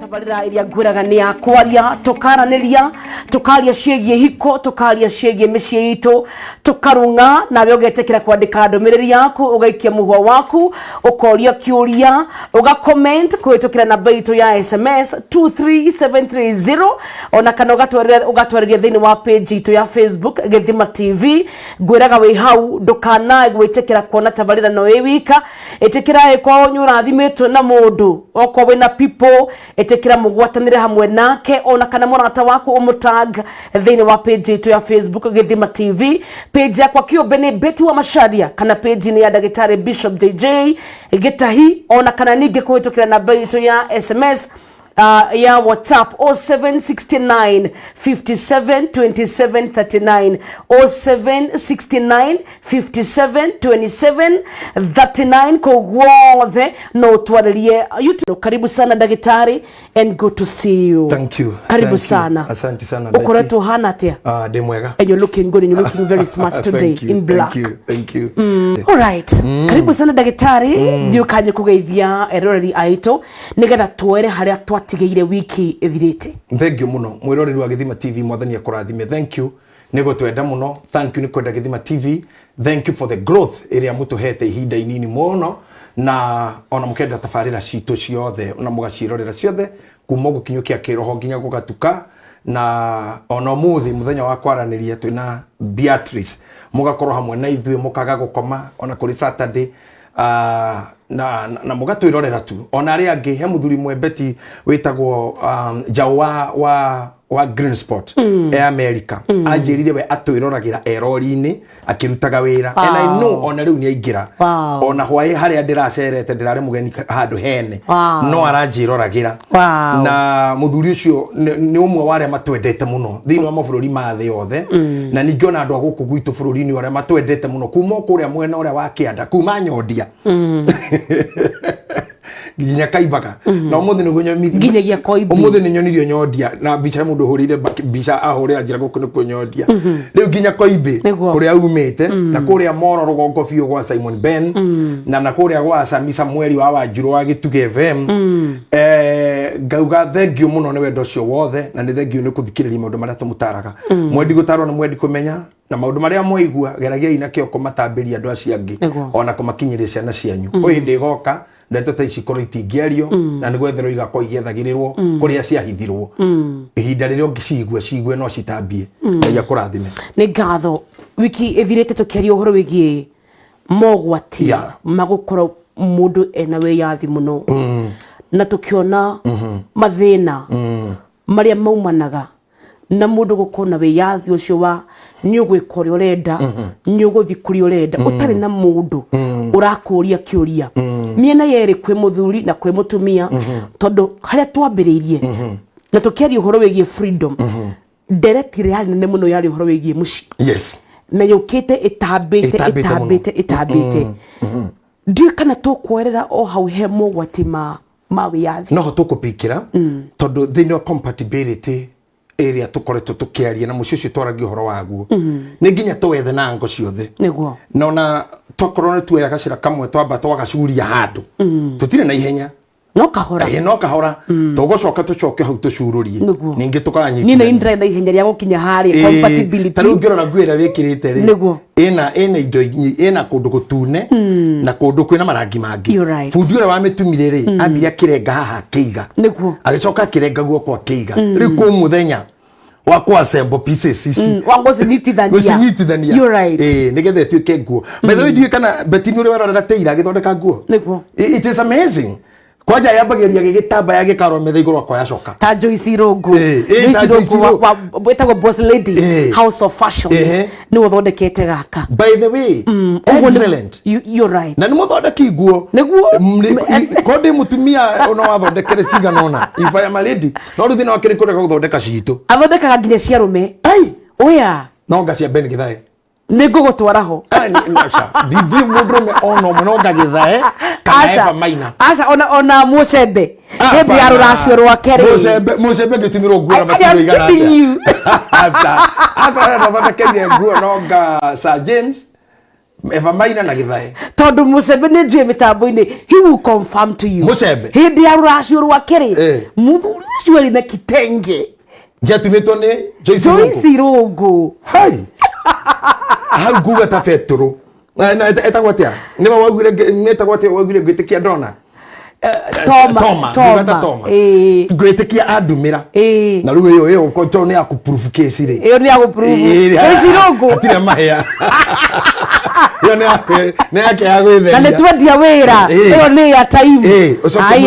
tabarira iria ngwiragania kwaria tukaraniria tukaria ciĩgie hiko tukaria ciĩgie mĩciĩ itu tukarunga nawe ugetekera kwandika ndomereri yaku ugaikia muhwa waku ukoria kiuria uga comment kwitukira namba itu ya SMS 23730 ona kana ugatwareria thini wa page itu ya Facebook Githima TV ngwiraga wi hau ndukana gwitekera kuona tabarira no ewika etekera kwa nyura thimetwe na mundu oko we na people etekera mugwatanire hamwe nake ona kana murata waku umutag thini wa page itu ya Facebook Githima TV page yakwa kiombe ni Betty wa Masharia kana page ni ya Daktari Bishop JJ Gitahi ona kana nige kwitokera namba itu ya SMS ya WhatsApp 0769 57 27 39 0769 57 27 39 kogwothe no twaririe YouTube. Karibu sana Daktari and good to see you. Thank you. Karibu sana. Asante sana. Ukoreto hana atia? De mwega. And you're looking good and you're looking very smart today in black. Thank you. All right. Karibu sana Daktari. Ndio kanye kugeithia eroreri aito nigetha twere haria twatigeire wiki ethirite. Thank you muno. Mwiroreri wa Githima TV mwathani akurathime. Thank you. Nego twenda muno. Thank you ni kwenda Githima TV. Thank you for the growth area mutuhete ihinda inini muno na ona mukenda tafarira citu ciothe ona mugacirorera ciothe kuma gukinyukia kiroho nginya gugatuka na ona muthenya wa kwaraniria twina Beatrice mugakorwo hamwe na ithuĩ mukaga gukoma ona kuri Saturday na mugatwirorera tu ona ari angi he muthuri mwebeti witagwo wa Green Spot America anjirire we atwirораgira erori-ini akirutaga wira and I know ona riu ni aingira ona hwae haria ndiracerete ndirare mugeni handu hene no aranjirораgira na muthuri ucio ni umwe wa aria matwendete muno thini wa mabũrũri ma thĩ yothe na ningiona andu aguku gwitu bũrũri-ini aria matwendete muno kuma kuria mwena uria wa Kianda kuma Nyondia ginya Kaibaga na umuthi nigunya ginyagia Koibi umuthi ni nyonirio Nyondia na bicha mundu hurire bicha ahurira njira guku ni ku Nyondia riu ginya Koibi kuria aumite na kuria Moro rugongo biu gwa Simon Ben na kuria gwa Samisa Mweri wa Wanjuru wa Gituge FM ngauga thank you muno ni wendo cio wothe na ni thank you ni kuthikiriria maundu maria tumutaraga mwendi gutarwo na mwendi kumenya na maundu maria moigua geragiai na kio kumatambiria andu acio angi ona kumakinyiria ciana cianyu hindi goka ndeto ta ici korwo itingiario na ni gwetherwo igakwo igethagĩrĩrwo kuria ciahithirwo ihinda rĩrĩa ũngĩcigua no citambie ya kũrathime nĩ ngatho wiki ethirĩte tũkĩaria ũhoro wĩgiĩ mogwati magũkorwo mũndũ ena wĩyathi mũno na tũkĩona mathĩna marĩa maumanaga na mũndũ gũkorwo na wĩyathi ũcio wa nĩ ũgwĩka ũrĩa ũrenda nĩ ũgũthiĩ kũrĩa ũrenda ũtarĩ na mũndũ ũrakũria kĩũria miena yerĩ kwĩ mũthuri na kwĩ mũtumia tondũ harĩa twambĩrĩirie na tũkĩaria ũhoro wĩgiĩ freedom directly yarĩ nene mũno yarĩ ũhoro wĩgiĩ mũciĩ na yũkĩte ĩtambĩte ndiũ kana tũkwerera o hau he mogwati ma wĩyathi noho tũkũpikĩra tondũ thĩinĩ wa compatibility area tukoretwo tukiaria na mucio twaragia uhoro waguo ni nginya tuwethe na ngo ciothe niguo nona tokorwo tuoya gacira kamwe twamba twagacuria handu tutire na ihenya no kahora tugocoka tucoke hau tucururie ningi tukanyita ni indra na ihenya ria gukinya hari compatibility taru ngirora gwira wikirite ri niguo ina indo ina kundu gutune na kundu kwina marangi mangi fundi ura wa mitumire ri ambia kirenga haha kiiga niguo agicoka kirenga guo kwa kiiga riku muthenya wa kwa assemble pieces ici wangozi nitithania you're right nigethe tuike nguo by the way ndiye kana betini uri werorera teira agithondeka nguo niguo it is amazing kwaja yambagiria gigitamba ya gikaro metha iguru kwa yacoka ta Joyce Rongo wetagwo boss lady house of fashions ni uthondekete gaka by the way excellent you're right na ni muthondeki nguo niguo konde mutumia ona wathondekere cigana ona if I am a lady no ruthi no akiri kureka guthondeka citu athondekaga nginya cia rume oya no ngacia Ben Gitahi nigugutwaraho ndi mudrume ono mnoga Gitahi kana eva maina asa ona mucembe hebi aruracio rwakere mucembe ngitimirwo ngura batigo igana asa akora na bata kenya nguo noga Sir James Eva Maina na Gitahi tondu Museveni njue mitambo-ini he will confirm to you Musembe hindi ya ruracio rwakiri muthuri ucio ari na kitenge giatumitwo ni Joyce Irungu hai hau nguga ta Petro na etagwo atia ni wagwire netagwo atia wagwire gwitikia ndona Toma gwitikia andumira na riu iyo ko ni akuproof case ri iyo ni akuproof Joyce Irungu atire mahia iyo ni yake ya gwithenya na nitwendia wira iyo ni ya time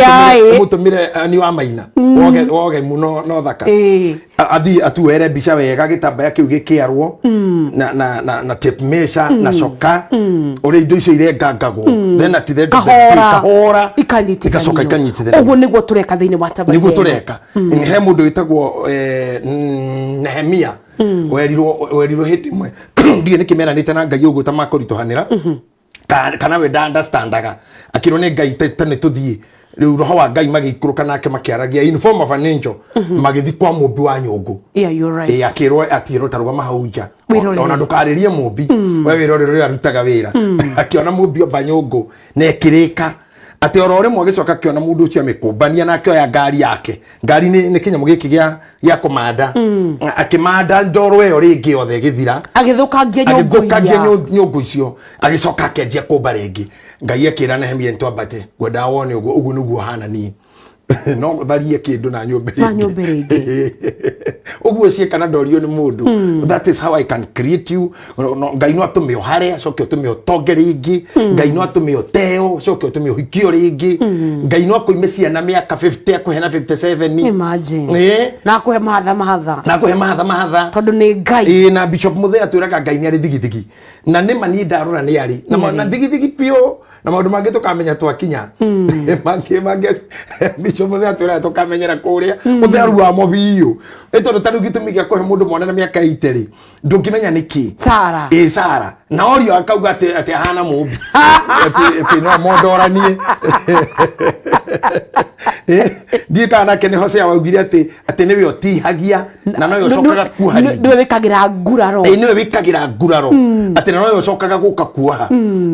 ai mutumire ni wa Maina woge muno no thaka athi atuere mbica wega gitambaya kiu gikiarwo na tape measure na coka uri indo icio irengangagwo then atithe kahora ikacoka ikanyitithania uguo niguo tureka thiini wa tabia niguo tureka he mundu witagwo Nehemia werirwo hindi mwe ndige nikimeranite na Ngai uguo tamakoritohanira kana we understandaga akiro ni Ngai tane tuthie riu roho wa Ngai magikuruka nake makiaragia in form of an angel magithi kwa mumbi wa nyungu you're right akiro atiro tarwa mahauja ona ndukaririe mumbi we wirorero arutaga wira akiona mumbi oba nyungu nekirika ati orore mwe gicoka kiona mundu ucio amikumbania nake oya ngari yake ngari ni kinyamu giki gya komanda akimanda ndoro iyo ringi othe githira agithukangia nyungu icio agicoka akenjia kumba ringi Ngai akira Nehemia ntwambate gwenda wone uguo niguo hana ni no tharie kindu na nyumba ringi uguo ciekana ndorio ni mundu that is how I can create you Ngai no atume ohare acoke atume otonge ringi Ngai no atume oteo acoke atume ohikio ringi Ngai no akuime ciana miaka 50 akuhena 57 imagine na akuhe mahatha tondu ni Ngai na Bishop Muthee atwiraga Ngai ni ari thigithigi na ni mani ndarora ni ari na thigithigi pio na maundu mangi tukamenya twakinya mangi Bishop Muthee atwira tukamenyera kuria utheru wa mobiyo tondu tari gitumigia kuhe mundu mwana na miaka 80 ndungimenya niki Sara na orio akauga ati hana mumbi ati no mondoranie kana kene Hosea waugire ati niwe otihagia na noyo cokaga kuhari niwe wikagira nguraro niwe wikagira nguraro ati na noyo cokaga guka kuha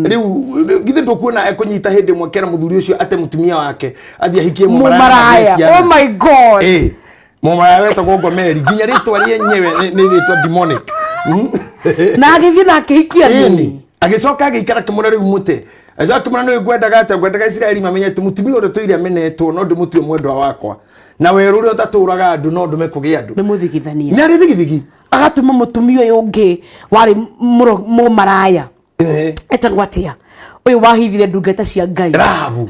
riu githe ndukuona ekunyita hindi mwekera muthuri ucio ate mutumia wake athi ahikie mumaraya oh my god mumaraya wetagwo Ngomeri nginya ritwa rienyewe ni ritwa demonic na agithi na akihikia nini agicoka agikara kimura riu mute aca kimura no gwendaga Israeli mamenye ati mutumia uri tuire amenetwo no ndimutue mwendwa wakwa na weru uri utaturaga andu no ndume kugia andu ni muthigithania ni ari thigithigi agatuma mutumia uyu ungi wari mumaraya etagwo atia uyu wahithire ndungata cia Ngai Rahabu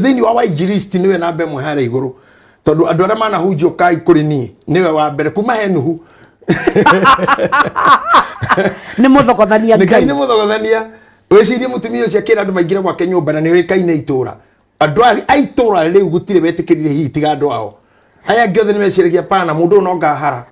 thiini wa wainjilisti niwe na mbemwe hara iguru tondu andu aria manahunjio kai kuri ni niwe wa mbere kuma henuhu ni muthogothania Ngai ni muthogothania wecirie mutumia ucio akira andu maingire gwake nyumba na niwe kaine itura andu aitura riu gutire betikirire hihi tiga andu ao aya ngiothe ni meciragia pana mundu no ngahara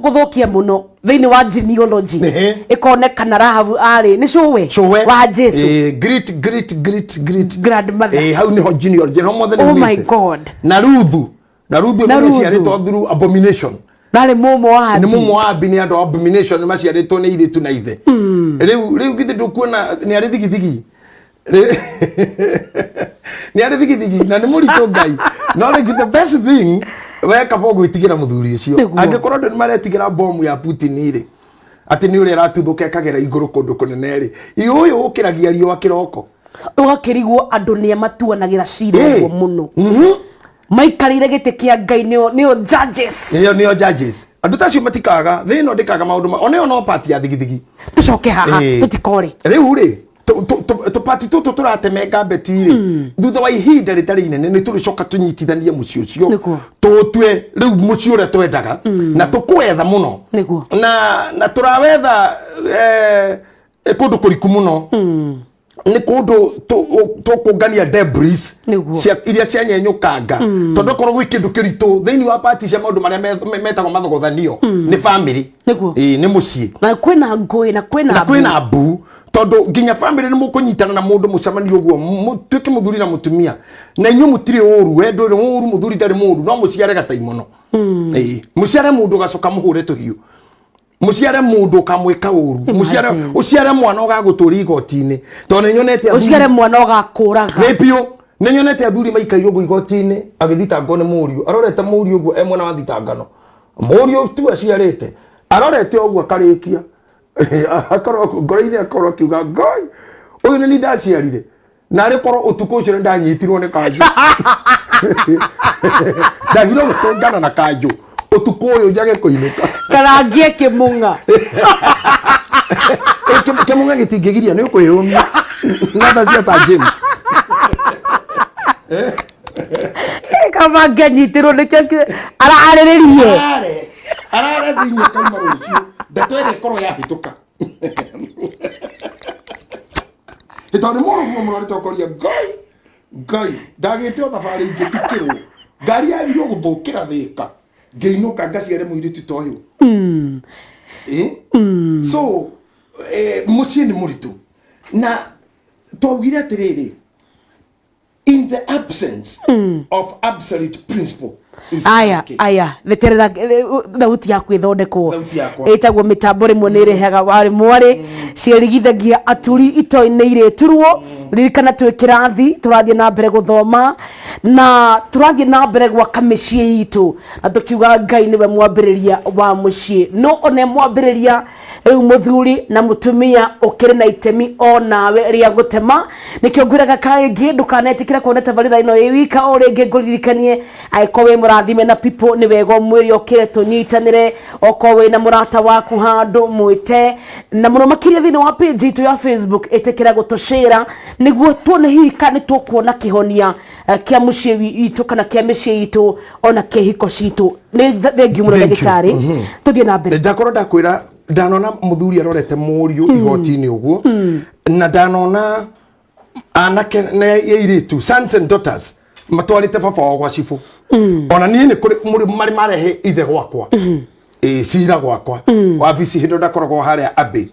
guthokia muno thiini wa genealogy ikonekana Rahabu ari ni cuwe wa Jesu great grandmother hau ni ho genealogy no mothe ni oh my god na Ruthu ni ciaritwo through abomination nale mumo abi ni andu abomination ni maciaritwo ni iritu na ithe riu githe ndukuona ni ari thigithigi ni ari thigithigi na ni murito Ngai no like the best thing weka fogo gwitigira muthuri ucio angikorwo ndu maretigira bomu ya Putin iri ati ni uri aratuthuka kagera iguru kundu kunene ri uyu ukiragia riwa kiroko ugakirigwo andu ni amatuanagira cira muno maikarire gite kia Ngai nio judges nio judges andu tacio matikaga thino ndikaga maundu oneo no party ya thigithigi tucoke haha tutikore riu ri to party tutu turatemenga betiri thutha wa ihinda ritari inene ni turicoka tunyitithanie muci ucio tutwe riu muci ure twendaga na tukwetha muno na turawetha kundu kuriku muno ni kundu tukungania debris iria cianyenyukanga tondu korwo gwi kindu kiritu thiini wa party cia maundu maria metagwo mathogothanio ni family ni mucii na kwina ngui na kwina mbu tondu nginya family ni mukunyitana na mundu mucamani uguo mutuike muthuri na mutumia na inyu mutiri uru wendo uri uru muthuri ndari mundu no muciare gatai muno muciare mundu gacoka muhure tuhiu muciare mundu kamwika uru uciare mwana ogaguturi igoti-ini tondu nyonete uciare mwana ogakuraga ripio nyonete athuri maikairwo go igoti-ini agithitangwo ni muriu arorete muriu uguo emwe na thitangano muriu tu aciarite arorete uguo akarikia akorwo ngoro-ini akorwo kiuga ngai uyu ni ndaciarire na ari korwo utuku ucio ndanyitirwo ni kanju ndagirwo gutungana na kanju utuku uyu njage kuinuka kana ngie kimunga kimunga gitingigiria ni ukwiyumia nada cia Sir James kama nganyitirwo ni keke arariririe arare thinya kauma rucio ndatwere korwo yahituka tondu muruguo murori tokoria ngai ndagite o thabari ingitikirwo ngari yarirwo guthukira Thika ngeinuka ngaciare muiritu toyo so mucie ni muritu na twaugire atiriri in the absence of absolute principle aya veterera thauti yaku ithondekwo itagwo mitambo rimwe ni irehaga wari mwari ciarigithagia aturi ito-ini ireturwo ririkana twi kirathi turathie na mbere guthoma na turathie na mbere gwaka micii itu na tukiuga Ngai niwe mwambiriria wa mucii no one mwambiriria riu muthuri na mutumia ukiri na itemi o nawe ria gutema nikio ngwiraga kaingi ndukanetikira kuona tabarira ino iwika o ringi nguririkanie aikowe murathime na people ni wego mwiri okire tunyitanire okowe na murata waku handu mwite na muno makiria thini wa page itu ya Facebook etekira gutushira niguo tuone hika ni tukuona kihonia kia mucii itu kana kia micii itu ona kihiko citu ni thengi muno ndagitari tuthie na mbere ndakorwo ndakwira ndanona muthuri arorete muriu igoti-ini uguo na ndanona anake na yairitu sons and daughters matwarite baba wao gwa cibu ona nie ni kuri mari marehe ithe gwakwa cira gwakwa wabici hindo ndakoragwo haria abe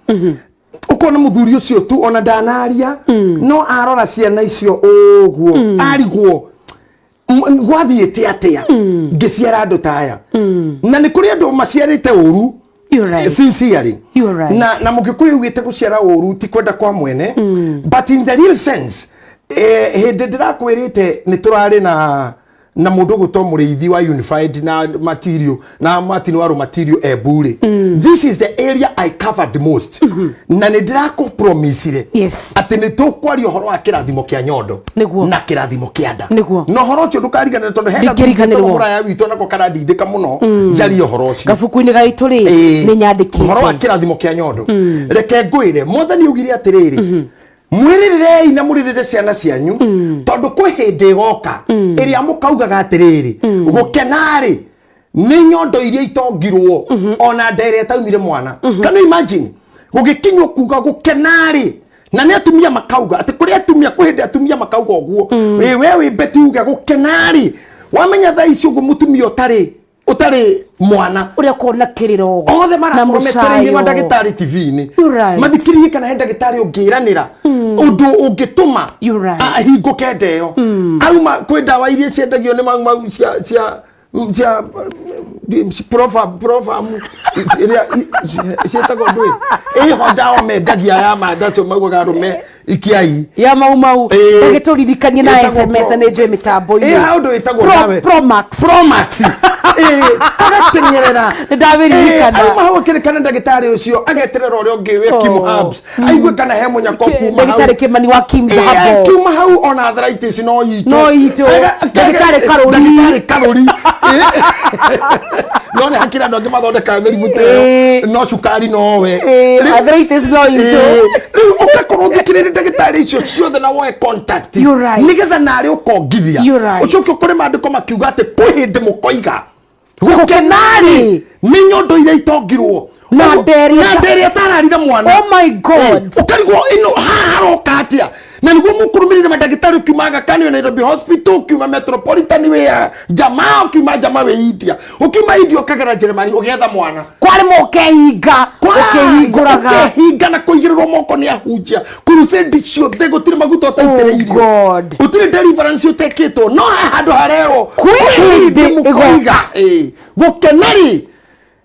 ukona muthuri ucio tu ona ndanaria no arora ciana icio uguo arigwo gwathiite atia ngiciara andu taya na ni kuri andu maciarite uru sincerely na mugikuyu ugite guciara uru ti kwenda kwa mwene but in the real sense hindi ndirakwirite ni turari na mundu guto muriithi wa unified na material na Martin Waru material ebure this is the area I covered most na ni ndirako promisire ati ni tukwari uhoro wa kirathimo kia nyondo na kirathimo kia nda no horo cio ndukarigana tondu henda mura ya witu nako kana ndindika muno njari uhoro ucio gafuku-ini gaitu ri ni nyandikite uhoro wa kirathimo kia nyondo reke ngwire mothani ugire atiriri mwirirei na muririre ciana cianyu tondu kwi hindi goka iria mukaugaga atiriri gukenari ni nyondo iria itongirwo ona ndere taumire mwana kana imagine gugikinywo kuga gukenari na ni atumia makauga ati kuri atumia kwi hindi atumia makauga oguo wewe beti uga gukenari wamenya tha icio gu mutumia utari mwana uria kona kiriro othe marakometereire wa ndagitari TV-ini mathikiririe kana he ndagitari ungiranira undu ungituma ahinguke ndeo auma kwi ndawa iria ciendagio ni mau cia profa iria cietagwo ndui iho ndawa mendagia ya mandacio maugaga rume ikiai ya mau ndagituririkanie na SMS na njwe mitambo-ini undu itagwo nawe Pro Max agatengerera ndawiririkana auma hau kirikana ndagitari ucio ageterera uria ungi we Kim Habs aigwe kana he munyako kuma ndagitari Kimani wa Kim Zahabo kuma hau ona arthritis no yitu ndagitari Karori no ne hakira ndo mathondeka merimu teo no cukari no we arthritis no yitu ukakorwo thikirire ndagitari icio ciothe na woe contact nigetha nari ukongithia ucoke kuri mandiko makiuga ati kwi hindi mukoiga gukenari ni nyondo iria itongirwo na nderi atararira mwana oh my god ukarigwo ino haroka atia na niguo mukurumirire madagitari ukiumaga Kanu Nairobi Hospital ukiuma Metropolitan we jamaa ukiuma jamaa we India ukiuma India ukagera Germany ugetha mwana kwari mukehinga ukehinguraga ukehinga na kuigirwo moko ni ahunjia crusade ciothe gutire maguta utaitiriirio utire deliverance utekitwo no handu harero kwihindi igoiga gukenari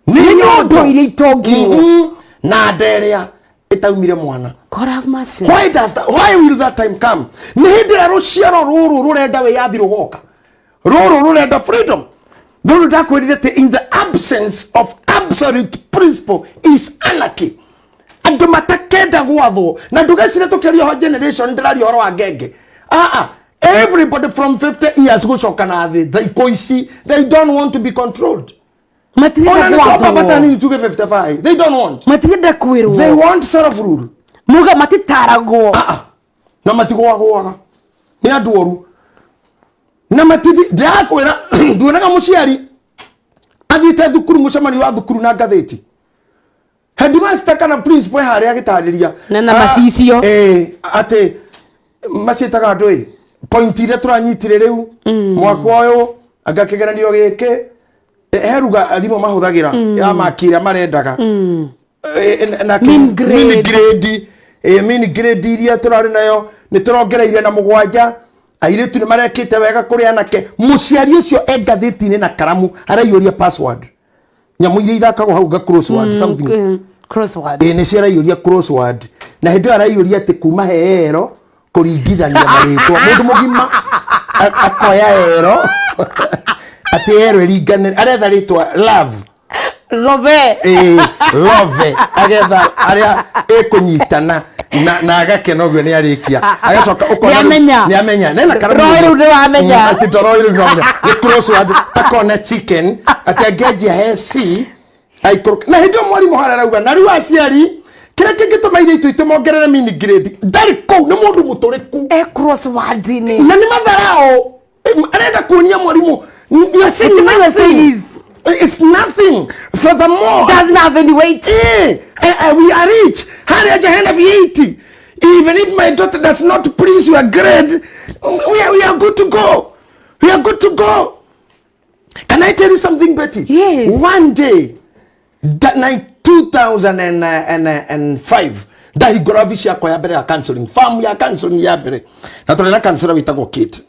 Ni nyondo ile itongirwo na nderea itaumire mwana. God have mercy. Why will that time come? Ni hindira ruciaro ruru rurenda we yathi rugoka. Ruru rurenda freedom. Ruru ndakwirire te in the absence of absolute principle is anarchy. Andu matakenda gwathwo na ndugecire tukiria ho generation ndirari horo wa ngenge. Everybody from 50 years gucoka na thi they don't want to be controlled. Matirenda gwathwo 55. They don't want. Matirenda kwirwo. They want self rule. Muga matitaragwo. Na matigwagwaga. Ni andu oru. Na matithi ndakwira nduonaga muciari athite thukuru mucemani wa thukuru na ngatheti. Headmaster kana principal haria agitariria na macicio ate macitaga andu point ile turanyitire riu mwaka uyu agakigeranio gike heruga arimo mahuthagira ya makira marendaga na min grade iria turari nayo ni turongereire na mugwanja airetu ni marekite wega kuri anake muciari ucio engatheti-ini na karamu araiyuria password nyamu iria ithakagwo hau ga crossword something crossword ni ciaraiyuria crossword na hindi araiyuria ati kuma heero kuringithania maritwa mundu mugima akoya ero ati ero ringane aretha ritwa love agetha aria ekunyitana na agakena gwe ni arikia agacoka ukona ni amenya nena karamu roiru ni wamenya ati roiru ni wamenya ni crossword takona chicken ati ageje hesi aikoroka na hindi mwarimu hararauga na riu aciari kira kingituma ire itu mongerere mini grade ndari kou ni mundu muturiku crossword ni na ni matharao arenda kuonia mwarimu it's nothing. Furthermore, doesn't have any weight. We are rich. Hari ajahenda V80. Even if my daughter does not please your grade, we are good to go. We are good to go. Can I tell you something, Betty? Yes. One day, that night 2005, ndahigoravici yakwa ya mbere ya counseling. Farm ya counseling ya mbere. Na tulena counselor witagwo Kate.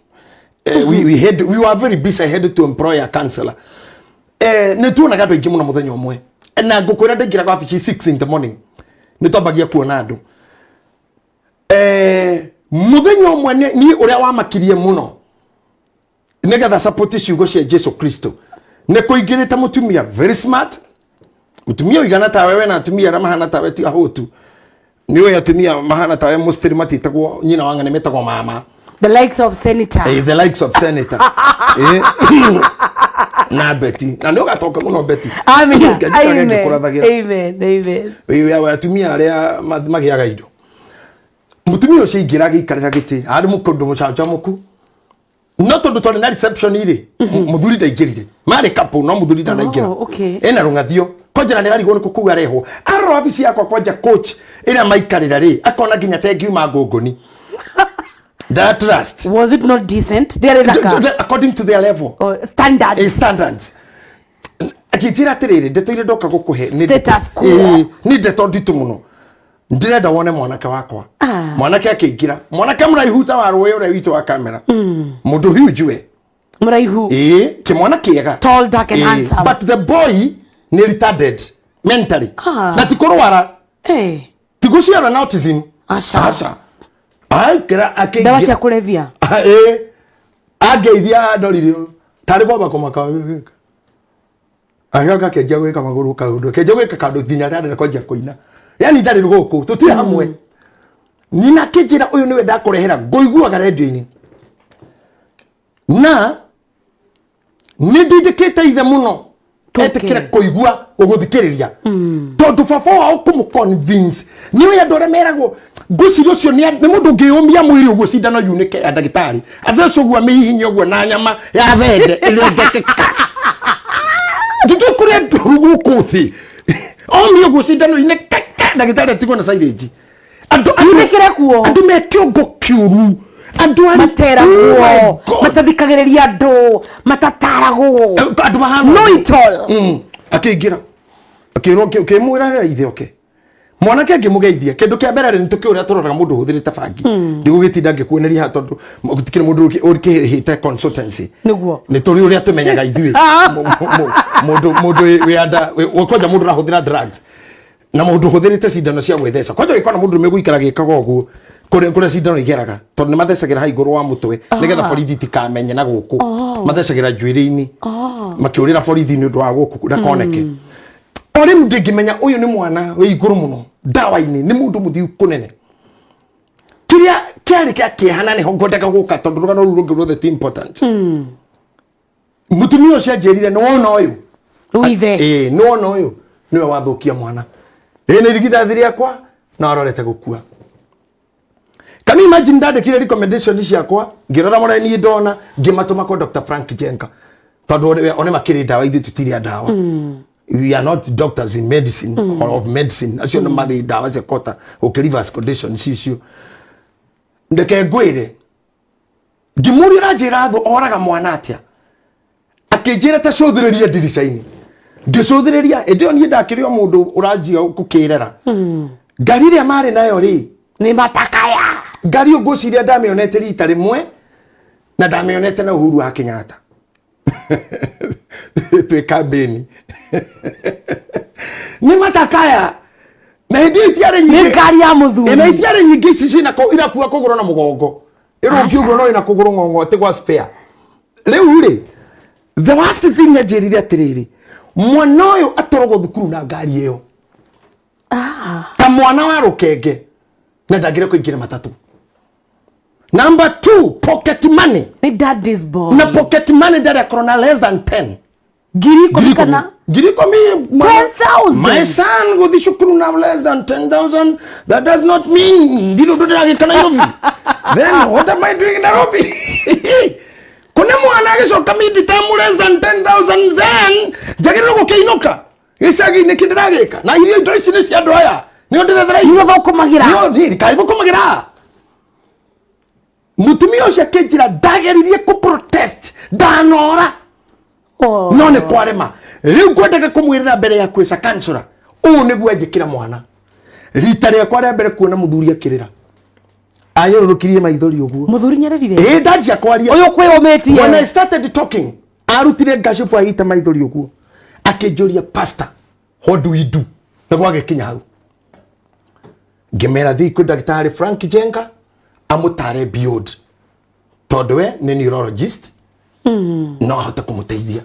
We were very busy. I had to employ a counselor. Ne tuonaga andu aingi muno muthenya umwe na ngukwira ndingira kwa 6 in the morning ni twambagia kuona andu muthenya umwe ni uria wamakirie muno nigetha support ciugo cia Jesu Kristo ne kuingirite mutumia very smart mutumia igana ta wewe na atumia ra mahana ta weti ahotu ni we atumia mahana ta we mustiri matitagwo nyina wangane metagwo mama the likes of senator the likes of senator na Betty na ndio gatoka muno Betty amen wewe atumia aria magiaga indo mutumia ucio ingira gikarira giti ari mukondo mucaca muku no tondu tole na reception iri muthuri ndaingirire mari couple no muthuri ndaingira ena rungathio konjera ni rarigo ni kukuga reho aro afisi yakwa kwanja coach ira maikarira ri akona ginya tengiuma ngongoni. That trust. Was it not decent? According to their level. Standards. Standards. Akijira tirire ndetoire ndoka gukuhe status quo. Ni ndeto nditu muno. Ndirenda wone mwanake wakwa. Mwanake akiingira. Mwanake muraihuta wa royo ure witu wa kamera. Mundu huge. Muraihu. Ki mwana kiega. Tall, dark and handsome. But the boy ni retarded mentally. Na tikorwara. Tiguciara na autism. Asha. Kira akingira dawa cia kulevya ageithia ndorire tari kwamba komaka ayaga keja gwika maguru kaundu keja gwika kandu thinya ndare kwanja kuina yani ndari guku tutire hamwe nina kijira uyu niwe ndakurehera ngoiguaga radio-ini na ni ndindikite ithe muno etikire kuigua uguthikiriria tondu baba wao kumuconvince niwe andu aria meragwo nguciri ucio ni mundu ngiumia mwiri uguo cindano yunike ya ndagitari atheco guo mihihinya uguo na nyama ya thende irengekeka ndio kuria ndugu thi omi uguo cindano ine ndagitari atigwo na silage andu yunekire kuo andu me kiongo kiuru andu materagwo matathikagiriria andu matataragwo andu mahana no itol akiingira akirwo kimwira ithe oke mwanake angimugeithia kindu kia mbere ni tukiuria turoraga mundu huthirite bangi ndigugitinda ngikuoneria ha tondu gutikire mundu urikihite consultancy niguo ni turi uria tumenyaga ithui mundu wianda ukoja mundu rahuthira drugs na mundu huthirite cindano cia gwithesha kwaja gikona mundu meguikara gikaga uguo kure cindano igeraga tondu ni mathecagira ha iguru wa mutwe nigetha borithi tikamenye na guku mathecagira njwiri-ini makiurira borithi ni undu wa guku ndakoneke ori ndingimenya uyu ni mwana we iguru muno dawa-ini ni mundu muthiu kunene kiria kiari kiahana ni ngondeka guka tondu rugano ruru ruthe ti important mutumia ucio anjirire ni wona uyu withe ni wona uyu niwe wathukia mwana ni rigithathi riakwa na arorete gukua. Can you imagine ndandikire recommendation ciakwa ngirora mwana ni ndona ngimatuma kwa Dr. Frank Jenka tondu one makiri dawa ithu tutiria dawa we are not doctors in medicine or of medicine acio no mari dawa cia kota ukirivers condition cicio ndeke ngwire ngimuri rajira tho oraga mwana atia akijira ta cuthiriria ndiricaini ngicuthiriria ndio ni ndakirio mundu urajia gukirera ngari ria mari nayo ri ni matakaya ngari uguciria ndamionete rita rimwe na ndamionete na Uhuru wa Kenyatta twe kabeni ni matakaya na hindi itiare nyingi ni ngari ya muthuri na itiare nyingi cici na ko ira kuwa kugura na mugongo iruki uguo no ina kugura ngongote gwa spare riu ri the worst thing ajirire atiriri mwana uyu atorogo thukuru na ngari iyo ta mwana wa rukenge na ndagire kuingira matatu. Number 2, pocket money. My daddy's boy. Na pocket money that are less than 10. Giri komikana? Giri komi 10,000. My son go the shukuru na less than 10,000. That does not mean dilo do that kana yovi. Then what am I doing in Nairobi? Kuna mwana agesho kami ditamu less than 10,000 then jagiro go keinoka. Isagi nekidrageka. Na hiyo ndio cia doya. Ni ndire thrai. Ni gokumagira. Ni kai gokumagira. Mutumia ucio akinjira ndageririe ku protest ndanora no ne kwarema riu ngwendaga kumwirira mbere ya kwisa kansura u niguo njikira mwana rita ria kware mbere kuona muthuri akirira ayorukirie maithori uguo muthuri nyarerire ndajia kwaria uyu kwiyometie when I started talking arutire ngashifu aita maithori uguo akinjuria pastor what do we do na gwage kinya hau ngimera thi ku Dr. Frank Jenka amutare build tondu we ni neurologist no hata kumuteithia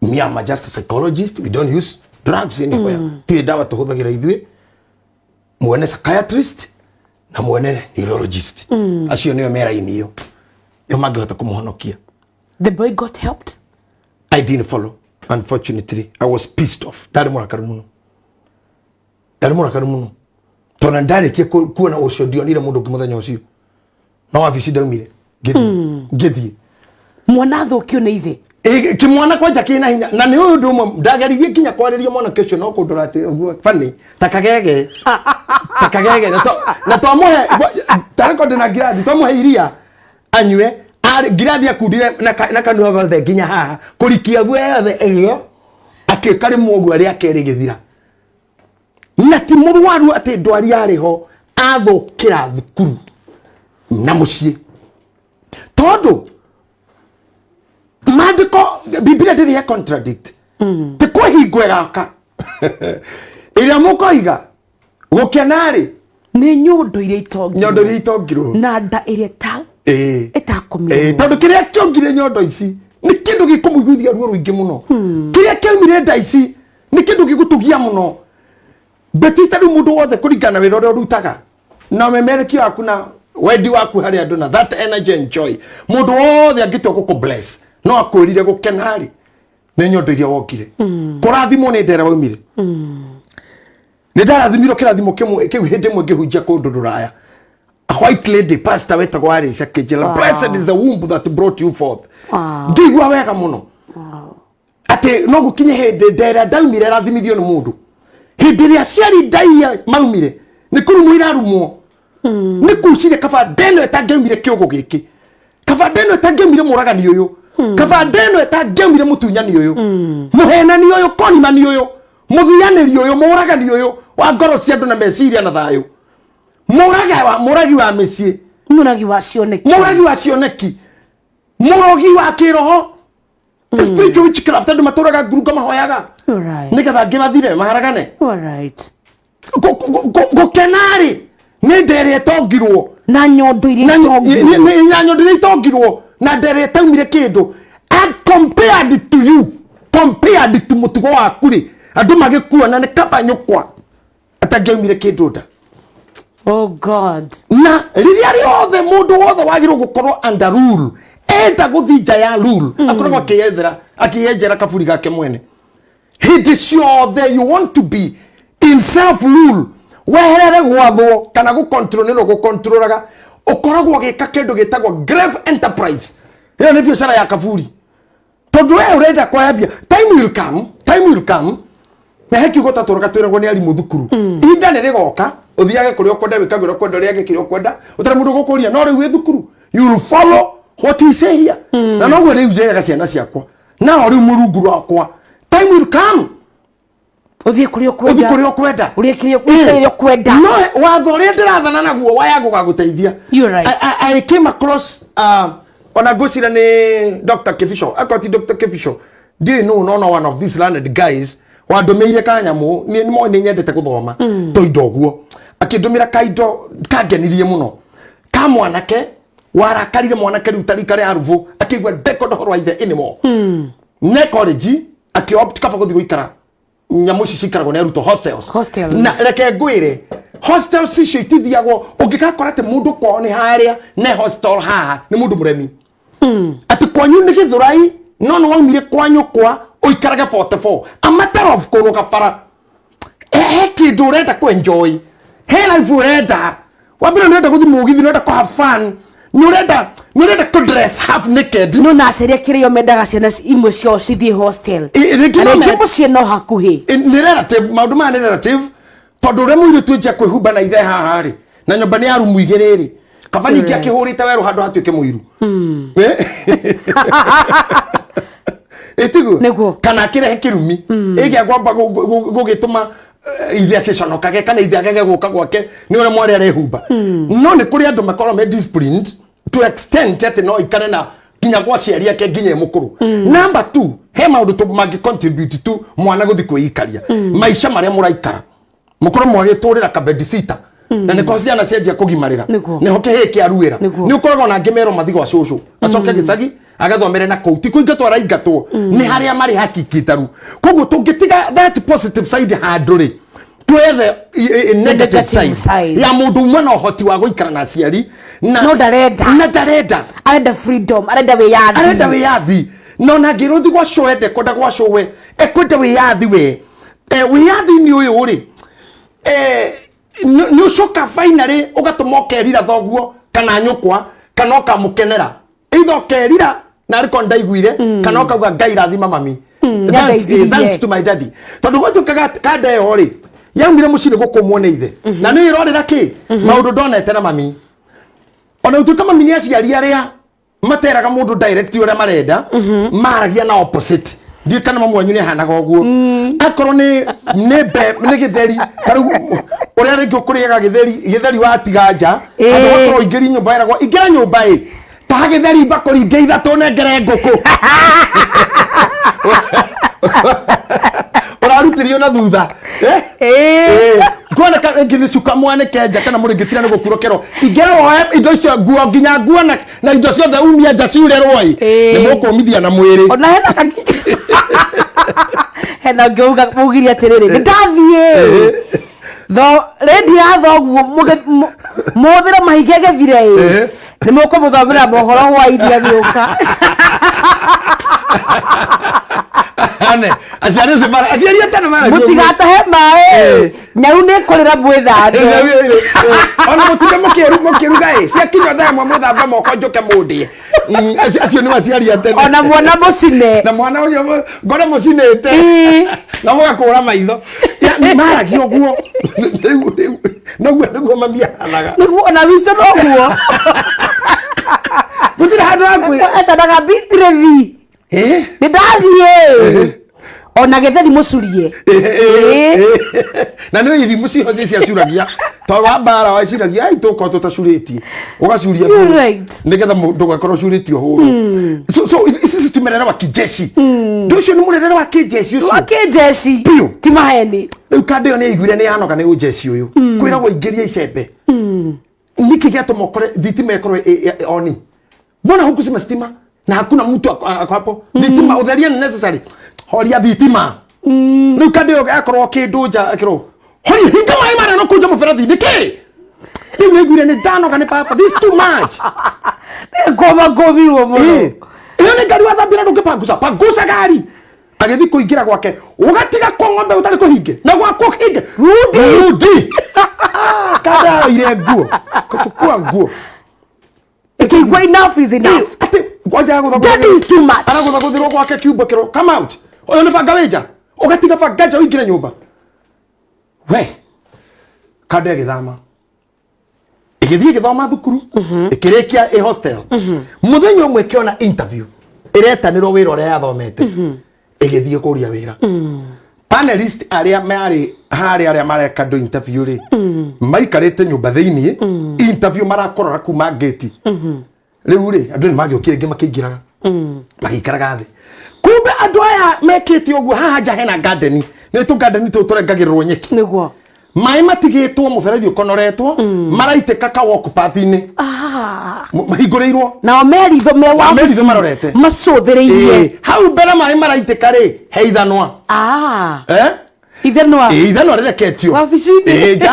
me am just a psychologist we don't use drugs anywhere ti dawa tuhuthagira ithui muone psychiatrist na muone neurologist acio niyo mera inio yo mangihota kumuhonokia. The boy got helped. I didn't follow, unfortunately. I was pissed off. Dari murakaru muno tona ndarikie kuona ucio ndionire mundu kimuthenya ucio no wabici ndaumire ngithie mwana thukio ni ithe kimwana kwanja kina hinya na ni uyu ndumwe ndageririe kinya kwariria mwana kesho no kundura ati uguo fani takagege na twamuhe tariko ndina ngirathi twamuhe iria anywe ngirathi akundire na kanua gothe nginya haha kurikia guothe egio akikari mugu ari akeri githira na ti murwaru ati ndwari yariho athukira thukuru na mucie tondu mandiko Biblia ndiri ya contradict te kwa higwegaka iria mukoiga gukenari ni nyondo iria itongirwo na nda iria ta etakomire tondu kiria kiongire nyondo ici ni kindu gikumuiguithia ruo ruingi muno kiria kiumire nda ici ni kindu gigutugia muno betita ru mundu wothe kuringana wira uria urutaga na memerekio waku na wendi waku hari andu na that energy and joy mundu wothe angitwa guku bless no akwirire gukenari ni nyondo iria wokire kurathimo ni ndera waumire ni ndarathimiro kirathimo kimwe kiu hindi mwe ngihunjia kundu ruraya a white lady pastor wetagwo ari sakejela blessed is the womb that brought you forth ndigwa wega muno ate no gukinye hindi ndera ndaumire rathimithio ni mundu hindi ria ciari ndaia maumire ni kurumwira rumwo ni kucire kaba ndeno etangeumire kiugo giki kaba ndeno etangeumire muragani uyu kaba ndeno etangeumire mutunyani uyu muhenani uyu konimani uyu muthianiri uyu muragani uyu wa ngoro cia andu na meciria na thayo muragi wa micie muragi wa cioneki murogi wa kiroho the spiritual witchcraft andu maturaga ngurunga mahoyaga nigetha ngimathire maharagane gukenari ni ndere tongirwo na nyondo iria itongirwo na ndere taumire kindu and compared to mutugo waku ri andu magikuona ni kabanyukwa atangiumire kindu nda. Oh God. Na riria riothe mundu wothe wagirwo gukorwo under rule enda guthinja ya rule akoragwo akiyethera kaburi gake mwene hindi ciothe you want to be in self rule weherere gwathwo kana gucontrol nino gucontrolaga ukoragwo gika kindu gitagwo grave enterprise hiyo ni biashara ya kaburi tondu we urenda kwambia time will come na heki gotatoroka twiragwo ni arimu thukuru inda ni rigoka uthiage kuri okwenda wikagura okwenda riage kiri okwenda utare mundu gukuria no riu wi thukuru you will follow what we say here na no gwe riu njega ciana ciakwa na riu murungu rwakwa time will come uthie kuri okwenda urie kiri okwenda no watho ri ndirathana naguo wayago gaguteithia. I came across ona gocira ni Dr. Kefisho akoti Dr. Kefisho do you know no one of these learned guys wandumiire kanyamu ni mo ni nyendete guthoma toindo guo akindumira kaindo kangenirie muno ka mwanake warakarire mwanake riu tarika ri aruvu akigwa deko dohoro ithe anymore ne college akiopt kaba guthi guikara nyamu cikaragwo ni aruto hostels na reke ngwire hostels icio itithiagwo ungikakora ati mundu kwao ni haria ne hostel haha ni mundu muremi ati kwanyu ni githurai no waumire kwanyu kwa uikaraga 44 a matter of kuruga para kindu urenda ku enjoy life urenda wabira urenda guthi mugithi urenda ku have fun urenda ku dress half naked no na seria kirio mendaga ciana imwe cio cithi hostel kipo cieno hakuhi ni relative maundu ma ni relative tondu re muiru tujia kwihumba na ithe haha ri na nyumba ni arumu igiriri kabani kia kihurite weru handu hatuike muiru etigo kana kirehe kirumi igia gwamba gugituma ithe akiconokage kana ithe agege guka gwake ni ore mwari arehumba no ni kuri andu makoro me disciplined to extent ati no ikare na kinya gwa ciari yake nginya mukuru. Number 2 he maundu tu magi contribute to mwana guthi kwikaria maisha maria muraikara mukuru mwari turira ka bed sitter na niko ciana cianjia kugimarira ni hoke hiki aruira ni ukoragwo na ngimero mathigo wa cucu acoke gicagi agathomere na kouti kuingatwara ingatwo ni haria mari hakikitaru koguo tungitiga that positive side handuri twethe negative side ya mundu mwana hoti wa guikara na ciari na no dareda arenda freedom arenda wiyathi no na ngiruthi gwa shoede koda gwa showe ekwenda wiyathi we wiyathi ni uyu uri ni ucoka finally ugatuma ukerira thoguo kana nyukwa kana ukamukenera either ukerira na ariko ndaiguire kana ukauga Ngai rathima mami thanks to my daddy tondu gwajukaga kande hori yaumire mucini gukumwo ni ithe na ni irorira ki maundu ndonete na mami ona utuka mami ni aciari aria materaga mundu direct uria marenda maragia na opposite ndi kana mamu wanyu ni hanaga oguo akoro ni githeri karu uria ringi ukuriaga githeri watiganja andu bakoro ingiri nyumba eragwo ingira nyumba ta githeri bakori ngeitha tone ngere nguku urarutirio na thutha ngona ka ngini suka mwane kenja kana muri ngitira ni gukurokero ingera woe indo icio nguo nginya nguo na indo ciothe umia nja ciure rwoi ni mukumithia na mwiri ona hena ngeuga mugiria atiriri ndathie tho rendi ya thoguo muthira mahigege thire ni mukumuthomera mohoro hwa idia giuka ane aciari ucio mara aciari atana mara mutigatahe mae nyau ni kurira mwithando ona mutige mukiruga cia kinyo tha mwe muthamba moko njuke mundie acio ni aciari atene ona mwana mucine na mwana ucio ngore mucinete na mugakura maitho ni maragi oguo noguo mamia hanaga niguo na wito noguo mutira handu akwi atanaga bitrevi ni ndathie ona getheri mucurie na nä irimu ciothe ciacuragia to wa mbara waciragia ai tå korwo tå tacurĩtie ũgacuria nä getha ndũgakorwo ũcurĩtio hũrũ so ici tũmerera wa kijeshi ndå ũcio nĩ mũrerere wa kijeshi ũcio wa kijeshi ti maheni rĩu kande ĩyo nĩ aiguire nĩ yanoga nĩ ũjeshi ũyũ kwĩragwo ingĩria icembe niki gĩatũma ũkore thitima ĩkorwo oni mbona huku sima stima na hakuna mtu ako hapo thitima ũtheria ni necessary horia thitima rĩu kande ĩyo akorwo kĩndũ akĩrwo horia hinga maĩ marĩa no kũnja mũberethi nĩkĩ rĩu nĩ aiguire nĩ ndanoga nĩ baba this too much nĩ ngomirwo mũno ĩyo nĩ ngari wathambĩra ndũngĩpanguca gari agĩthiĩ kũingĩra gwake ũgatiga kwa ng'ombe ũtarĩ kũhinge na gwakwo hinge rudi kande aroire nguo kũchukua nguo ikigwa enough is enough that is too much aragũthagũthĩrwo gwake kiumba kĩro come out ũyũ nĩ banga wĩnja ũgatiga banga nja ũingĩre nyũmba we kande agĩthama ĩgĩthiĩ ĩgĩthoma thukuru ĩkĩrĩkia hostel mũthenya ũmwe ĩkĩona interview ĩretanĩrwo wĩra ũrĩa yathomete ĩgĩthiĩ kũria wĩra panelist arĩa marĩ harĩa arĩa mareka do interview rĩ maikarĩte nyũmba thĩinĩ interview marakorora kuma gate rĩu rĩ andũ nĩ magĩũkire ngĩ makĩingĩraga magĩikaraga thĩ kumbe andũ aya mekĩte ũguo haha nja hena garden nĩ tu garden tũ tũrengagĩrĩrwo nyeki nĩguo maĩ matigĩtwo mũberethi ũkonoretwo maraitĩka ka walk path-inĩ mahingũrĩirwo nao meritho me wabici marorete macũthĩrĩirie hau mbere maĩ maraitĩka rĩ he ithanwa ithanwa rĩreketio wabici-inĩ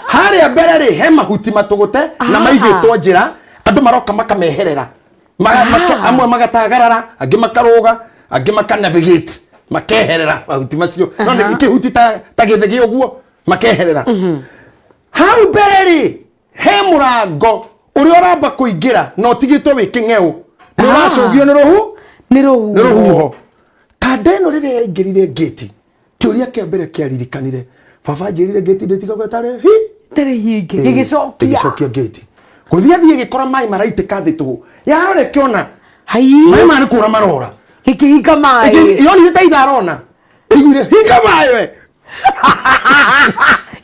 harĩa mbere rĩ he mahuti matũgũte na maigĩtwo njĩra andũ maroka makameherera amwe magatagarara angĩ makarũga angĩ makanavigate makeherera mahuti macio no nĩ kĩhuti ta gĩthegi ũguo makeherera hau mbere rĩ he mũrango ũrĩa ũramba kũingĩra no tigĩtwo wĩ kĩng'eũ nĩ ũracũgio nĩ rũhuho kande ĩno rĩrĩa yaingĩrire gate kĩũria kĩa mbere kĩaririkanire baba njĩrire gate ndĩtigagwo tarĩ hinge gĩgĩcokia gate gũthiĩ gĩkora maĩ maraitĩka thĩ tũhũ yarore kĩona maĩ marĩ kũra marora gĩkĩhinga maĩ yonire ta itharona ĩiguire hinga maĩ we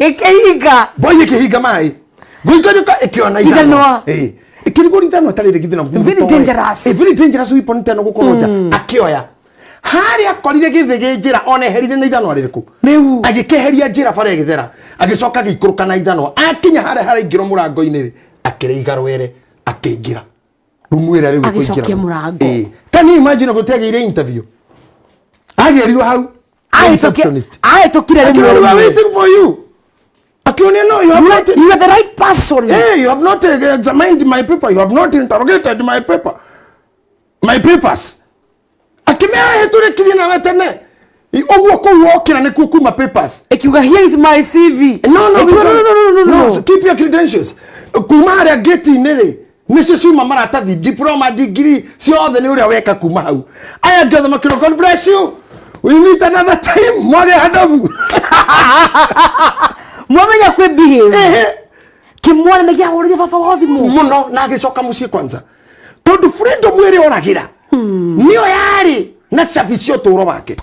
gĩkĩhinga boy gĩkĩhinga maĩ gũikũrũka ĩkĩona ithanwa ĩkĩrigwo ithanwa tarĩ rĩgithĩ na very dangerous weapon teno gũkorwo nja akĩoya harĩa akorire gĩthĩ njĩra oneherire na ithanwa rĩrĩkũ rĩu agĩkeheria njĩra bara ĩgĩthera agĩcoka gĩikũrũka na ithanwa akinya harĩa haraingĩrwo mũrango-inĩ rĩ akĩrĩiga rwere akĩingĩra rumwĩra rĩu agĩcokia mũrango can you imagine gũtegĩire interview agĩerirwo hau ahĩtũkire rĩmwe waiting for you akĩonia no you are the right person you have not examined my paper you have not interrogated my papers akĩmera hĩtũrĩkirie na tene ũguo kũu wokĩra nĩkuo kuma papers ikiuga here is my CV no keep your credentials kuma harĩa gate-inĩ rĩ nĩcio ciuma maratathi diploma degree ciothe nĩ ũrĩa weka kuma hau aya angĩ othe makĩrwo God bless you we meet another time mwage handovu mwamenya kwĩ behave kĩmwana nĩ gĩahũrĩire baba wa thimũ mũno na agĩcoka mũciĩ kwanza tondũ freedom ĩrĩa oragira nĩyo yarĩ na cabi cia ũtũũro wake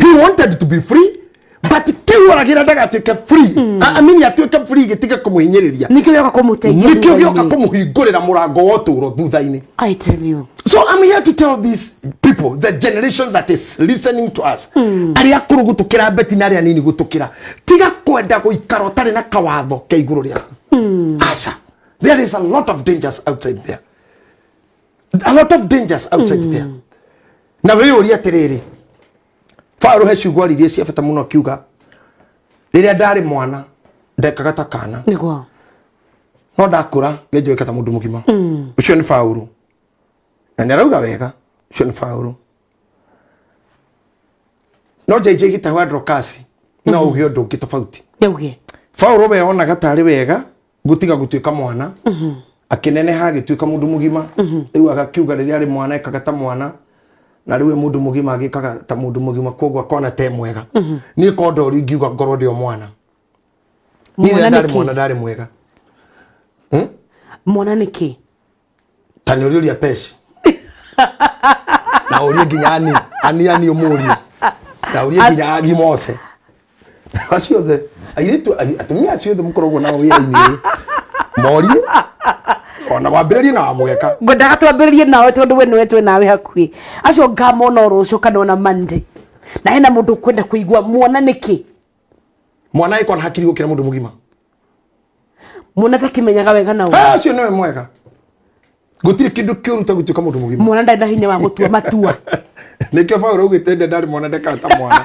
he wanted to be free but kĩu oragira ndagatuĩke free amini atuĩke free gĩtige kũmũhinyĩrĩria nĩkĩo gĩoka kũmũteithia nĩkĩo gĩoka kũmũhingũrĩra mũrango wa ũtũũro thutha-inĩ I tell you so I'm here to tell these people the generations that is listening to us arĩa akũrũ gũtũkĩra beti na arĩa nini gũtũkĩra tiga kwenda gũikara ũtarĩ na kawatho kĩa igũrũ rĩaku aca there is a lot of dangers outside there there na wewe ũria atĩrĩrĩ Faru he ciugo iria cia bata mũno kiuga rĩrĩa ndarĩ mwana ndekaga ta kana nĩguo no ndakũra ngĩnjũĩka ta mũndũ mũgima ũcio nĩ Fauru na nĩarauga wega ũcio nĩ Fauru no JJ Gitahi wa Drokasi no ũgĩe ũndũ ũngĩ tofauti yauge Fauru we onaga tarĩ wega gũtiga gũtuĩka mwana akĩneneha agĩtuĩka mũndũ mũgima rĩu agakiuga rĩrĩa arĩ mwana ekaga ta mwana na rĩu mũndũ mũgima agĩkaga ta mũndũ mũgima koguo akona te mwega niĩ kondo ringiuga ngorwo ndio mwana niĩ ndarĩ mwega mwana nĩkĩ ta nĩ ũrĩũria peci na ũrie nginya ani ũmũrie Dauria nginya agi Mose. Acio the. Airetu atumia acio the mukoragwo nao wĩra-inĩ. Morie. Ona wambĩrĩrie na wamũgeka. Ngwendaga twambĩrĩrie nawe tondũ we nĩwe twĩ nawe hakuhĩ. Acio ngamona rũciũ kana ona Monday. Na hena mũndũ kwenda kũigua mwana nĩkĩ? Mwana iko na hakiri gũkĩra mũndũ mũgima. Mwana takimenyaga wega na we. Acio nĩwe mwega. Gũtirĩ kĩndũ kĩũru ta gũtuĩka mũndũ mũgima. Mwana ndarĩ na hinya wa gũtua matua. Nĩkĩo Paulo augĩte ndarĩ mwana ndekata mwana.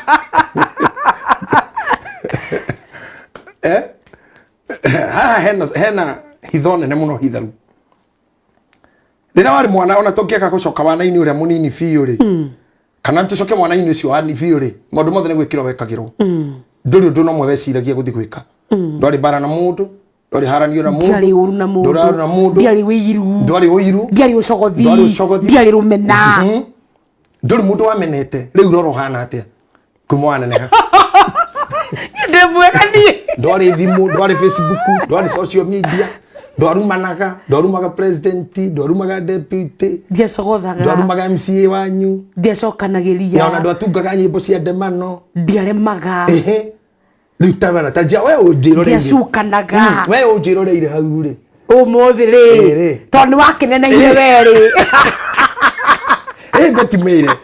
Hena hitho nene mũno hitharu. Rĩrĩa warĩ mwana ona tũngĩaka gũcoka wana-inĩ ũrĩa mũnini biũ rĩ. Kana tũcoke mwana-inĩ ũcio wa biũ rĩ. Maũndũ mothe nĩ gwĩkĩrwo wekagĩrwo. Ndũrĩ ũndũ no mwe weciragia gũthiĩ gwĩka. Ndwarĩ bara na mũndũ. Ndwarĩ haranio na mũndũ. Ndiarĩ ũru na mũndũ. Ndwarĩ na mũndũ. Ndiarĩ wĩiru. Ndwarĩ ũiru. Ndiarĩ ũcogothi. Ndiarĩ rũmena. Ndũrĩ mũndũ wamenete. Rĩu roro hana atĩa. Kuma waneneha. Ndĩmwega niĩ. Ndwarĩ thimũ, ndwarĩ Facebook, ndwarĩ social media. Ndwarumaga president, ndwarumaga deputy. Ndiacogothaga. Ndwarumaga MCA wanyu. Ndiacokanagĩria. Ona ndwatungaga nyĩmbo cia ndemano. Ndiaremaga. Rĩu tabara tajia we ũnjĩroreire. Ndiacukanaga. We ũnjĩroreire hau rĩ. Ũmũthĩ rĩ. Tondũ wakeneneire we rĩ. Beti mĩre.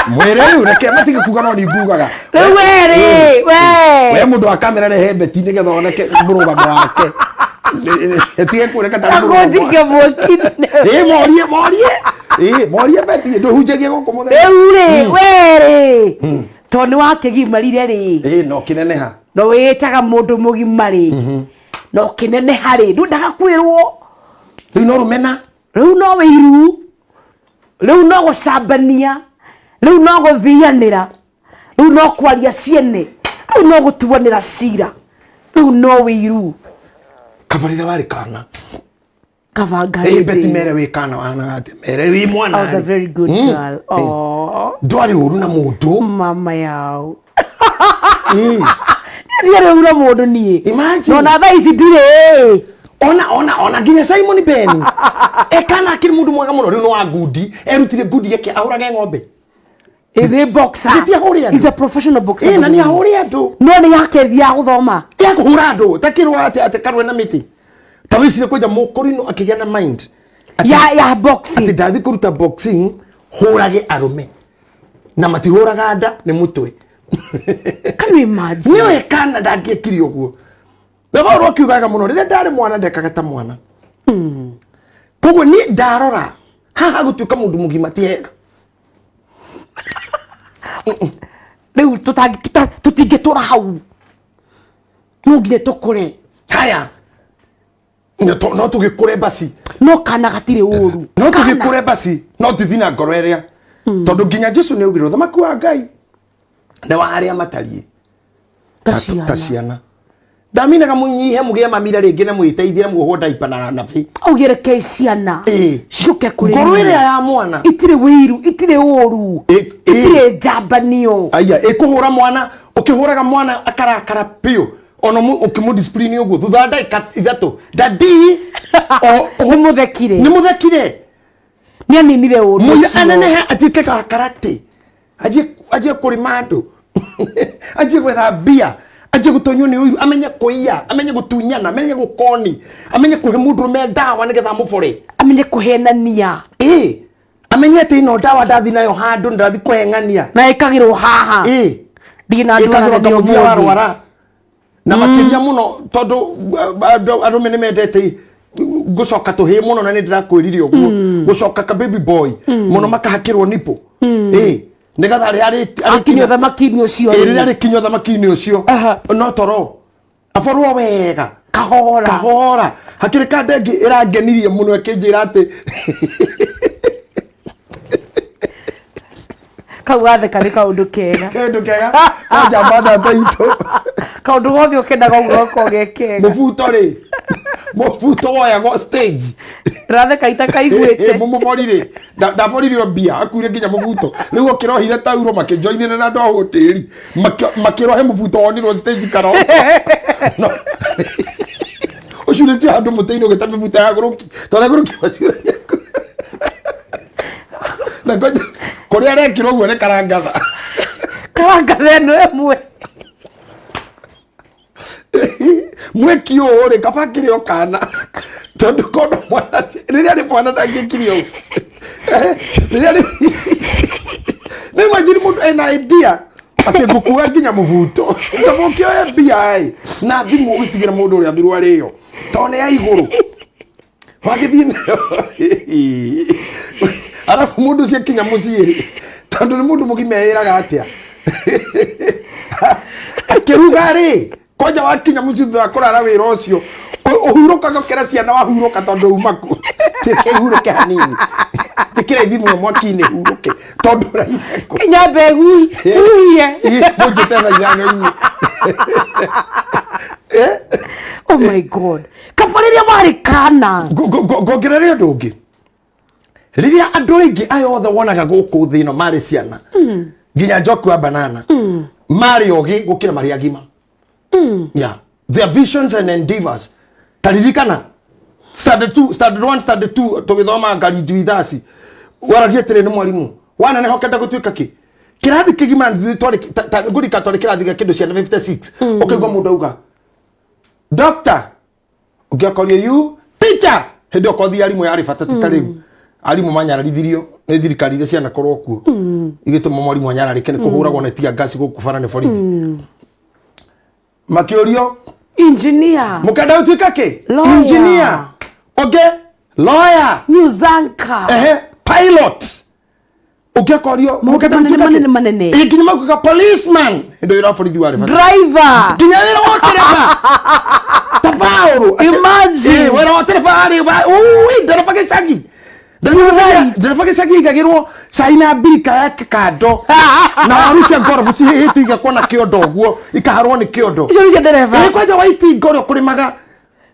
Mwere rĩu reke matige kuga no nĩ mbugaga. Rĩu we rĩ. We mũndũ wa kamera rehe beti nĩgetha oneke mũrũgamo wake. Etige kũreka ta mũrũgamo. Agũnjike mwaki-inĩ. Morie beti ndũhunjagie gũkũ mũthenya. Rĩu rĩ. We rĩ. Tondũ wakĩgimarire rĩ. No kĩneneha. No wĩtaga mũndũ mũgima rĩ. No kĩneneha rĩ. Ndũndaga kwĩrwo. Rĩu no rũmena. Rĩu no wĩiru. Rĩu no gũcambania. Rĩu no gũthianĩra. Rĩu no kwaria ciene. Rĩu no gũtuanĩra cira. Rĩu no wĩiru. Kabarĩra warĩ kana. Kabanga Beti mere wĩ kana wana atĩ. Mere wĩ mwana. I was a very good girl. Oh. Ndwarĩ ũru na mũndũ. Mama yao. Ndiarĩ ũru na mũndũ niĩ. Imagine. Nona thaa ici ndirĩ. Ona nginya Simon Ben. Ekana akĩrĩ mũndũ mwega mũno rĩu no wa ngundi. Erutire ngundi yake ahũrage ng'ombe. Ĩrĩ boxer. He's a professional boxer. Na nĩ ahũre andũ. No nĩ yake thia gũthoma. Ya kũhũra andũ. Takĩrwo atĩ karwe na mĩtĩ. Ta wĩcire kũja mũkũrino akĩgĩa na mind. Ya boxing. Atĩ ndathi kũruta boxing hũrage arũme. Na matihũraga nda nĩ mũtwe. Can you imagine? Nĩwe kana ndangĩekire ũguo. Wewe ukiugaga muno rĩrĩa ndarĩ mwana ndekaga ta mwana. Koguo niĩ ndarora haha gũtuĩka mũndũ mũgima ti hega. Rĩu tũtingĩtũra hau. No nginya tũkũre. Haya. No tũgĩkũre basi. No kana gatirĩ ũru. No tũgĩkũre basi. No tũthiĩ na ngoro ĩrĩa. Tondũ nginya Jesũ nĩ augire ũthamaki wa Ngai nĩ wa arĩa matariĩ. Ta ciana. Ndaminaga mũnyihe mũgĩe mamira rĩngĩ na mwĩteithie muohwo diaper na nabi. Augire ke ciana. Cuke kũrĩ. Ngoro ĩrĩa ya mwana. Itirĩ wĩiru, itirĩ ũru. Itirĩ njambanio. Aya, ĩkũhũra mwana, ũkĩhũraga mwana akarakara piũ. Ono ũkĩmũ discipline ũguo thutha ndagĩka ithatũ. Dadi. Nĩ mũthekire. Nĩ aninire ũru. Mũya anenehe atuĩke karate. Ajie kũrĩma andũ. Ajie gwetha mbia. Ajie gũtonywo nĩ ũiru, amenye kũiya, amenye gũtunyana, amenye gũkoni, amenye kũhe mũndũrũme ndawa nĩgetha mũbore. Amenye kũhenania. Amenye atĩ ĩno ndawa ndathi nayo handũ ndathi kũheng'ania. Na ĩkagĩrwo haha. Ndina ndũra warwara. Na makĩria mũno tondũ arũme nĩ mendete gũcoka tũhĩ mũno na nĩ ndĩrakwĩrire ũguo. Gũcoka ka baby boy mũno makahakĩrwo nipo. Nĩgetha arĩkinywo thamaki-inĩ ũcio. Rĩrĩa arĩkinywo thamaki-inĩ ũcio. No toro. Aborwo wega. Kahora. Hakĩrĩ ka ndenge ĩrangenirie mũno ĩkĩnjĩra atĩ. Kau gatheka nĩ kaũndũ kega. Kaũndũ kega. Njamba ndata itũ. Kaũndũ gothe ũkendaga ũgũkorwo ge kega. Mũbuto rĩ. Mũbuto woyagwo stage. Ratheka itakaiguĩte. Mũmũborire. Ndaboririo mbia akuire nginya mũbuto. Rĩu ũkĩrohire tauro makĩnjoinĩre na ndogo tĩri. Makĩrohe mũbuto wonirwo stage karo. Ũcurĩtio handũ mũtĩ-inĩ ũgĩta mĩbuto ya gũrũki. Tondũ gũrũki wacurĩria. Na kũrĩa arekĩrwo ũguo nĩ karangatha. Karanga theno emwe. Mweki ore kapakire okana. Tondu kono mwana. Riria ni mwana ndagikirio. Riria ni Ni imagine mundu ena idea. Ate gukua nginya muvuto. Ndamukio FBI. Na thimu gutigira mundu uria thiru ariyo. Tone ya iguru. Wagithine. Arafu mundu cia kinya muciiri. Tondu ni mundu mugimeiraga atia. Akiruga ri. Koja wakinya mucithi akorara wira ucio. Uhuruka gokera ciana wahuruka tondu umaku. Tike huruke hanini. Tikira ithimu mwaki-ini huruke tondu raiheko. Kinya mbegu huye. Mujite na jano-ini. Oh my God. Kabariria mari kana. Gongerera undu ungi. Riria andu aingi ayo othe wonaga guku thino mari ciana. Nginya njoku wa banana. Mari ogi gukira mari agima. Yeah. Their visions and endeavors. Taririkana. Standard 1, standard 2 tugithoma ngari juithasi. Waragia tere ni mwalimu. Wana ne hokenda gutuika ki. Kirathi kigima twari nguri ka twari kirathi kindu cia 56. Ukigwa mundu auga. Doctor. Ugiakoria you teacher. Hendo kothi arimu yari bata titariu. Arimu manyararithirio ni thirikari iria ciana korwo kuo. Igituma mwalimu anyararike ni kuhuragwo na tia gasi gukubara ni borithi. Makiorio engineer. Mukenda utuika ki? Engineer. Okay. Lawyer. Muzanka. Pilot. Ugiakorio mukenda utuika ki? Manene. Ikini makuka policeman. Ndo ira borithi wari bata. Driver. Kinya wira wa tereba. Tabauru. Imagine. Wira wa tereba ari. Ndereba gicagi. Ndereba gicagi igagirwo saina birika yake kando. Na warucia ngorobu cihitu igakona kiondo guo ikaharwo ni kiondo. Icio cia ndereba. Kwaja waiti ngoro kurimaga.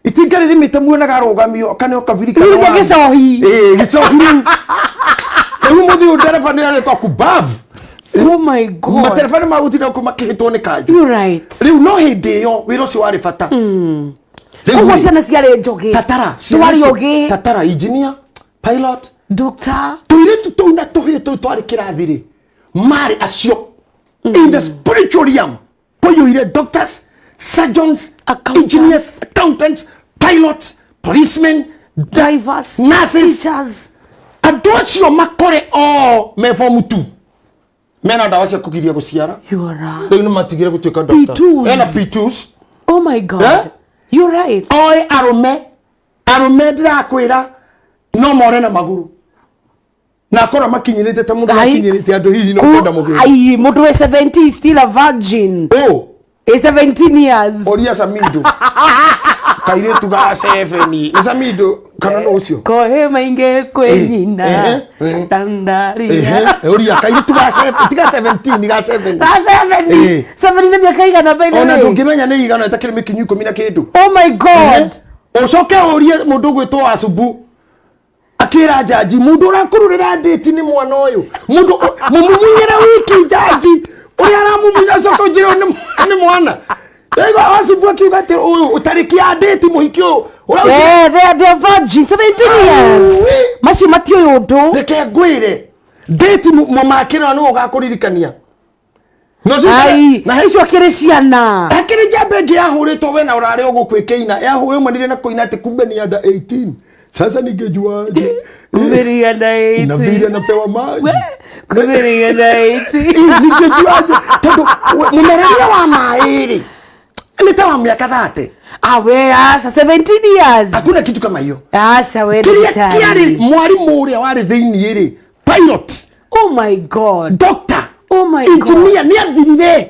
Itinga rimite muonaga rugamio kana ukabirika. Icio gicohi. Gicohi. Ewu muthi ndereba ni aretwa kubav. Oh my God. Matereba ni magutira kumakihitwo ni kanju. You're right. Riu no hindi yo wiro cio wari bata. Ugo ciana ciare njogi. Tatara. Twari ogi. Tatara engineer, pilot, doctor. Tuiretu tu na tuhitu twari kirathiri. Mari acio. In the spiritual realm. Koyuire doctors, surgeons, engineers, accountants, pilots, policemen, drivers, nurses, teachers. Adocio makore o me form 2. Mena dawa cia kugiria guciara. You are right. Riu matigire gutuika doctor. Ena P2s. Oh my God. You're right. Oi arume ndirakwira no more na maguru. Na akora makinyirite ta mundu makinyirite andu hihi no kwenda mugiru. Ai mundu we 70 is still a virgin. Oh. Is 17 years. Oria Samido. Kaire tuga 7. Samido kana no ucio. Ko he mainge kwenyina. Tandaria. Oria kaire tuga 7 tiga 17 ga 7. Ta 7. 7 ni miaka igana baina. Ona ndungimenya ni igana itakire mikinyu 10 na kindu. Oh my God. Ucoke orie mundu gwitwo asubu. Akira jaji mundu urakururira date ni mwana uyu. Mundu mumunyira wiki jaji. Oya ramumunya soko jiro ni mwana. Ego asubu akiuga te utariki ya date muhikio. They are virgin 17 years. Mashi matio yodo. Reke ngwire. Date mumakira no ugakuririkania. Ai, na hizo akire ciana. Akire jambe ngi yahuritwo we na urare ugukwekeina. Yahuwe manire na koina ati kumbe ni under 18. Sasa ningejuaje? Kumbe under 18. Na vile napewa maji. Kumbe under 18. Ningejuaje? Tondu mumereria wa mairi. Nitawa miaka 30. Awe asa 17 years. Hakuna kitu kama hiyo. Asa we Kiari mwalimu uria wari thiini iri. Pilot. Oh my God. Doctor. Oh my God. Engineer ni athirire.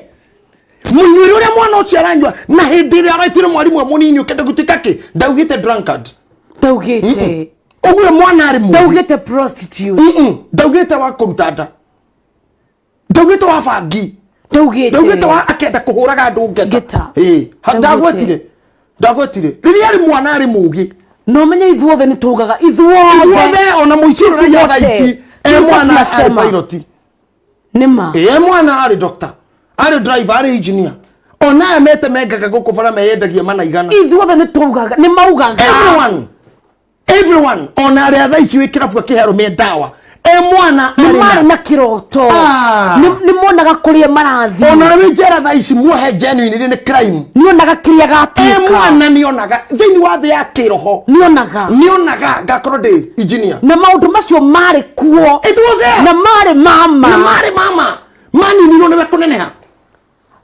Munyuri uria mwana ucio aranywa na hindi ria araitire mwalimu wa munini ukenda gutuika ki ndaugite drunkard. Ndaugite. Ogwe mwana ari mu. Ndaugite prostitute. Ndaugite wa kurutanda. Ndaugite wa bangi. Ndaugite wa akenda kuhuraga andu ngeta. Ndagwetire. Riria ari mwana ari mugi. No menya ithuothe ni tugaga ithuothe ona muiciro ya raisi. Mwana asema pilot. Nima. Mwana ari doctor. Ari driver, ari engineer. Ona mete megaga gukubara meyendagia mana igana. Ithuothe ni tugaga, ni maugaga. Everyone. Ona ari athaici wikira bua kihero me dawa. mwana ni mari na kiroto ni monaga kuria marathi ona wijera tha ici muohe genuine ni crime ni onaga kiria gatuka mwana ni onaga thini wa thi ya kiroho ni onaga ngakoro de engineer na maundu macio mari kuo it was there na mari mama mani ni none kuneneha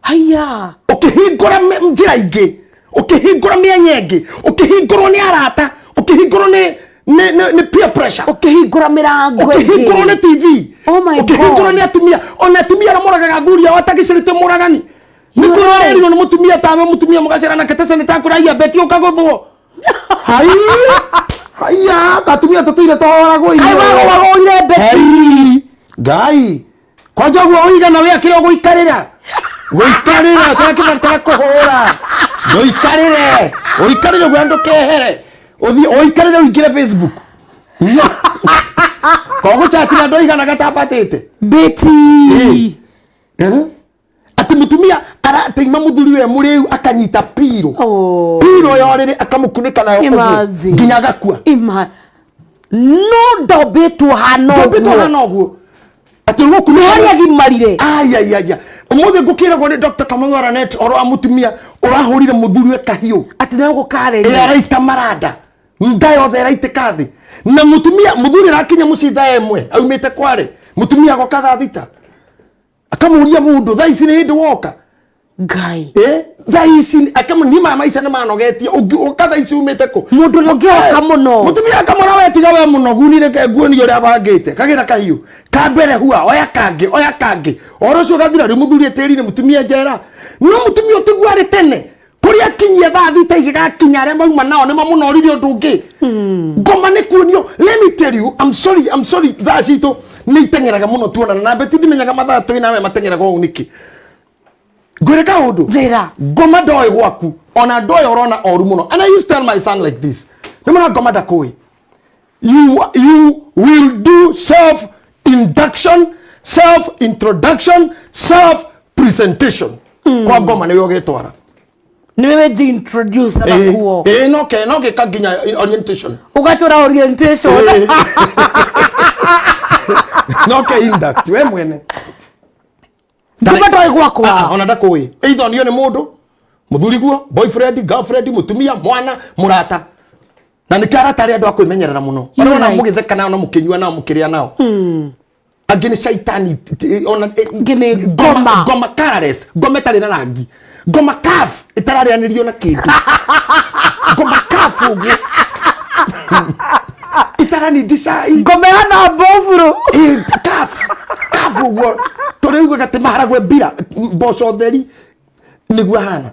haya ukihingura njira ingi ukihingura mianya ingi ukihingurwo ni arata ukihingurwo ni peer pressure ukihingura mirango ukihingurwo ni TV oh my god ukihingurwo ni atumia ona atumia ramuraga thuria watakicirite muragani ni kurerirwo ni mutumia tawe mutumia mugacira na ketese ni takuraia beti ukagothwo haya atumia tutuire tawarago ai wago ile beti gai kwaja gwo uiga na we akiro guikarira takimartaka kuhura uikarire gwando kehere uikarire uingire Facebook kogo chatira ndo igana gatapatete beti ati mutumia arateima muthuri we muriu akanyita piro piro yorire akamukunika nayo nginya gakua no dobetu hanoguo ati rugo kuneharia gimarire aya umuthe ngukiragwo ni Dr. Kamangara net oro amutumia urahurire muthuri we kahiu ati nayo gukare araita marada ndayo thera itikathi na mutumia muthuri rakinya mucitha emwe aumite kware mutumia gokatha thita akamuria mundu tha ici ni hindi woka ngai tha ici akamunia mama ici ni manogetie ukatha ici umite ku mundu ngioka muno mutumia akamora we tiga we muno gunire ke nguoni uri abangite kagira kahiu kambere hua oya kangi orocio gathira ri muthuri teri ni mutumia njera no mutumia utigwari tene kuria kinyia tha thita igigakinya aria mauma nao ni mamunoririo ndungi ngoma ni kuonio let me tell you I'm sorry tha cito ni itengeraga muno tuona na beti ndimenyaga mathaa twina we matengeraga uniki gwireka undu njira ngoma ndoi gwaku ona ndoi orona oru muno and I used to tell my son like this nimana ngoma ndakui you will do self introduction self presentation kwa ngoma ni yogetwara ni wewe introduce akakuo no ke kaginya orientation ugatora orientation no ke induct we mwene nduma toi gwakwa ona ndakui either niyo ni mundu muthuri guo boyfriend girlfriend mutumia mwana murata na nikarata ri andu akwimenyerera muno ona mugitheka nao na mukinyua nao mukiria nao agini shaitani ona ngine goma careless goma tari na rangi goma kaf itararianirio na kindu goma kafu itarani disai goma na bofuru kafu go toriuga gate maharagwe bira mboco theri niguo hana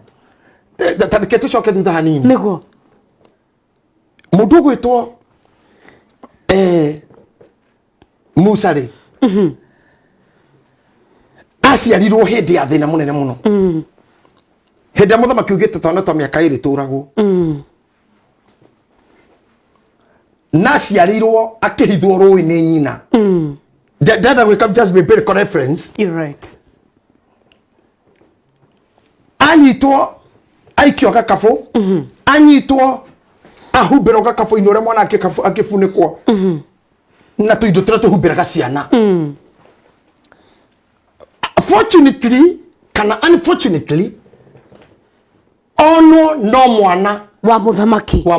taketu coke thutha hanini niguo mundu gwitwo Musari aciarirwo hindi ya thina munene muno hindi ya muthamaki ugite twana twa miaka iri turagwo na aciarirwo akihithwo rui ni nyina that we come just be very reference you're right anyitwo aikio gakafu anyitwo ahumbero gakafu inore mwana akifunikwo na tuindo tira tuhumbiraga ciana fortunately kana unfortunately ono no mwana wa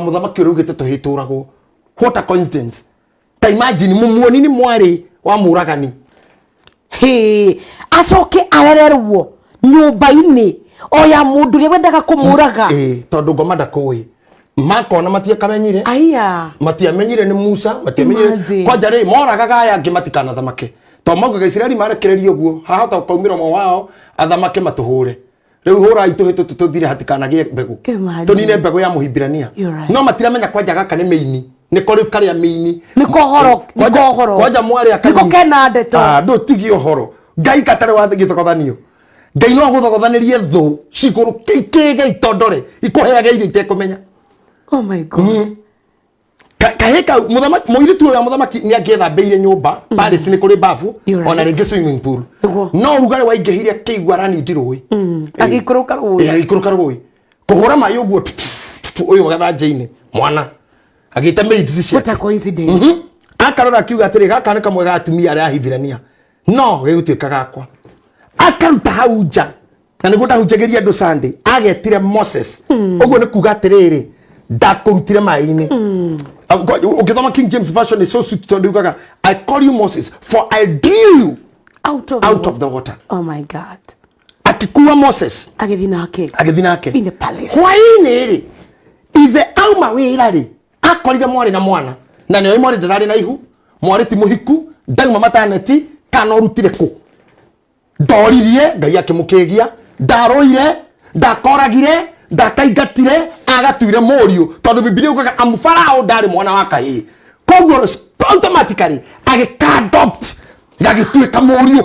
muthamaki urugite tuhituragwo what a coincidence ta imagine mumuoni ni mwari wa muragani acoke arererwo nyumba-ini oya mundu ri wendaga kumuraga tondu ngoma ndakui makona matia kamenyire aya matia menyire ni Musa matia menyire kwanja ri moraga aya angi matikana thamake to maugaga Israeli marekererio guo hahota kaumira mo wao athamake matuhure riu hura itu hitu tuthire hatikana gie mbegu tunine mbegu ya muhimbirania no matiramenya kwanja gaka ni meini ni kori karia meini ni kohoro kwanja mwari akani niko kena ndeto ndo tigi ohoro ngai katare wathigi thogothanio ngai no guthogothanirie thu ciguru kikege itondore ikuheage irio itekumenya oh my god kaheka muthamaki muiritu ya muthamaki ni agetha beire nyumba Paris ni kuri bafu ona ringi swimming pool no rugare wa ingehiria kigwa rani ndirui agikuruka rui kuhura mayo guo uyu gatha njeini mwana agita made decision what a coincidence akarora kiuga atiri gaka nĩ kamwe ga atumia arĩa ahithirania no gĩgũtuĩka gakwa akaruta hau nja na nĩguo ndahunjagĩria andũ Sunday agetire Moses ũguo nĩ kuga atĩrĩrĩ ndakũrutire maĩ-inĩ ukithoma King James version is so sweet tondũ ugaga I call you Moses for I drew you out of the water. Oh my God. Akikuwa Moses agĩthi nake in the palace hwaĩ-inĩ rĩ ithe auma wĩra rĩ akorire mwarĩ na mwana na nĩoĩ mwarĩ ndararĩ na ihu mwarĩ ti mũhiku ndauma mataneti kana ũrutire kũ ndoririe Ngai akĩmũkĩgia ndarũire ndakoragire ndakaingatire agatuire mũriũ tondũ Biblia ugaga amũfarao ndarĩ mwana wa kahĩĩ koguo automatically agĩkadopt gagĩtuĩka mũriũ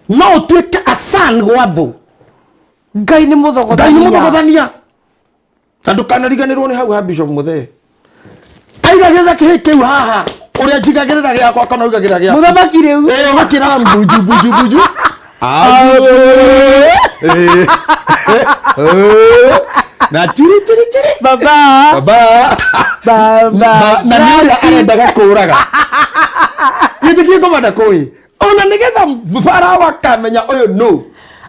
no ũtuĩke a son gwa thũ Ngai nĩ mũthogothania na ndũkanariganĩrwo nĩ hau ha Bishop Muthee aigagĩrĩra kĩhĩ kĩu haha ũrĩa njigagĩrĩra gĩakwa kana ũigagĩrĩra gĩakwa mũthamaki rĩu ũgakĩra mbuju na chiri baba na nĩũrĩa arendaga kũraga gĩtĩkie kũmanda kũĩ ona nĩgetha Farao akamenya ũyũ no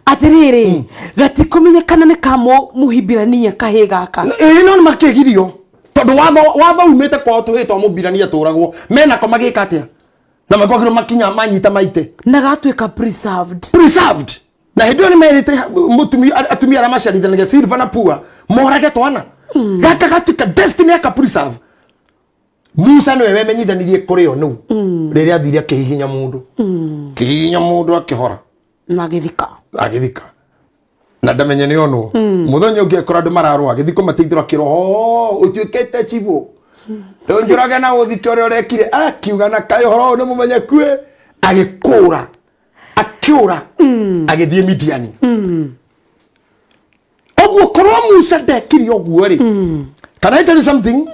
atĩrĩrĩ gatikũmenyekana nĩ ka mũhibirania kahĩ gaka no nĩ makĩgirio tondũ watho umĩte kwao tũhĩtwo mũmbirania tũragwo menako magĩka atĩa na makwagĩrwo makinya manyita maite na gatuĩka preserved na hĩndĩ ĩyo nĩ merĩte atumia arĩa maciarithanagia Silva na Pua morage twana gaka gatuĩka destiny aka preserve Musa nĩwe wemenyithanirie kũrĩ o nũu rĩrĩa athire akĩhihinya mũndũ akĩhora na agĩthika na ndamenye nĩ onwo mũthenya ũngĩ ekora andũ mararũa agĩthikwo mateithĩrwo akĩroho ũtuĩkĩte chibũ ndũnjũrage na ũthike ũrĩa ũrekire akiuga na kaĩ ũhoro nĩ mũmenyekue agĩkũra akiura agĩthiĩ Midiani ũguo korwo Musa ndekire ũguo rĩ can I tell you something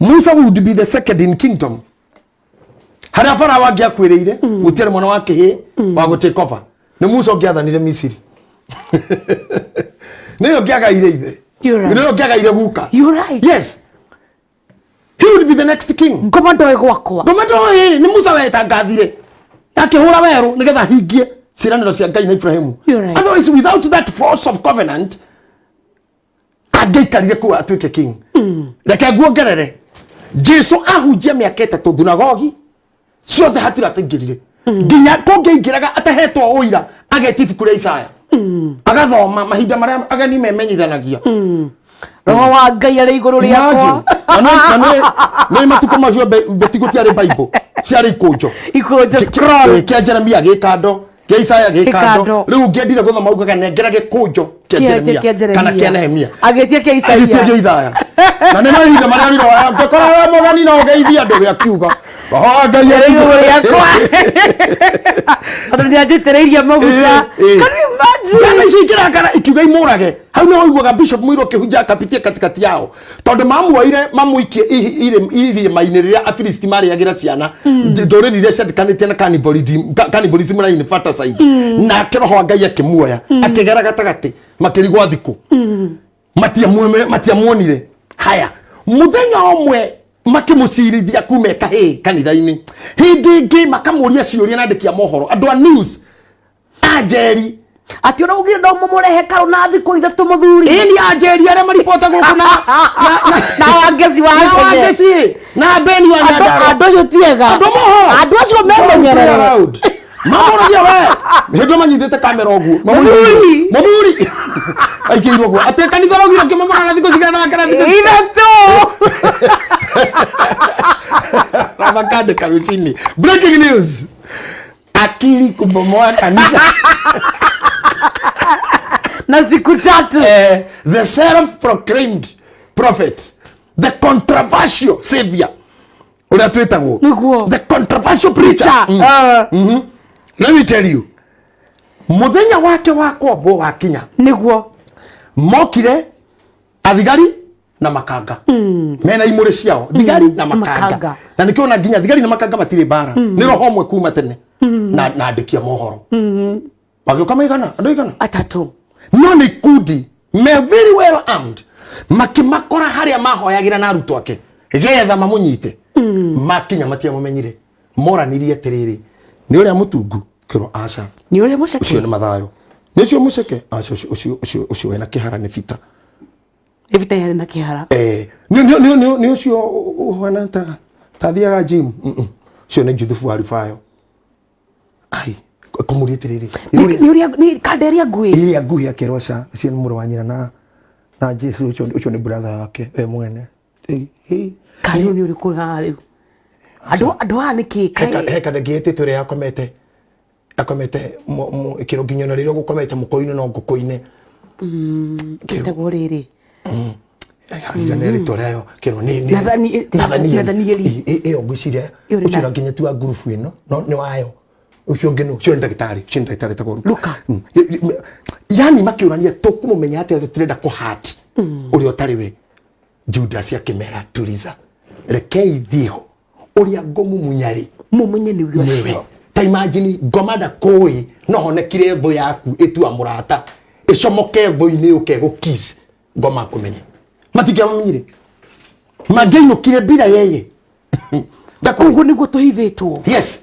Musa would be the second in kingdom harĩa Farao angĩakwĩrĩire gũtiarĩ mwana wa kĩhĩ wa gũtake over nĩ Musa ũngĩathanire Misiri nĩyo ngĩagaire ithe nĩyo ngĩagaire guka you're right yes he would be the next king ngoma ndoĩ gwakwa nĩ Musa wetangathire akĩhũra werũ nĩgetha hingie ciĩranĩro cia Ngai na Ibrahimu otherwise without that force of covenant angĩaikarire kuo atuĩke king reke nguongerere Jesu ahunjia mĩaka 3 thunagogi ciothe hatira ataingĩrire nginya kũngĩaingĩraga atahetwo ũira ageti ibuku rĩa Isaya agathoma mahinda marĩa ageni memenyithanagia roho wa Ngai arĩ igũrũ rĩakwa nĩ matukũ macio beti gũtiarĩ Bible ciarĩ ikũnjo scroll kĩa Jeremia gĩkando kĩa Isaya gĩkando rĩu ngĩendire gũthoma ugaga nengera gĩkũnjo kĩa Jeremia kana kĩa Nehemia agĩtia kĩa Isaya na nĩ mahinda marĩa rĩroya ngĩkora we mũgeni no ũgeithia andũ gĩakiuga roho Ngai arĩ igũrũ rĩakwa andũ nĩanjitĩrĩirie maguta can you imagine jana ici ikirakara ikiuga imũrage hau nĩ waiguaga Bishop Mũirũ akĩhunja akapitie katikati yao tondũ mamuikie irĩma-inĩ rĩrĩa Afilisti marĩagĩra ciana ndũrĩrĩ iria ciandĩkanĩtie na cannibalism na infanticide na kĩroho Ngai akĩmuoya akĩgera gatagatĩ makĩrigwo thikũ matiamuonire haya muthenya ũmwe makĩmũcirithia kume kahĩ kanitha-inĩ hĩndĩ ĩngĩ makamũria ciũria na andĩki a mohoro andũ a news ajeri ati ũraugire ndo mũmũrehe karo na thikũ ithatũ mũthuri ni ajeri arĩa maribota gũkũ na wangeci na Beni wa Nyandarua andũ acio tiega andũ acio memenyerere mamoragia we hĩndĩ manyithĩte kamera ũguo mũthuri aikĩirwo guo atĩ kanitha rogire kĩmamara na thikũ cigana na kana ithatũ Ravakandĩka rũcinĩ breaking news akili kubomoa kanisa na siku 3 the self-proclaimed prophet the controversial savior uria twetagwo the controversial preacher let me tell you muthenya wake wa kwombo wakinya niguo mokire athigari na makanga mena imũrĩ ciao thigari na makanga na nĩkĩona nginya thigari na makanga matirĩ bara nĩ roho mwe kuma tene na andĩkia mohoro bagĩũka maigana andũ igana atatũ no nĩ ikundi me very well armed makimakora harĩa mahoyagĩra na arutwo ake getha mamũnyite makinya matia mumenyire moranirie atiriri ni uria mutungu kiro aca ni uria muceke ucio ni mathayo ni ucio muceke aca ucio wena kihara ni vita evita yari na kihara ni ucio uhana ta thiaga gym ucio ni juthufu arifayo ai kumuri atiriri ni uria ni kanderia ngui iria ngui akirwa aca ucio ni muru wa nyina na Jesu ucio ni brother wake we mwene kariu ni uri kura riu adu aniki kai heka ndagete tore akomete kiro nginya riro gukomete mukoine no ngukoine kitagwo riri ariganere toreyo kiro ni nathani iyo gwiciria ucio nginya tu group ino no ni wayo ucio ngino ucio ndagitari tagoru Luka yani makiurania tukumumenya ati turenda kuhati uri otariwe Judas akimera tuliza rekei thio uria ngomu munyari mumenye ni ucio ta imagine ngomada koi no honekire tho yaku etua murata icomoke tho-ini uke go kiss ngoma kumenye matikia munyire mageino kire bila yeye ndakugo niguo tuhithitwo yes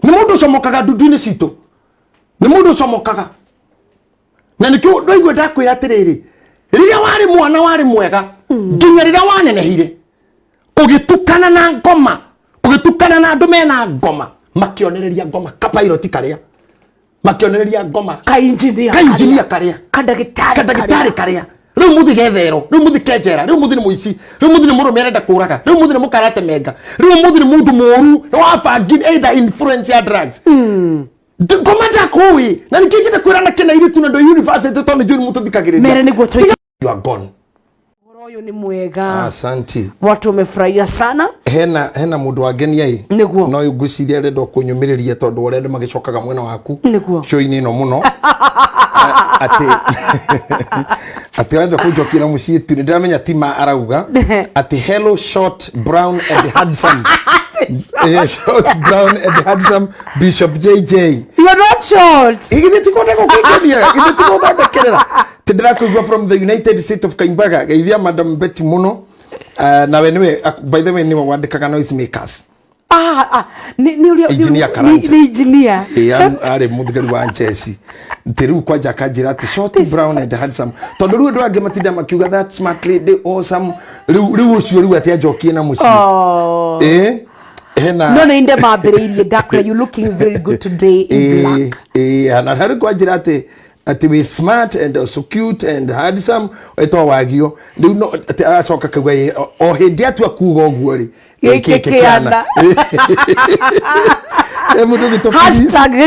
ni mundu comokaga ndundu-ini citu ni mundu comokaga na nikio ndoigwe ndakwira atiriri riria wari mwana wari mwega nginya riria wanenehire ugitukana na ngoma ugitukana na andu mena ngoma makionereria ngoma kapilot karia makionereria ngoma ka engineer karia kadagitari karia riu muthi gethero riu muthi kenjera riu muthi ni muici riu muthi ni murume arenda kuraga riu muthi ni mukarate menga riu muthi ni mundu moru ni wabangi either influence ya drugs ngoma kui na nikigenda kwirana kina iri tuna ndo university tone juni mutu thikagiriria mere niguo tu you are gone uyu ni mwega asante watu wamefurahia sana hena mundu wageni ai niguo no yuguciria rendo kunyumiriria tondu urende magicokaga mwena waku niguo show-ini no muno ati rendo kujokira mucii tu ndiramenya tima arauga ati hello short brown and handsome short brown and handsome Bishop JJ you are not short igithitiko ndego kwigania igithitiko ndakerera tidrakugwa from the United States of Kaimbaga geithia Madam Betty muno na wenwe by the way ni wandikaga noise makers ni uri ni engineer are muthigari wa Chelsea tiru kwa jakajira ati short brown and handsome tondu ru andu matinda makiuga that smart lady awesome ru ucio ru ati ajokie na muci hena no inde mambiriirie ndakura you looking very good today in black ana haru kwa jira ati we smart and so cute and handsome eto wagio riu no ati acoka kugwa o hindi atua kuga oguo ri kikiana mudu gito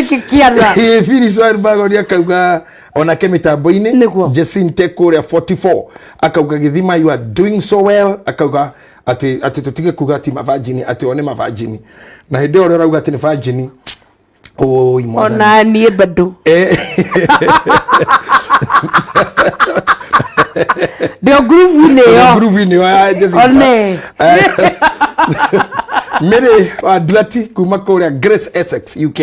#kikiana fini swari bagori akauga ona kemitambo-ini Jacinte kuria 44 akauga githima you are doing so well akauga ati tutige kuga ati mavagini ati one mavagini na hindi ore rauga ati ni vagini oi mwana ona nie bado the groove ni yo Jacinte mere adlati kuma kuria Grace Essex UK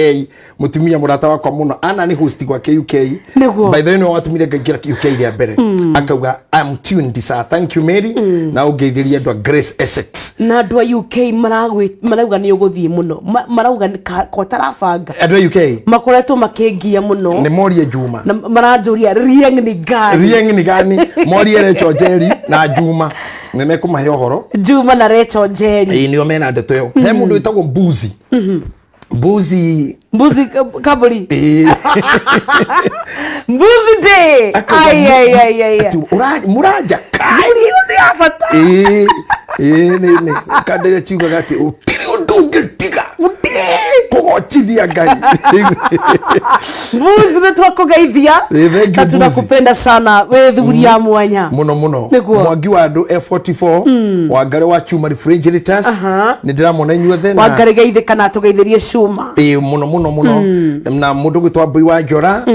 mutumia murata wakwa muno ana ni host kwa UK by the way no watumire ngagira UK ya mbere akauga I'm tuned sir thank you Mary na ugeithiria andwa Grace Essex na andwa UK marauga ni uguthie muno marauga ko tarabanga andwa UK makoretwo makengia muno ni morie Juma na maranjuria rieng ni gani morie Recho Jerry na Juma nene kumahe ohoro Juma na Recho Jerry ni omena ndeto yo he mundu itagwo Mbuzi Mbuzi kaburi Mbuzi day ay muraja kai ni afata ne kadere chiuga gati utiri undungitiga kugochithia ngai Mbuzi netwako gaithia na tunakupenda sana we thuri ya mwanya muno mwangi wa andu F44 wa ngare wa Chuma Refrigerators ni ndiramona inyuothe na wa ngare gaithe kana tugeithirie Chuma muno na mundu gwitwa Mbui wa Njora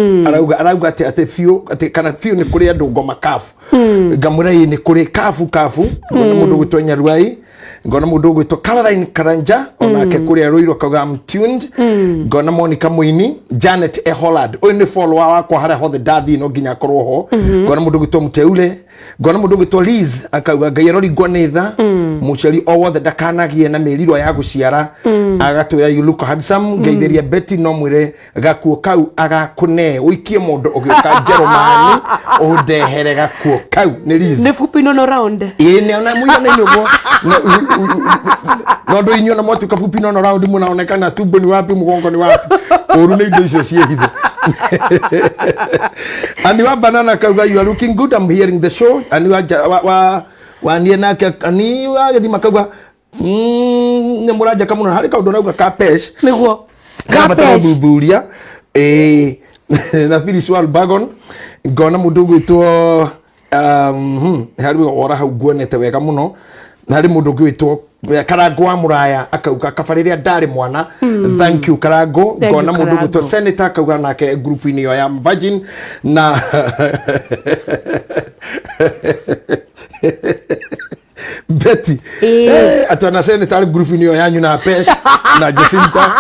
arauga ati fiu ati kana fiu ni kuri andu ngoma kafu ngamura ni kuri kafu mundu gwitwa Nyaruai ngona mundu gwitwo Caroline Karanja onake kuria Ruiru akauga I'm tuned ngona Monica Muini Janet Eholad uyu ni follower wakwa haria hothe ndathi no nginya korwo ho ngona mundu gwitwo Muteule ngona mundu gwitwo Liz akauga Gairori Gwanetha muceri o wothe ndakanagie na mirirwa ya guciara agatwira you look handsome ngeitheria Betty no mwire gakuo kau agakune uikie mundu ugioka Jeromani undehere gakuo kau ni Liz ni fupi no round ni ona muya na nyogo no ndo inyo na motu kafupi no round munaonekana tumbo ni wapi mgongo ni wapi oru ni indo icio cie hithe ani wa banana kauga you are looking good I'm hearing the show ani wa nie nake ani wa githima kauga ne muraja kamuno hari kaundu rauga kapesh niguo kapesh buthuria na spiritual bagon ngona mundu gwitwo hari ora hau guonete wega muno hari mundu gwitwo Karango wa Muraya akauga kabariria ndari mwana thank you Karango ngona mundu gwitwo Senator akauga nake group ini yo ya Virgin na Betty atwana Senator group ini yo yanyu na Pesh na Jacinta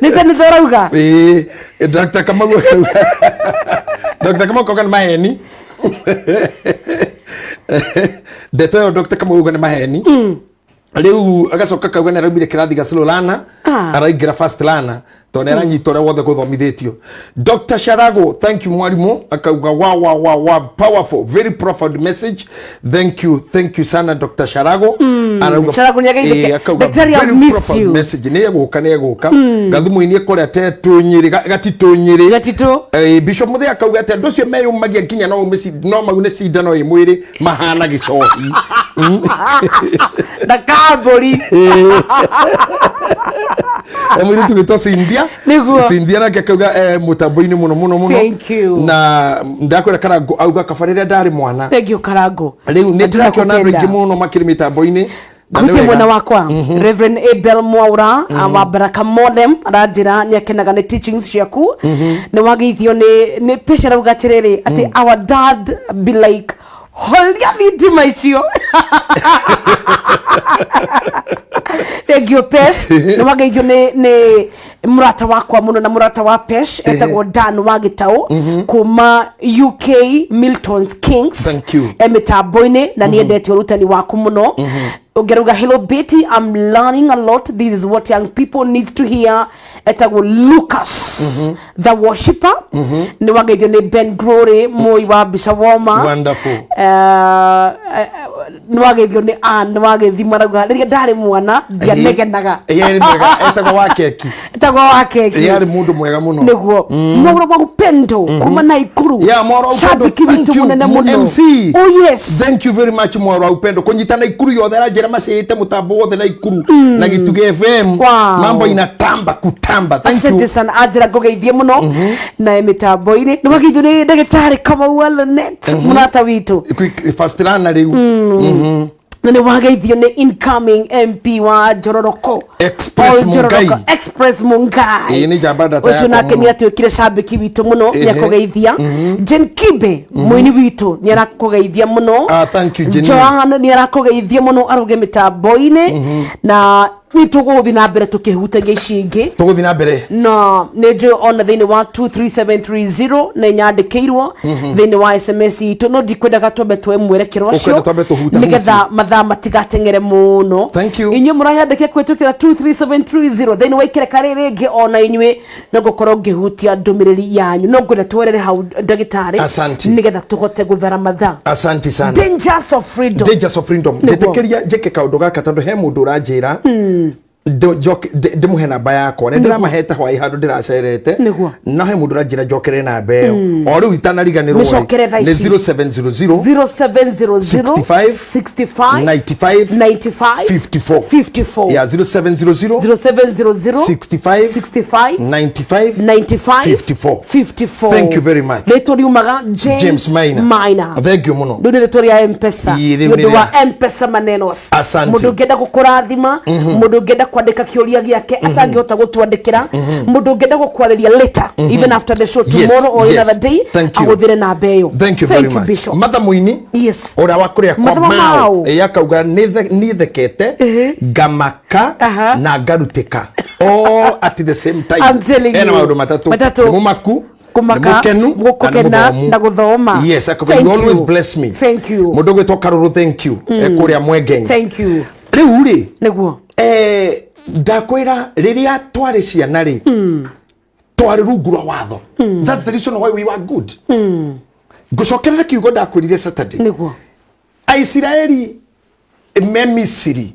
ni Senator rauga Dr. Kamau Dr. Kamau kogan maheni Deto Dr. Kamau kogan maheni Leu agacoka kauga na raumire kirathi ga Slolana araigira first lana tonera nyitore wothe guthomithitio Dr. Sharago thank you mwalimu akauga wow powerful very profound message thank you sana Dr. Sharago arauga Sharago ni agaithe Dr. I've missed you message ne guka gathumu ini ekorete tunyiri gatitunyiri gatito Bishop Muthia akauga ate ndocio meyo magia kinya no mesi no maune sidano imwiri mahana gicohi Dakabori Amuri tugito Cindia na akauga mutambo-ini muno thank you na ndakwira Karango auga kabariria ndari mwana thank you Karango riu ndirakiona andu aingi muno makiri mitambo-ini Gutie mwana wakwa Reverend Abel Mwaura wa Baraka Modem aranjira nyakenaga ni teachings ciaku ni wageithio ni pesha rauga atiriri ati our dad be like hold your meeting icio thank you Pesh ni wageithio ni murata wakwa muno na murata wa Pesh etagwo Dan wa Gitau kuma UK Milton's Kings thank you mitambo-ini na niendete urutani waku muno Ugeruga hello Betty I'm learning a lot this is what young people need to hear etagwo Lucas the worshipper ni wageithio ni Ben Glory moi wa Bishawoma wonderful ni wageithio ni ni wagethima rauga riria ndari mwana ndianegenaga yeri mwega etagwo wa keki yari mundu mwega muno niguo Mwaura wa upendo kuma na Ikuru ya Mwaura shabiki vitu munene muno MC oh yes thank you very much Mwaura wa upendo kunyita na Ikuru yothe ranjira macete mutambo wothe na Ikuru na Gituge FM mambo inatamba kutamba thank you asante sana ajira ngogeithie muno na mitambo-ini ni wageithio ni ndagitari kama wala net munata witu first lana riu ni wageithio ni incoming MP wa Jororoko Express Mungai ni jambada ta ucio nake ni atuikire shabiki witu muno ni akugeithia Jen Kibe mwini witu ni arakugeithia muno thank you Jen Joan ni arakugeithia muno aruge mitambo-ini na ni tuguthi na mbere tukihutagia icingi tuguthi na mbere no ni jo on thini wa 23730 na nyandikirwo thini wa SMS itu no ndikwendaga twambe twe mwerekero ucio nigetha mathaa matigatengere muno inyu muranyandike kwitukira 23730 thini wa ikire karirenge ona inywe no gukorwo ngihutia ndumiriri yanyu no ngwenda twerere hau ndagitari nigetha tugote guthara mathaa asante sana dangers of freedom ndetekeria njeke kaundu gaka tondu he mundu uranjira ndimuhe namba yakwa ne ndiramahete hwai handu ndiracerete na he mundu ranjira njokere namba iyo o riu itanariganirwo ni 0700 65 95 54 ya 0700 65 95 54 thank you very much letori umaga James Maina thank you muno ndio letori ya M-Pesa ndio wa M-Pesa manenos asante mundu ngenda gukurathima mundu ngenda kwandika kiuria giake atangihota gutwandikira mundu ngenda gukwariria later even after the show tomorrow or another day aguthire na mbeyo. Thank you very much. Mother Muini, yes, ora wakuria kwa mao yakauga ni thekete ngamaka na ngaruteka all at the same time. I'm telling you, maundu matatu mumaku gukena na guthoma. Yes, you always bless me. Thank you mundu gwitwa Karuru, thank you kuria Mwegenya. Thank you. Riu ri niguo ndakwira riria twari ciana ri twari rungu rwa watho. That's the reason why we were good. Gucokerera kiugo ndakwirire Saturday niguo Aisiraeli me Misiri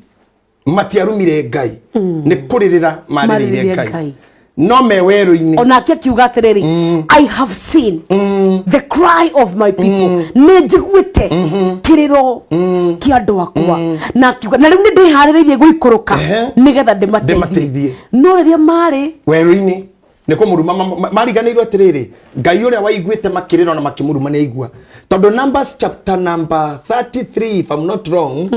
matiarumire Ngai ni kuririra maririre Ngai no me weru-ini onake kiuga atiriri I have seen the cry of my people ni njiguite kiriro kia andu akwa na kiuga na riu ni ndihaririirie guikuruka nigetha ndimateithie no riria mari weru-ini niko muruma mariganirwo atiriri Ngai uria waiguite makiriro na makimuruma ni aigua tondu Numbers chapter number 33 if I'm not wrong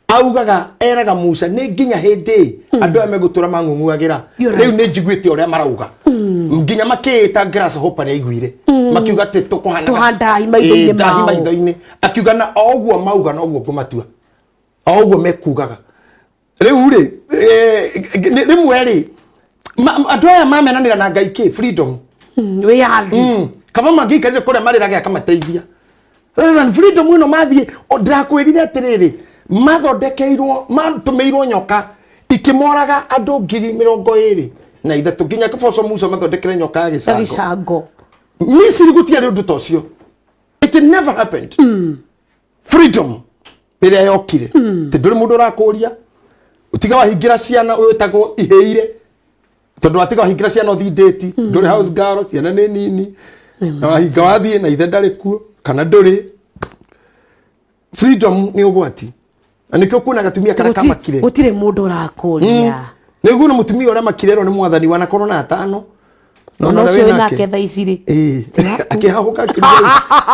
augaga eraga Musa ni nginya hindi andu ame gutura mangunguagira riu ni njiguite uria marauga nginya makita grasshopper ni aiguire makiuga ti tuhanda maitho-ini mao maitho-ini akiuga na oguo mauga no oguo kumatua oguo mekugaga riu ri rimwe ri andu aya mamenanira na Ngai ki freedom we yathi kama mangikarire kuria mariraga akamateithia freedom ino mathie ndakwirire atiriri mathondekeirwo matumeirwo nyoka ikimoraga andu 20,000 na ithatu nginya kaboco Musa mathondekere nyoka ya gicango Misiri gutiari undu tocio. It never happened. Freedom ira yokire ti nduri mundu rakuria utiga wahingira ciana witagwo iheire tondu atiga wahingira ciana uthi date nduri house girl ciana ni nini na wahinga wathie na ithe ndari kuo kana nduri freedom ni ugwati anikyo kuna gatumia kana kama kire utire mundu rakuria niguo na mutumia ura makirero ni mwathani wana korona atano no cio na ketha iciri akihahuka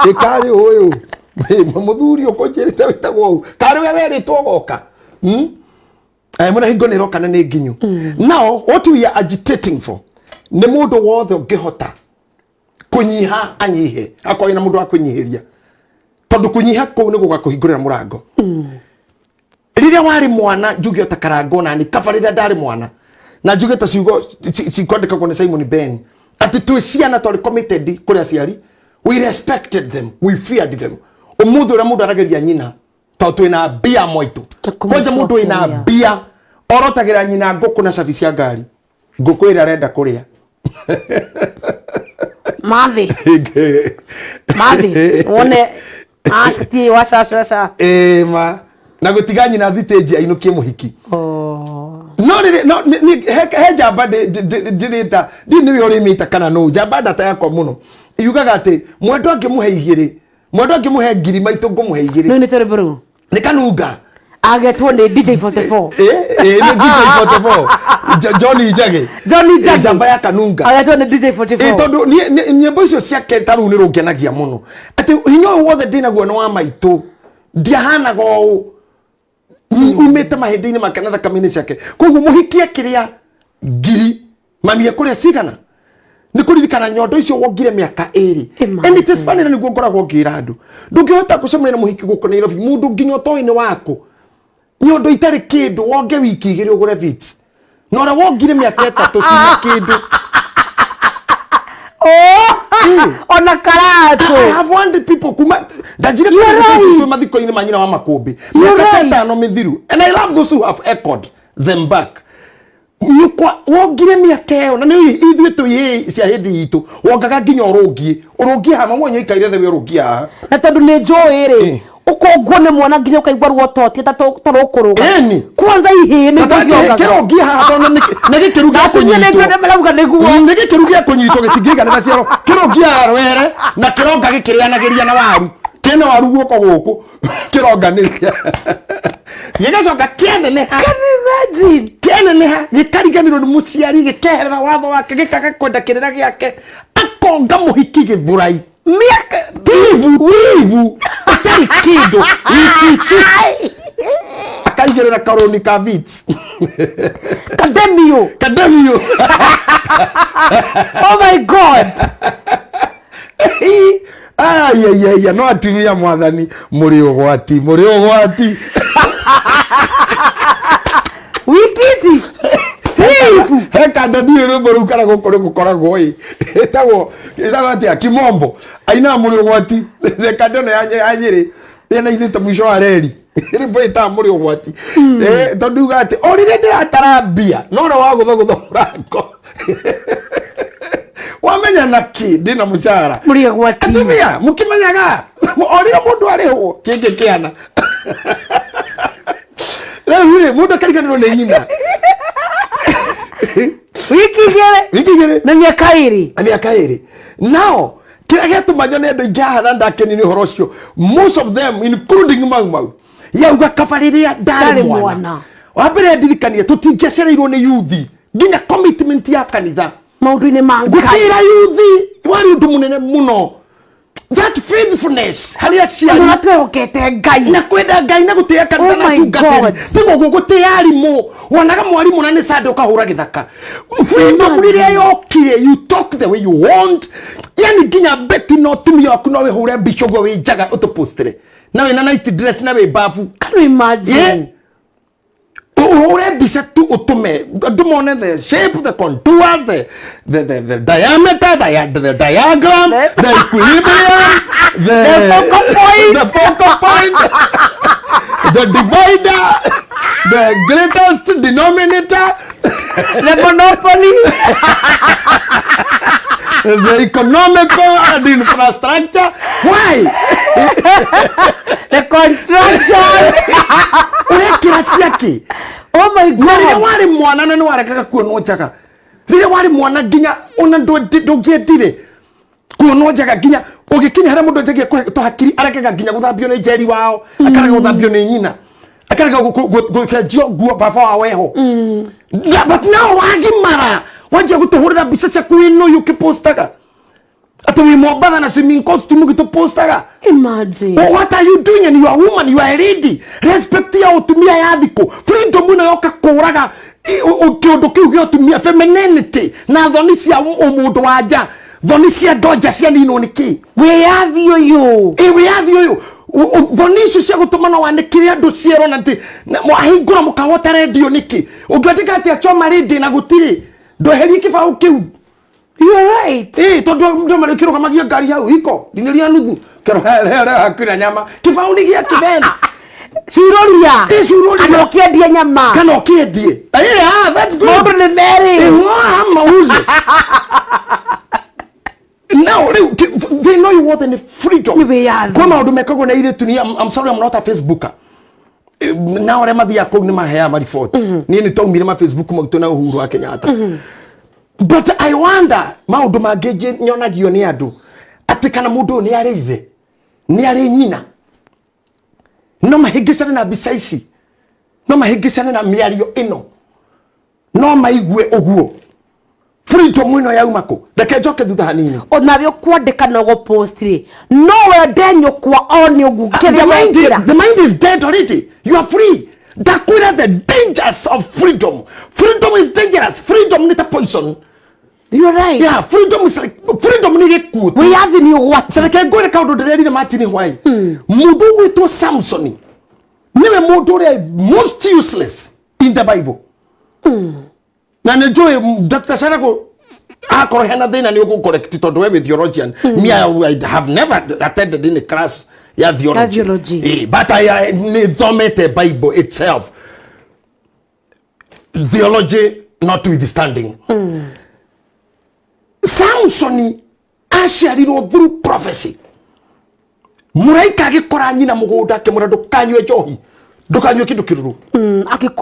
kikari uyu muthuri ukonjerete witagwo kari we weritwo goka muna hingo ni roka na ni nginyu now what we are agitating for ni mundu wothe ungihota kunyiha anyihe akoina na mundu wa kunyihiria tondu kunyiha ku ni gugakuhingurira murango riria wari mwana njuge otakarango na ni kabarira ndari mwana na njuge ta ciugo cikwandika kone Simon Ben ati tu ciana tori committed kuri aciari we respected them we feared them umuthi ura mundu arageria nyina to twina bia moitu kwanza mundu ina bia orotagira nyina nguku na service ya ngari nguku ira arenda kuria mathi one ashati wasasa ma na gutiga nyina thiteji ainukie muhiki no ni he jamba dirita ni wi ori mita kana no jamba data yakwa muno yugaga ati mwendu angimuhe igiri mwendu angimuhe ngiri maitu ngumuhe igiri no ni tereburu ni kanunga agetwo ni DJ 44 ni DJ 44 Johnny Jage jamba ya kanunga agetwo ni DJ 44 tondu nyimbo icio cia ketaru ni rungenagia muno ati hinyo wothe dinaguo no wa maitu ndiahana go umete mahindi-ini makanatha kamini ciake koguo muhikia kiria ngiri mamia kuria cigana ni kuririkana nyondo icio wongire miaka 2 and it is funny na niguo ngoragwo ngira andu ndungihota gucemania na muhiki guku Nairobi mundu nginya utoini wako nyondo itari kindu wonge wiki igiri ugure vits nora wongire miaka 3 cinya kindu ona karatu I have wanted people kuma ndajire kwa mathiko ini manyina wa makumbi miaka 5 mithiru and I love those who have echoed them back nyukwa wongire miaka eo na ni ithuĩ tũi cia hindi itu wongaga nginya urugie hama mwenye ikaire the urugia na tondu ni njũĩ ri ukongwo ni mwana nginya ukaigwa ruototie tarukuruga kwanza ihini ngazioga kirugia haha tondu ni gikirugia kunyitwo ni gikirugia kunyitwo gitingiga na ciaro kirugia rwere na kironga gikirianagiria na waru kena waru guoko guku kironganiria gigacoka kieneneha kieneneha gikariganirwo ni muciari gikeherera watho wake gikaga kwenda kirira giake akonga muhiki githurai miaka wivu atari kido akaigerera karoni ka beats Kademio. Oh my God. Ya no atumia mwathani muri ugwati Wikisi. Heka ndadi rumbo rukara gukoragwo etagwo atia kimombo aina muri ugwati kadone yanyiri ena ithite mwisho wa reri ripo ita muri ugwati tondu ati orire ndiratarambia nora wa guthogutho murango wamenya naki ndina mucara muri ugwati atumia mukimenyaga orire mundu ariho kingi kiana Leo mundu karikaniro ne nyina wikigere na miaka iri now kila getu majone ndo jahana ndakeni ni horosho most of them including mau yauga kafariria ndari mwana wabere ndirikania tutingecereirwo ni yuthi nginya commitment ya kanitha maundu-ini mangai gutira yuthi wari undu munene muno that faithfulness haria ciari na twehokete Ngai na kwenda Ngai na gutia kanitha na tungateri tigo gugutia arimu wonaga mwarimu na ni sande ukahura githaka freedom riria yokire you talk the way you want yani ginya beti no tumia ku no we hure bishogo we jaga utopostire na we na night dress na we bafu can you imagine hure bisa tu utume dumone the shape the contours the diameter the diagram the equilibrium the focal point the divider the greatest denominator the monopoly the economical and infrastructure why the construction urekira ciaki oh my God nari wari mwana na warekaga kuonwo jaga rire wari mwana ginya ona ndogedire kuonwo jaga ginya ugikinya hara mundu ntegie to hakiri arekaga ginya guthambio ni jeri wao akaraga guthambio ni nyina akaraga gukajio guo baba wa weho but now wagimara waje gutuhurira bica cia kwino yukipostaga ati we mobada na swimming costume gitupostaga imagine what are you doing and you are a woman you are a lady respect ya utumia ya thiko freedom no yoka kuraga ukiondo kiu gyo utumia femininity na thoni cia umundu wanja thoni cia doja cia nino niki we have you thoni icio cia gutumana wanikire andu ciero na ti mwahingura mukahota radio niki ungiandika ati achoma radio na gutiri ndoherie kibao kiu. You are right. Tondu ndo marekiro kamagia ngari hau iko diniria nuthu kero hele hakira nyama kibao ni gia kibena Suroria kana ukiendie nyama kana ukiendie that's good mundu ni Mary mauze now they know you want any freedom kwa maundu mekagwo na ile tunia I'm sorry I'm not a Facebooker now rema thia ko ni mahea ma report ni ni taumire ma Facebook magitona Uhuru wa Kenyatta but I wonder maundu mangeje nyonagio ni andu ati kana mundu ni ari ithe ni ari nyina no mahigicane na bisaisi no mahigicane na miario ino no maigwe uguo freedom ino ya umako ndeke njoke thutha hanini onabyo kwandika no go post ri no we denyo kwa oni ugu the mind is dead already you are free dakwira the dangers of freedom is dangerous freedom ni ta poison. You are right. Yeah, freedom is like freedom ni geku. We have in you what? Seleke gore ka ododere ni matini why. Mudu gweto Samson. Niwe mudu re most useless in the Bible. Na nejoy Dr. Sarako akoro hena thina ni ugu correct to do with theologian. Me I have never attended in a class ya theology. But I need the Bible itself. Theology notwithstanding. Samson asharirwo through prophecy. Muraika agikora nyina mugunda ke murado kanywe johi. Ndukanywe kindu kiruru.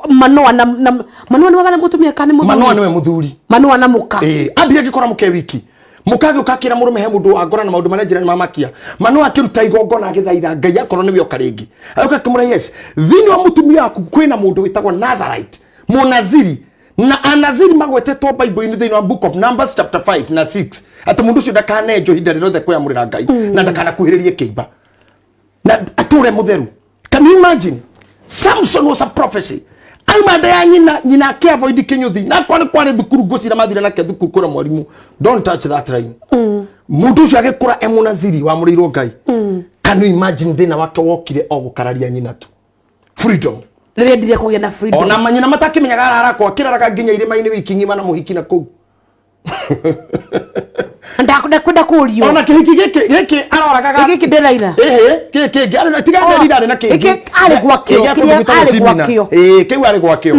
Manoa ni wagana mutumia kane muthuri. Manoa niwe muthuri. Manoa na muka. Abi agikora muke wiki. Mukage ukakira murume he mundu agora na maundu manejira ni mamakia. Manoa akiruta igongona agithaitha Ngai akoro niwe okaringi. Ayoka kimura yes. Thini wa mutumia waku kwina mundu witagwo Nazarite. Munaziri. Na anaziri magwetetwo Bible in the book of Numbers chapter 5 na 6 ati mundu cio ndakane njo hinda rero kwa muri Ngai na ndakana kuhiririe kiimba na ature mutheru. Can you imagine Samson was a prophecy. Aima da nyina ke avoid kinyuthi na kware thukuru gocira mathira na ke thukuru kura mwarimu. Don't touch that line. Mundu cio agikura emunaziri wa murirwo Ngai. Can you imagine thina wake wokire ogukararia nyina tu? Freedom. Riria ndiye kugia na freedom. Ona manyina matakimenyaga arakwa kiraraga nginya irima-ini wiki ngima na muhiki na kuu. Ndakunda kurio. Ona kihiki giki aroraga giki ndiraira. Kiki ari tiga ndirira na kiki. Iki ari gwakio, kiria ari gwakio. Kiu ari gwakio.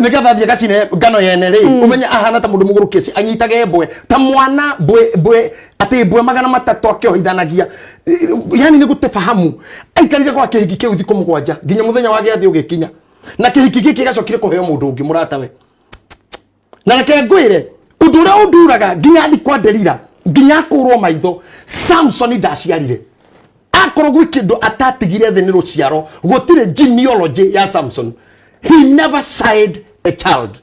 Nigetha thie gacine ngano yene ri umenya ahana ta mundu muguru kisi anyitage mbwe ta mwana mbwe ati mbwe magana matatu akiohithanagia. Yani ni gutefahamu aikarire kwa kihiki kiu thiko mugwanja nginya muthenya wa giathi ugikinya na kihiki giki gacokire kuheo mundu ungi murata we na reke ngwire undu uria unduraga nginya ndi kwa Delila nginya kurwo maitho Samson ndaciarire akorwo gwi kindu atatigire thi ni ruciaro gutire genealogy ya Samson. He never sired a child.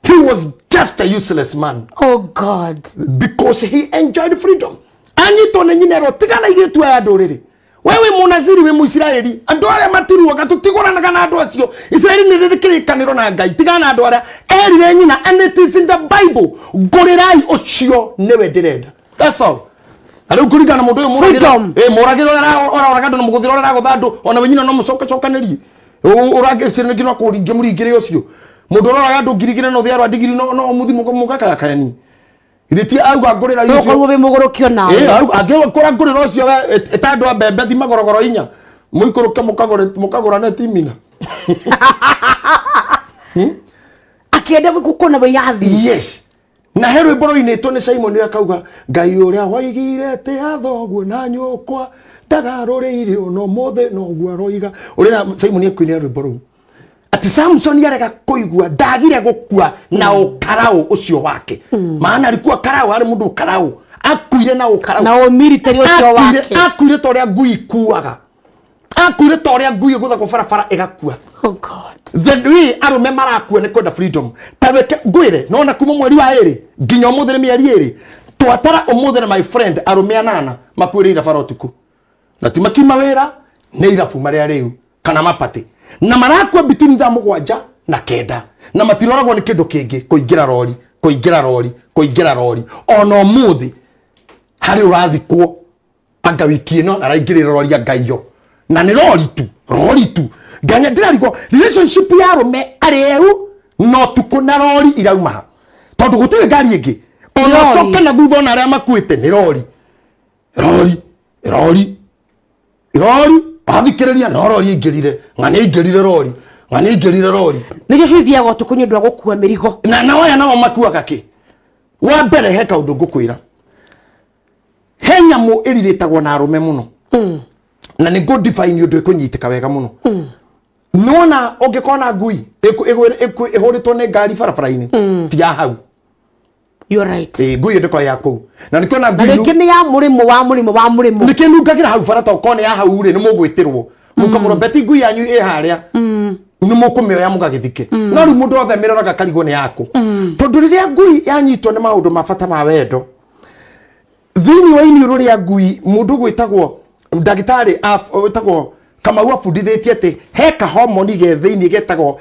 He was just a useless man. Oh God. Because he enjoyed freedom. Anyito na nyinero tigana igetu ya nduriri. Wewe munaziri we Muisraeli andu aria matiru gatutigoranaga na andu acio. Israeli ni ririkirikaniro na Ngai tigana andu aria erire nyina and it is in the Bible. Gorirai ocio newe ndirenda. That's all. Ari kurigana mundu uyu freedom. Muragiro ora gandu na muguthiro ora guthandu ona wenyina no mucokaniri. Uragicire ngino kuringe muringire ucio. Mundu ora gandu ngirigire no thiaro ndigiri no muthimo mugakakayani. Ithiti auga ngurira icio. Ukorwo be mugurukio nawe. Angewa kora ngurira ucio etandu abembe thi magorogoro inya. Muikuruke mukagora na timina. Akienda gukona we yathi. Yes. Na hero iboro-ini to ni Simon akauga Ngai uria waigire te athoguo na nyukwa ndagaruriire no mothe no guaroiga uria Simon ekwine iboro. Ati Samson yarega kuigua ndagire gukua na ukarau ucio wake. Maana alikuwa karau ari mundu karau akuire na ukarau. Na o military ucio wake. Akuire to ria ngui kuaga. Akuire to ria ngui gutha ko farafara igakua. Oh God. Then we arume marakua ni kwenda freedom. Taweke ngwire no na kuma mweri wa eri nginya umuthire mieri eri twatara umuthire my friend arume anana makwirira farotuku. Na timakima wera ni irafu maria riu kana mapati. Na marakua between tha mugwanja na kenda. Na matiroragwo ni kindu kingi kuingira rori. Ono muthi hari urathikwo anga wiki ino araingirira rori ya Ngaiyo. Na ni rori tu. Ganya ndirarigwo relationship ya arume ari eru no tuko na rori irauma. Tondu gutire ngari ingi. Ona coka na thutha na aria makuite ni rori. Bathikiriria no rori ingirire. Ng'ani ingirire rori. Nijo cithiaga tukunyu ndwa gukua mirigo. Na waya nao makuaga ki. Wa mbere he kaundu ngukwira. He nyamu iriritagwo na arume muno. Na ni good define undu ikunyiteka wega muno. Nona ongekona ngui ihuritwo ni ngari barabara-ini ti ya hau. You're right. Ngui ndiko ya kuu. Na nikiona ngui. Na ni ya murimo. Nikinugagira hau barata ukone ya hau ri ni mugwitirwo. Mukamuro beti ngui yanyu haria. Ni mukumioya mugagithike. No ri mundu othe miroraga karigo ni yaku. Tondu riria ngui yanyitwo ni maundu mabata ma wendo. Thini wa ini ria ngui mundu gwitagwo ndagitari witagwo kama wafundithitie ati heka hormone ge thiini getagwo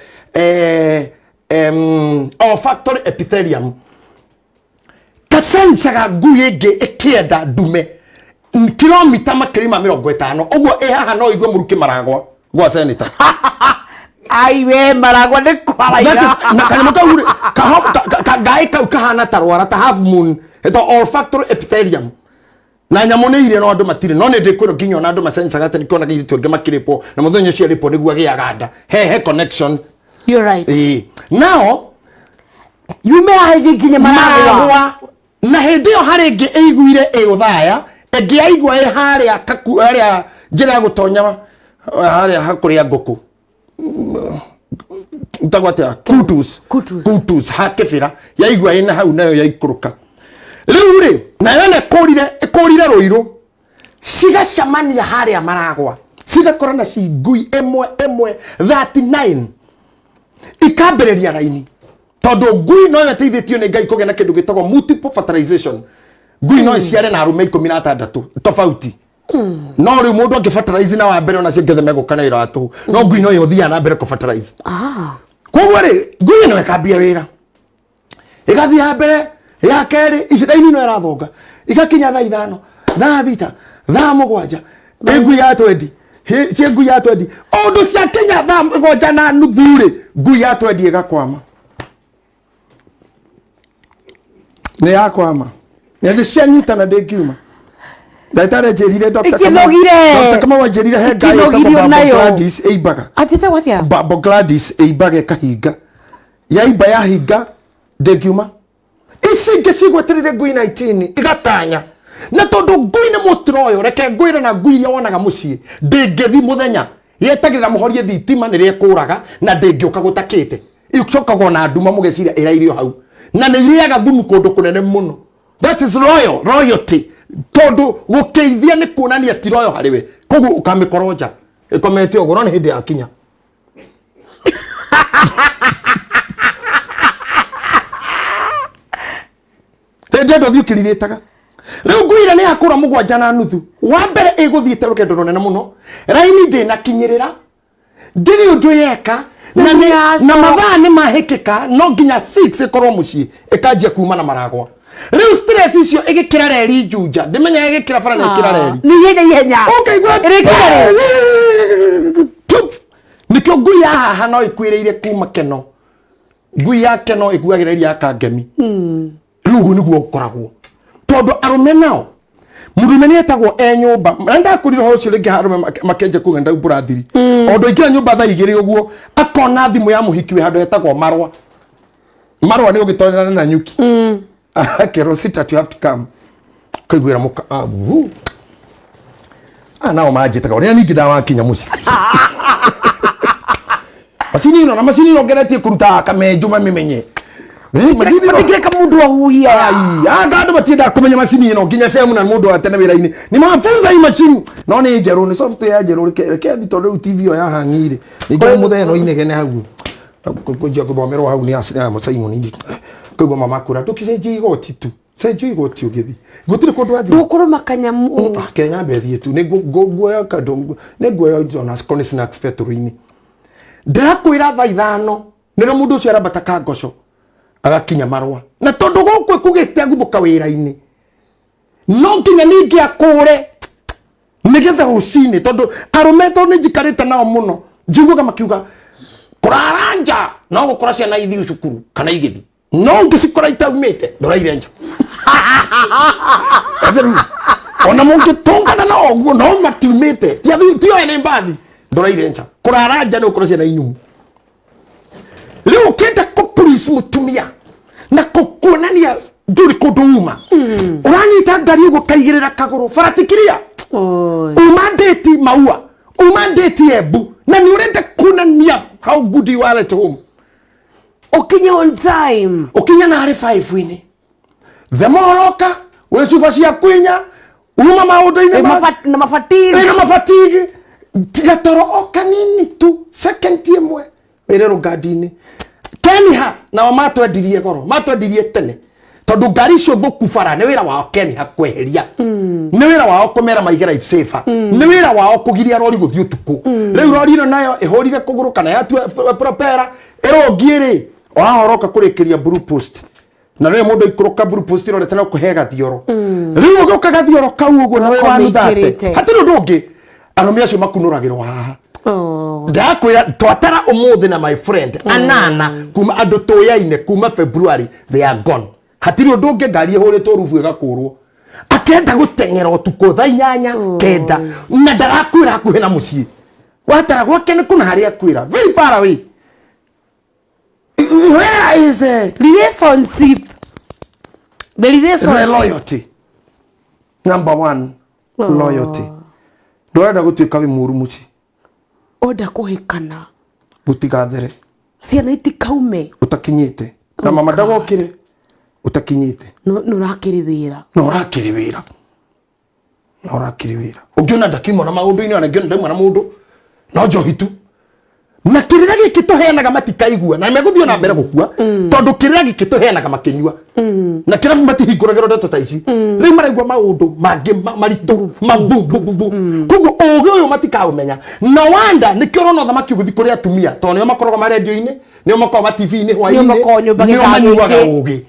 olfactory epithelium kasensaga ngui ingi ikienda ndume kilomita makirima 50 uguo haha no igwe muruki maragwa gwa senator. Ai we maragwa ni kwaraira na kanyama ka gai kahana tarwara ta half moon eto olfactory epithelium. Na nyamone ire no andu matire no ne ndikwiro nginya na andu masensaga ati nikona giri twenge makiripo na muthenya cio ripo niguo giaganda he connection. You're right. Now you may have nginya maragwa na hindi yo hari ngi eiguire uthaya engi aigua haria haria njira gutonya haria hakuria nguku ntagwata kutus hakefira yaigua ina hau nayo yaikuruka. Riu ri na yone kurire roiro cigacamania haria maragwa cigakorana cingui emwe 39 ikambiriria raini tondu ngui no yateithitio ni Ngai kugena kindu gitagwo multiple fertilization. Ngui no iciare na arume 16 tofauti no ri mundu akifertilize na wa mbere ona cigethe megukana iratu no ngui no yothia na mbere ku fertilize koguo ri ngui no ekambia wira igathia mbere ya keri icidaini no irathonga igakinya thaa 5 thaa 6 thaa 7 ngui ya 20 cie ngui ya 20 ondu cia Kenya thaa 7 na nuthu ri ngui ya 20 igakwama ne yakwama ne cianyita na ndingiuma Daitare jerire Dr. Kama wajerire he ngai kama Gladys eibaga. Atita watia? Babo Gladys eibaga kahiga. Yaiba ya higa degiuma. Isi gesigweterire ngui 19 igatanya. Na tondu ngui ni mustroyo reke ngui na ngui ya wonaga mucii. Ndingethi muthenya. Yetagirira muhorie thitima ni riekuraga na ndingiuka gutakite. Icokaga na nduma mugeciria irairio hau. Na ni iriaga thumu kundu kunene muno. That is royalty. Tondu gukeithia ni kuonania tiroyo hariwe koguo ukamikoroja ikomete ogoro ni hindi yakinya Ndedo thiukiriritaga riu nguire ni akura mugwanja na nuthu wa mbere iguthiite rukendo runene muno raini ndina kinyirira ndiri undu yeka na mathaa ni mahikika no nginya 6 ikorwo mucii ikanjia kuma na maragwa riu stress icio igikira reri njunja ndimenya igikira bara na ikira reri ni yenya okay good nikyo ngui ya haha no ikwireire kuma keno ngui ya keno iguagiriria akangemi rugu niguo ukoragwo tondu arume nao murume ni etagwo nyumba nda kuriro ho cio ringi harume makenje kugenda uburathiri ondu ikira nyumba tha igiri uguo akona thimu ya muhiki we handu etagwo marwa ni ugitonera na nyuki Kerosita, you have to come. Kaiguira muka nao majitaga ria ningi dawa kinya muci masini no na masini no geretie kuruta kamenju mamenye matigire ka mundu ahuhia andu batinda kumenya masini no nginya semu na mundu atene wira-ini ni mafunza hii machine no ni njeru ni software njeru reke thito TV ya hangire ningi muthenya no inegene hau kujia kuthomerwo hau ni asira Simon ndi koguo mama kura tukicenjia igoti tu cenjia igoti ugithi gutire kundu athi ukuru makanyamu Kenya mbethi tu ni guoya kadongo ni guoya ona scone snacks factory-ini ndakwira thaa 5 nira mundu ucio arabata kangoco agakinya marwa na tondu gukwe kugite aguthuka wira-ini no nginya ningi akure nigetha rucini tondu arumeto ni njikarite nao muno njiguga makiuga kuraranja no gukora ciana ithi cukuru kana igithi no ngicikora itaumite ndoraire nja azeru ona mungi tongana na oguo no matiumite tio ene mbathi ndoraire nja kuraranja no gukora ciana inyumu riu kenda ko police mutumia na kukuonania nduri kuduma uranyita ngari ugo kaigirira kaguru faratikiria umandeti maua umandeti ebu na ni urenda kunania how good you are at home ukinya on time ukinya na 5 the moroka we sufa cia kwinya uma maundu-ini na mafatigi tigatoro okanini tu second imwe ire rugadi-ini Kenya na matwendirie goro matwendirie tene tondu ngari cio thuku bara ni wira wao Kenya kweheria ni wira wao kumera maigira life safer ni wira wao kugiria rori guthii utuku riu rori ino nayo ihorire kuguru kana yatu propera erongiiri wahoroka kurikiria blue post na riu mundu ikuruka blue post ro retena kuhega thioro riu ugoka gathioro kau uguo na we wanuthate hatiri undu ungi arumi acio makunuragirwa haha ndakwira twatara umuthi na my friend anana kuma andu tuyaine kuma February they are gone hatiri undu ungi ngari ihuritwo rufu igakurwo akenda gutengera utuko thaa 8 kenda na ndarakwira hakuhi na mucii watara gwake ni kuna haria kwira very far away. Where is the relationship? The loyalty. Number 1, loyalty. Ndorenda gutuika wi muru muci. Oda kuhikana. Gutigathere. Ciana itikaume. Utakinyite. Na mama ndagokire. Utakinyite. Nurakiri wira. Nurakiri wira. Nurakiri wira. Ugiona ndakimo na maundu-ini ona ngiona ndamwe na mundu. No njohitu. na kirira giki tuheanaga matikaigua na meguthio na mbere gukua tondu kirira giki tuheanaga makinyua na kirabu matihinguragiro ndeto ta ici riu maraigua maundu mangi maritu mabubu kugo oge uyu matikaumenya no wanda nikio urona thamaki uguthi kuri atumia tondu nio makoroga ma radio-ini nio makoroga ma TV-ini hwaini nio manyuaga ugi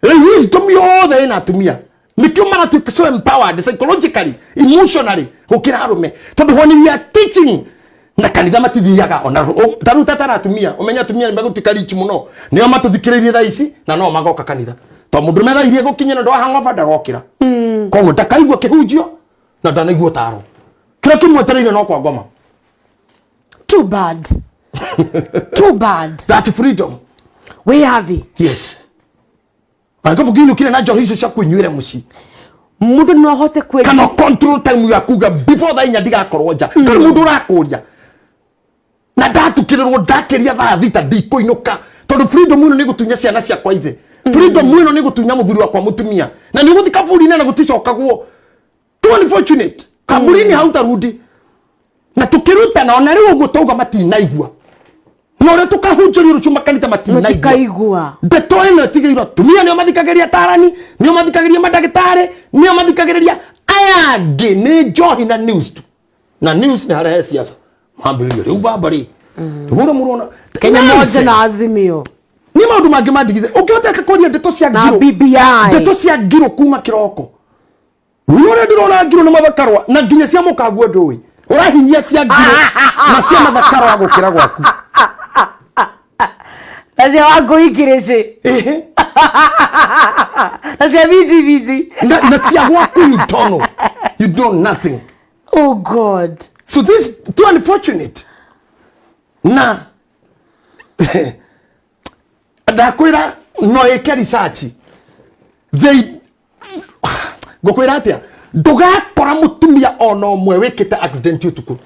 riu wisdom yothe ina atumia nikio maratuika so empowered psychologically emotionally gukira arume tondu when we are teaching na kanitha matithiaga ona taru tatara atumia umenya atumia ni magutuika rich muno nio matuthikiririe tha ici na no magoka kanitha to mundu metha irie gukinyira ndo hangoba ndagokira koguo ndakaigua kihunjio na ndanaigua taro kira kimwetereire no kwa ngoma too bad too bad that freedom we have it yes angapo gino kile na johizo cia kunyuire muci mundu no hote kweli kana control time ya kuga before that inyadiga korwoja kana mundu rakuria na ndatukirwo ndakiria tha thita ndikoinuka tondu freedom ino ni gutunya ciana cia kwa ithe freedom ino ni gutunya muthuri wa kwa mutumia na ni guthika buri na guticokagwo too unfortunate kaburini hautarudi na tukiruta na ona riu gutoga matinaigua no re tukahunjuri rucuma kanita matinaigua ndeto ino tigeiro tumia nio mathikageria tarani nio mathikageria madagitari nio mathikageria aya ngi ni njohi na news tu na news ni hare siasa mambirio riu babari muro murona Kenya moja na Azimio ni maundu mangi madigithe ukihota kuria ndeto cia ngiro na BBI ndeto cia ngiro kuma kiroko ure ndirona ngiro na mathakarwa na nginya cia mukaguo ndui urahinyia cia ngiro na cia mathakarwa gukira gwaku Nazia wangu ikirece Nazia biji na cia gwaku itono you know nothing oh God so this too unfortunate na ndakwira no eke research they gokwira atia ndugakora mutumia ono mwe wikite accident utuku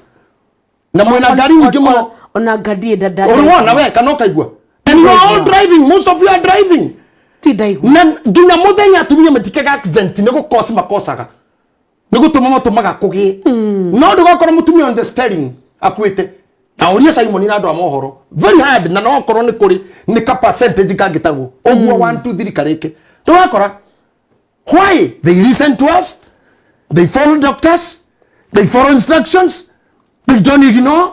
na mwena ngari nyingi muno ona ngadi dada ona we kana kaigua and you are all driving most of you are driving tidaigu na nginya muthenya atumia matikaga accident ni gukosa makosaga ni gutuma matumaga kugie no ndugakora mutumia on the steering akwite na uria Simon na ndo amohoro very hard na no korwo ni kuri ni ka percentage kangitagu oguo 1 2 3 kareke ndugakora why they listen to us they follow doctors they follow instructions they don't ignore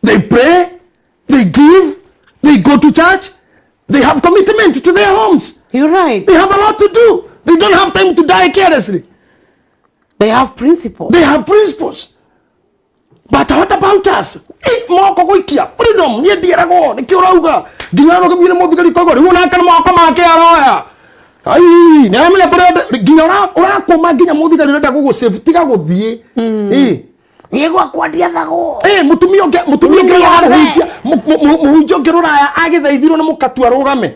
they pray they give they go to church they have commitment to their homes you're right they have a lot to do they don't have time to die carelessly they have principles but what about us moko guikia freedom ye dierago ni kiurauga ginyaro gimire muthigari kogo ri wona kana moko make aroya ai ni amenya bure ginyara ora koma ginya muthigari renda gugu safety ga guthie yego akwadia thago mutumio ya muhunjia ngiruraya agithaithirwo na mukatu arugame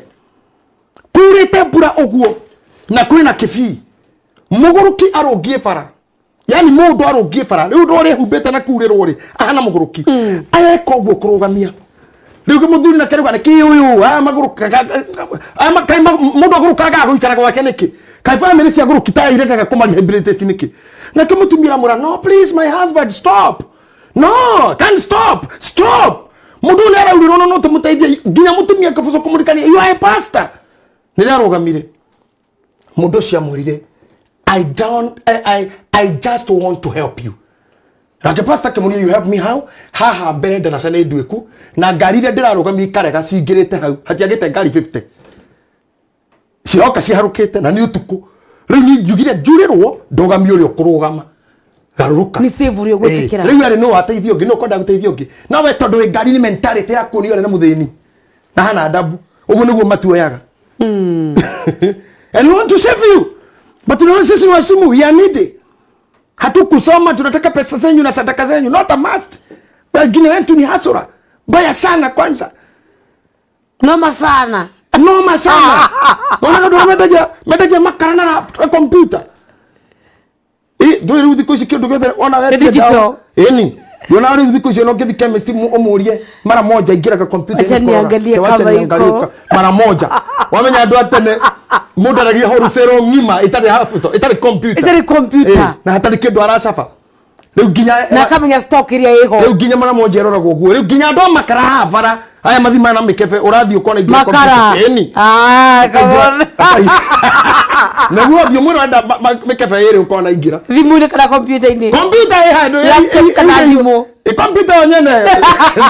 kurite bura uguo na kwina kibii muguruki arogie bara yani mundu arogie bara riu ndo ri humbete na kurirwo ri ahana muguruki areka uguo kurugamia riu muthuri na keruga niki uyu maguruka kai mundu agurukaga guikara gwake niki kai family cia guruki ta irekaga kumari habilitate niki na kimutumira mura no please my husband stop no can't stop mundu ni arauriro no tumuteithie ginya mutumia kafuso kumurikania you are a pastor ni arogamire mundu cia murire I just want to help you. Like pastor Kemunia, you help me how? Haha mbere ndarasa nä nduĩku na ngari iria ndĩrarũgamia ikarega cingĩrĩte hau hatiagĩte ngari 50 ciroka ciharũkĩte na nĩ ũtukũ rĩu nĩ njugire njurĩrwo ndũgamie ũrĩa ũkũrũgama garũrũka nĩ save ũrĩa ũgwĩtĩkĩra rĩu arĩ no ateithio ũngĩ no kwenda gũteithio ũngĩ no we tondũ wĩ ngari nĩ mentality ya kuonio na mũthĩni na hana adabu ũguo nĩguo matuoyaga and we want to save you but tunaona sisi wasimu we are needy hatukusoma tunataka pesa zenyu na sadaka zenyu not a must wengine wetu ni hasura baya sana kwanza noma sana wana medaja makara na computer do you think you can do ona wewe digital ni yona ri thiko cio no kithi chemist umurie mara moja ingira ka computer acha niangalie kama iko mara moja wamenya andu atene mundu aragia horu cero ngima itari computer na hatari kindu aracafa Riu ginya na kamenya stock iria iho. Riu ginya mana monjerora goguo. Riu ginya ndo makara havara. Aya mathima na mikebe urathi ukona ingira computer. Come on. Naguo thio mwira nda mikebe iri ukona ingira. Thimu ni kana computer ini. Computer ĩ handũ laptop kana thimu. Computer nyene.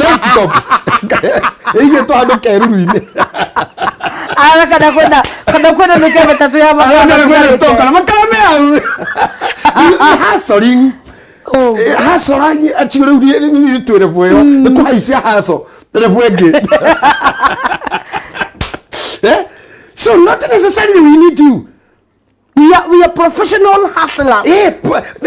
Desktop. Ĩigĩtwo handũ keruru-inĩ. Kana kwenda mikebe tatu ya makara. Kana kwenda stock kana makara me au. Hustling. Hustling achire uri twere bweyo. Nĩ kũhaicia hustle. Tere bwenge. So not necessarily we need you. We are professional hustlers.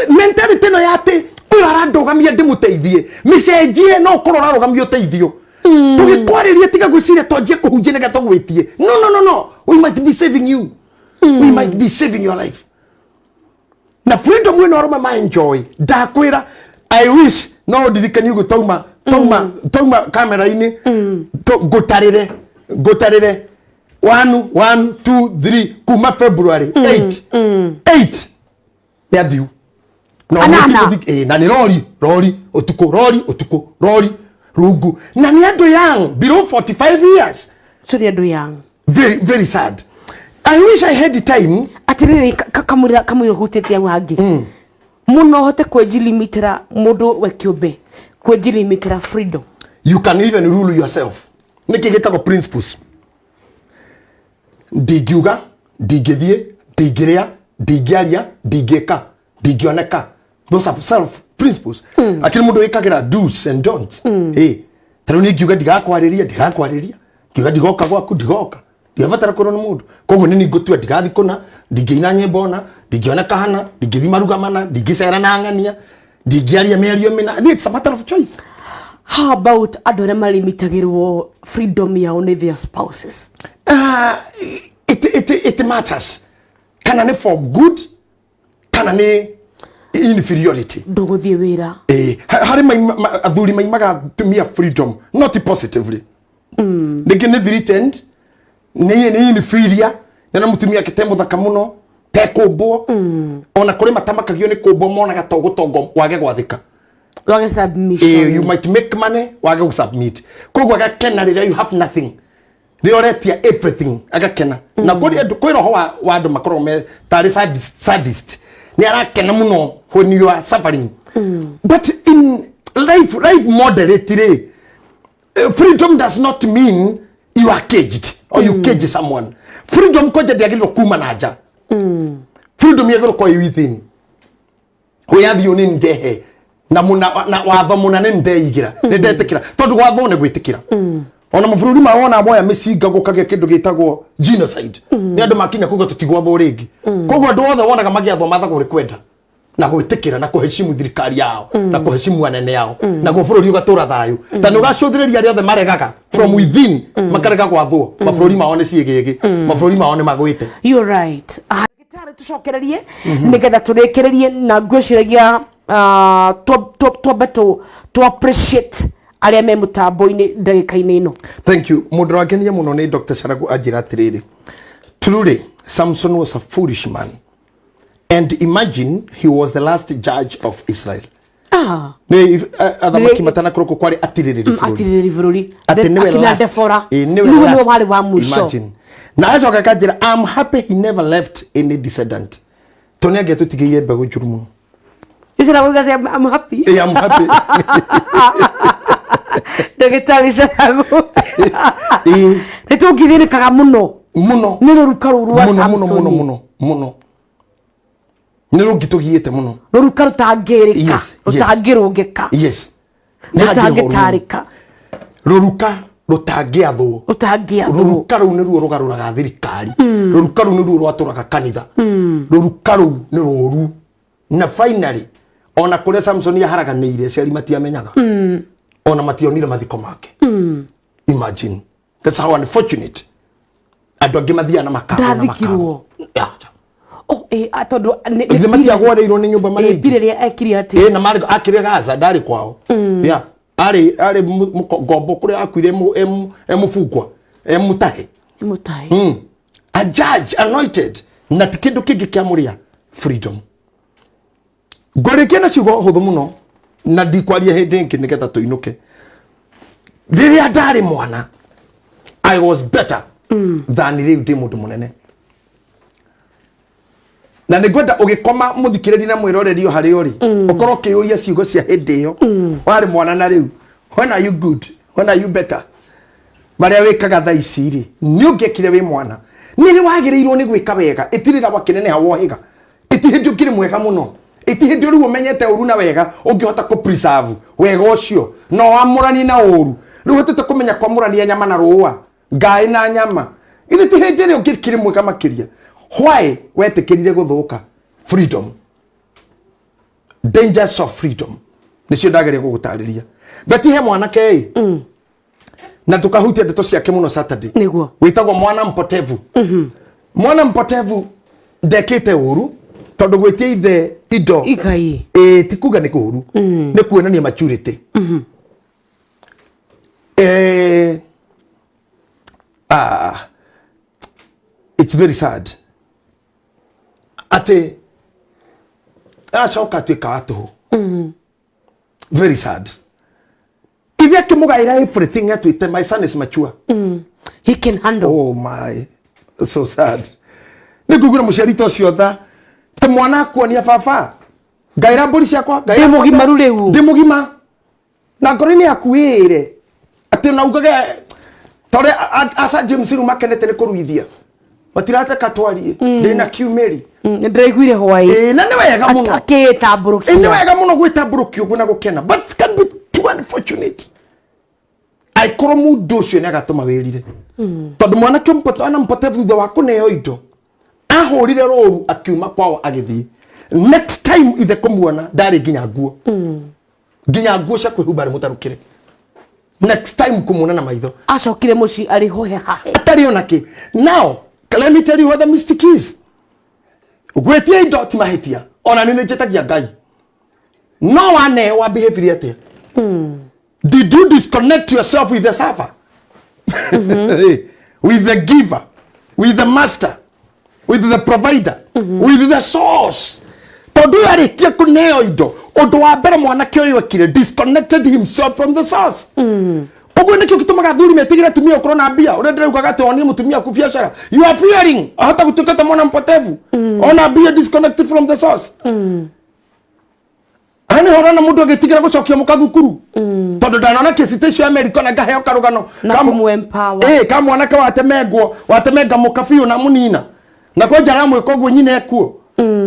Mentality no yate urarandogamia ndimuteithie micenjie no kurora rogamia uteithio tugikwarĩria tiga gwiciria tonje kuhunjia nĩga tugwitie no we might be saving you. We might be saving your life na freedom we no roma ma enjoy ndakwira I wish no ndirikani gutauma kamera-inĩ ngutarĩre 1 2 3 kuma February 8 yathiu no na ni rori utuko rori rungu na ni andu young below 45 years so ni andu young very sad. I wish I had the time atiriri kamwira hutete yangu hangi muno hote kwejilimitra mundu we kiumbe kwejilimitra freedom. You can even rule yourself. Niki gitako principles. Ndigiuga, ndigithie, ndingiria, ndingiaria, ndingika, ndingioneka. Those are self principles. Akiri mundu wikagira do's and don'ts. Taro ni ngiuga ndigakwariria. Ngiuga ndigoka gwaku ndigoka. Ndiabatara kurona mundu. Koguo nini ngutua ndigathi kuna, ndingiina nyimbo na, ndingioneka hana, ndingithi maruga mana, ndingicera na ng'ania, ndingiaria mĩario mĩna. It's a matter of choice. How about adore malimitagirwo freedom yao ni their spouses? It matters. Kana ni for good, kana ni inferiority. Nduguthie wira. Hari athuri maimaga tumia freedom not positively. Nigi ni threatened, ni inferior, na mutumia kitemo thaka muno, te kubwo. Ona kuri matamakagio ni kubwo monaga togutongo wage gwathika. Wage submission. You might make money, wage submit. Koguo agakena rĩrĩa you have nothing. Rĩoretia everything agakena. Na kwĩ roho wa andũ makorwo me tarĩ sadist. Nĩ arakena muno when you are suffering. But in life moderately, freedom does not mean you are caged or you cage someone. Freedom koja ndiagĩrĩirwo kuma na nja. Freedom yagĩrĩirwo kwa within. Weyathi oni ndehe. Na watho munane ndeigira ndetekira tondu watho ne gwitikira ona mabũrũri mawona moya mĩcinga gũkagĩa kĩndũ gĩtagwo genocide nĩ andũ makinya kuga tutigwathwo rĩngĩ koguo andũ othe wonaga magĩathwo mathagwo nĩ kwenda na gwĩtĩkĩra na kũheshimu thirikari yao na kũheshimu anene yao na bũrũri ũgatũra thayũ ta nĩ ũgacũthĩrĩria arĩa othe maregaga from within makarega gwathwo mabũrũri mao nĩ ciĩgĩgĩ mabũrũri mao nĩ magwĩte. You're right. Gitari tucokererie nigetha tũrĩkĩrĩrie na ngwĩciragia to appreciate aria me mutambo-ini ndagika-ini ino. Thank you. Mundu wangenia muno ni Dr. Sharagu ajira atiriri. Truly, Samson was a foolish man. And imagine he was the last judge of Israel. Ni athamaki matana kuroko kwari atiriri bururi. Akina Defora. Niwe wali wa mwisho. Imagine. Na acoka akajira, I'm happy he never left any descendant. Toni agetu tigiye mbegu njuru muno. You said I'm happy. Yeah, I'm happy. Ndagĩtarĩ Sharagu. Nĩtũngithĩnĩkaga mũno. Nĩ rũruka rũu rwa Samson. Mũno. Nĩ rũngĩtũgiĩte mũno. Rũruka rũtangĩrĩka. Rũtangĩrũngĩka. Yes. Rũtangĩtarĩka. Rũruka rũtangĩathwo. Rũruka rũu nĩruo rũgarũraga thirikari. Rũruka rũu nĩruo rwatũraga kanitha. Rũruka rũu nĩ rũru. Na finally ona kure Samson yaharaganĩire aciari matiamenyaga ona mationire mathiko make. Imagine, that's how unfortunate. Andũ angĩ mathiana makara na makara. Tondu nĩ matiagwareirwo nĩ nyũmba marĩ pire ria ekire ati na marĩ akire Gaza ndarĩ kwao. Ari ngombo kũrĩa akuire emũbungwa emũtahe. A judge anointed na ti kĩndũ kĩngĩ kĩa mũrĩa freedom. ngorikia na ciugo huthu muno na ndikwaria hindi ingi nigetha tuinuke riria ndari mwana I was better than riu ndi mundu munene na nigwenda ugikoma muthikiriri na mwiroreri hari uri ukorwo kiuria ciugo cia hindi iyo wari mwana na riu when are you good when are you better maria wikaga tha ici ri ni ungekire wi mwana ni wagirirwo ni gwika wega itirira wakinene ha wohiga itihindi ukiri mwega muno itihindi uri umenyete uru na wega ungihota ku preserve wega ucio no amurani na uru riu hotete kumenya kwa murani nyama na ruwa ngai na nyama ile tihindi ri ungikire mwega makiria why wetikirire guthuka freedom dangers of freedom nicio ndagere gugutariria betihe mwana kei na tukahutia ndeto ciake muno Saturday niguo witagwo mwana mpotevu mwana mpotevu ndekite uru tondu gwitia ithe indo ikai tikuga ni kuru ni kuonania maturity it's very sad ate acoka tuika watu very sad Ivya kimugaira everything atuite my son is mature he can handle oh my so sad nikugura muciarito ucio tha te mwana kuonia baba ngaira mburi ciakwa ngaira ndimugima ruriu ndimugima na ngoreni akuire ati na ugage tore asa James Ruma kenete ni kuruithia matirata katwarie ndina kiumeri ndiraiguire hwai na ni wega muno akitamburukia ni wega muno gwitamburukia ugu na gukena but can be too unfortunate aikoro mundu ucio ni agatuma wirire tondu mwana ana mpotevu thutha wa kuneo indo ahurire roru akiuma kwao agithii next time ithe kumuona ndari nginya nguo nginya nguo cia kwihumba ri mutarukire next time kumuona na maitho acokire muci ari hohe hahe atari onake now let me tell you what the mistake is gwetia indo ti mahitia ona nini njetagia ngai no one wa behavior atia did you disconnect yourself with the server with the giver with the master with the provider with the source tondu arikia kuneo indo undu wa mbere mwanake uyu akire disconnected himself from the source ugu nikio gitumaga thuri metigira tumia ukoro na bia urendera ukaga te oni mutumia ku biashara you are fearing hata gutukata mwana mpotevu ona bia disconnected from the source ani horana mundu agitigira gucokia mukathukuru tondu ndanona kesi ya America na ngaheo karugano kamu empower kama mwanake watemenga mukafiu na munina na kwa jara mwe koguo nyine ekuo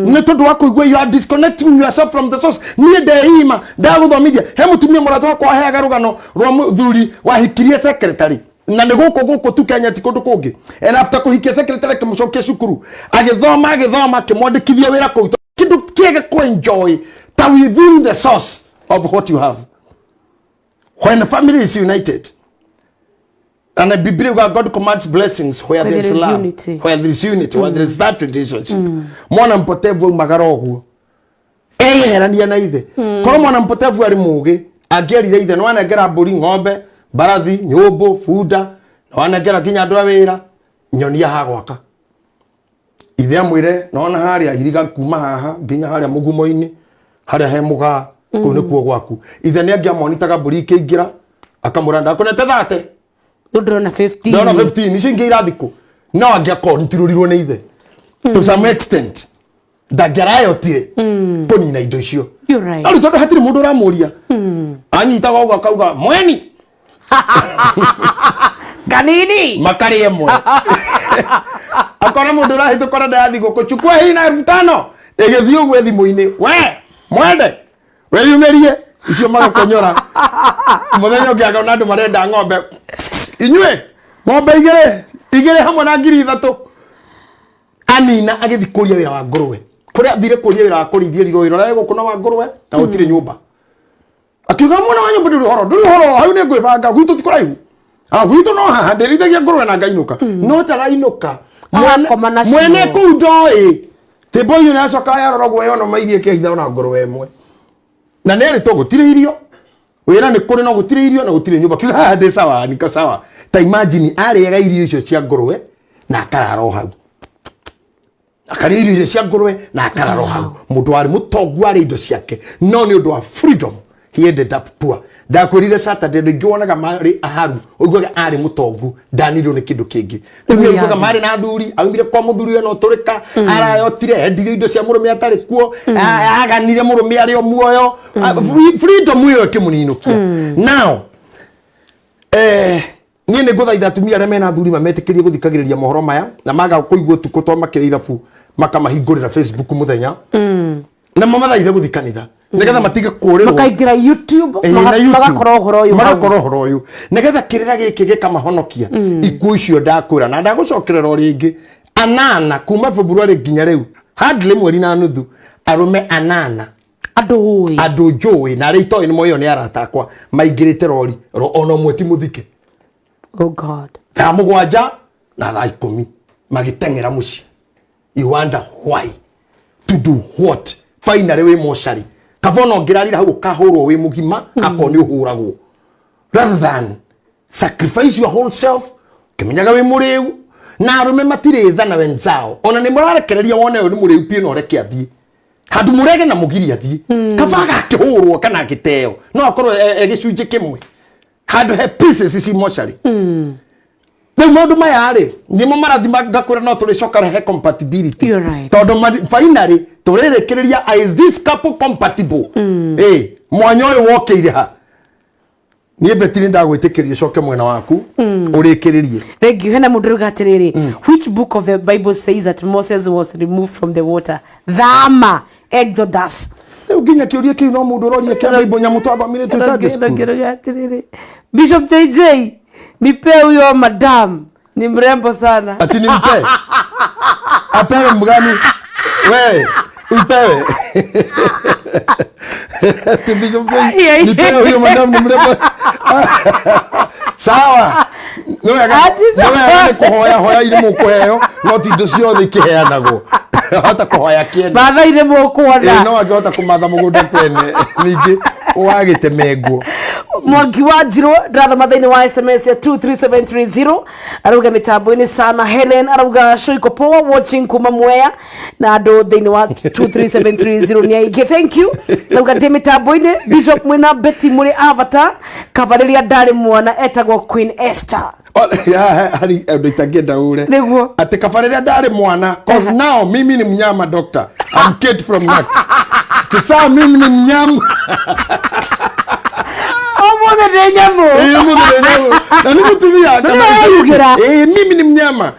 ni tondu wako igwe you are disconnecting yourself from the source ni ndeima ndaguthomithia he mutumia murato kwa he garugano rwa muthuri wahikirie secretary na ni guko tu Kenya ti kundu kungi and after kuhikia secretary kimucokia cukuru agithoma kimwandikithia wira kuu kindu kiege ku enjoy ta within the source of what you have when the family is united. And I believe God commands blessings where there is love, unity. where there is unity, where there is that relationship. Mwana mpotevu magarogu. Herania na ithe. Kwa mwana mpotevu ari mugi, agerire ithe no anegera mburi ng'ombe, barathi, nyumbu, funda, no anegera kinya andu awira, nyoni hagwaka. Ithe amwire no na haria hiriga kuma haha, nginya haria mugumo-ini, haria he muga, kuu ni kuo gwaku. Ithe ni angiamonitaga mburi ikiingira, akamuranda akonete thate. Ndona 15 ndona 15 icinge irathiko no angiakorwo ntirurirwo ni ithe to some extent ndangerayo tire kunina indo icio you're right ari tondu hatiri mundu ramuria anyitaga ugo akauga mweni kanini makari emwe akora mundu rahitũkora ndathiko kuchukua hina 5,000 igithii ugwe thimu-ini we mwende we yumerie icio magakonyora muthenya ũngĩaga andu marenda ng'ombe inywe ng'ombe igire hamwe na 3,000 anina agithi kuria wira wa ngũrwe kuria thire kuria wira wa kurithia riro na gukuna wa ngũrwe na gutire nyumba akiuga mwana wa nyumba nduri horo hau ni ngwibanga gwitu tikuraihu gwitu no haha ndirithagia ngũrwe na ngainuka no tarainuka mwene kuu ndoi te boyu na coka yarorogwo yo no mairie kehitha na ngũrwe imwe na neri to gutire irio wira ni kuri no gutire irio na gutire nyumba kila hande sawa niko sawa ta imagine arega irio icio cia ngũrwe na kararo hau akarĩa irio cia ngũrwe na akararo hau mũndũ warĩ mũtongu arĩ indo ciake no nĩ ũndũ wa freedom he ended up poor. Ndakwĩrire Saturday ndĩ wonaga marĩ aharu oiguaga arĩ mũtongu ndanirwo nĩ kĩndũ kĩngĩ rĩu oiguaga marĩ na thuri aumire kwa mũthuri we no tũrĩka arayotire endirie indo cia mũrũme atarĩ kuo aganire mũrũme arĩ o muoyo freedom ĩyo ĩkĩmũninũkia. Now niĩ nĩ ngũthaitha atumia arĩa mena thuri mametĩkĩrie gũthikagĩrĩria mohoro maya na maga kũigua ũtukũ to makĩrĩ irabu makamahingũrĩra Facebook mũthenya na mamathaithe gũthi kanitha nĩgetha matige kũrĩrwo makaingĩra YouTube magakorwo ũhoro ũyũ nĩgetha kĩrĩra gĩkĩ gĩkamahonokia ikuũ icio ndakwĩra na ndagũcokerera o rĩngĩ anana kuma February nginya rĩu hardly mweri na nuthu arũme anana andũ njũĩ na arĩa itoĩ nĩmo ĩyo nĩ arata akwa maingĩrĩte rori ona ũmwe ti mũthike. Oh God. Thaa mũgwanja na thaa 10 magĩteng'era mũciĩ. You wonder why? To do what? Finally we moshari. Kavono ngĩrarira hau kahũrwo wĩ mũgima akoni ũhũragwo. Rather than sacrifice your whole self, kĩmenyaga wĩ mũrĩu na arũme matirĩ tha na wenzao. Ona nĩ mũrarekereria wone ũyũ nĩ mũrĩu pia no reke athiĩ. Handũ mũrege na mũgiri athiĩ. Kabaga akĩhũrwo kana agĩteo. No akorwo gĩcunjĩ kĩmwe. Handũ he pieces ici moshari. Rĩu maũndũ maya rĩ nĩmo marathima ngakwĩra no tũrĩcoka rehe compatibility. Tondũ finally tũrĩrĩkĩrĩria is this couple compatible? Mwanya ũyũ wokĩire ha niĩ betiri ndagwĩtĩkĩria coke mwena waku ũrĩkĩrĩrie. Thank you. Hena mũndũ rũga atĩrĩrĩ, which book of the Bible says that Moses was removed from the water? Thama, Exodus. Rĩu nginya kĩũria kĩu no mũndũ ũroria kĩa Bible nyamũ twathomire tu Sunday school. Bishop JJ nipe huyo madam ni mrembo sana. Ati nimpe? Apewe mgani? We, upewe. Ati Bishop JJ nipe huyo madam ni mrembo. Sawa. Nowe kuhoya ile mũkũheo no ti indo ciothe ikĩheanagwo. Hota kuhoya kĩene. Matha ile mũkũona. No angĩhota kũmatha mũgũnda kwene ningĩ wagĩtemengwo. Mwangi wa Njirũ ndathoma thĩinĩ wa SMS ya 23730 arauga mitambo-inĩ sana. Helen arauga shoiko poa watching kuma Mwea na andũ thĩinĩ wa 23730 ni aingĩ. Thank you. Arauga ndĩ mitambo-inĩ. Bishop mwina Betty mũrĩ Avatar kabarĩria ndarĩ mwana etagwo Queen Esther. Hari nditangĩenda ure atĩ kabarĩria ndarĩ mwana cause now mimi ni mnyama doctor. I'm kid from nuts. Kisa mimi ni mnyama. Mwana nyamu. Na nimutumia mimi ni mnyama.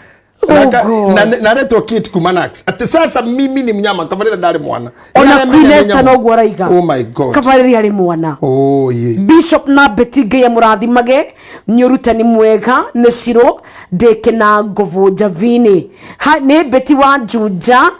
Na reto kit kumanax. Ati sasa mimi ni mnyama kabarĩria ndarĩ mwana. Ona Queen Esther no guaraiga. Oh my God. Kabarĩria arĩ mwana. Oh yeah. Bishop na Betty Ngai mũrathimage nyũrutani mwega nĩ Ciro ndĩkena ngovu Javini. Ha nĩ Betty wa Juja.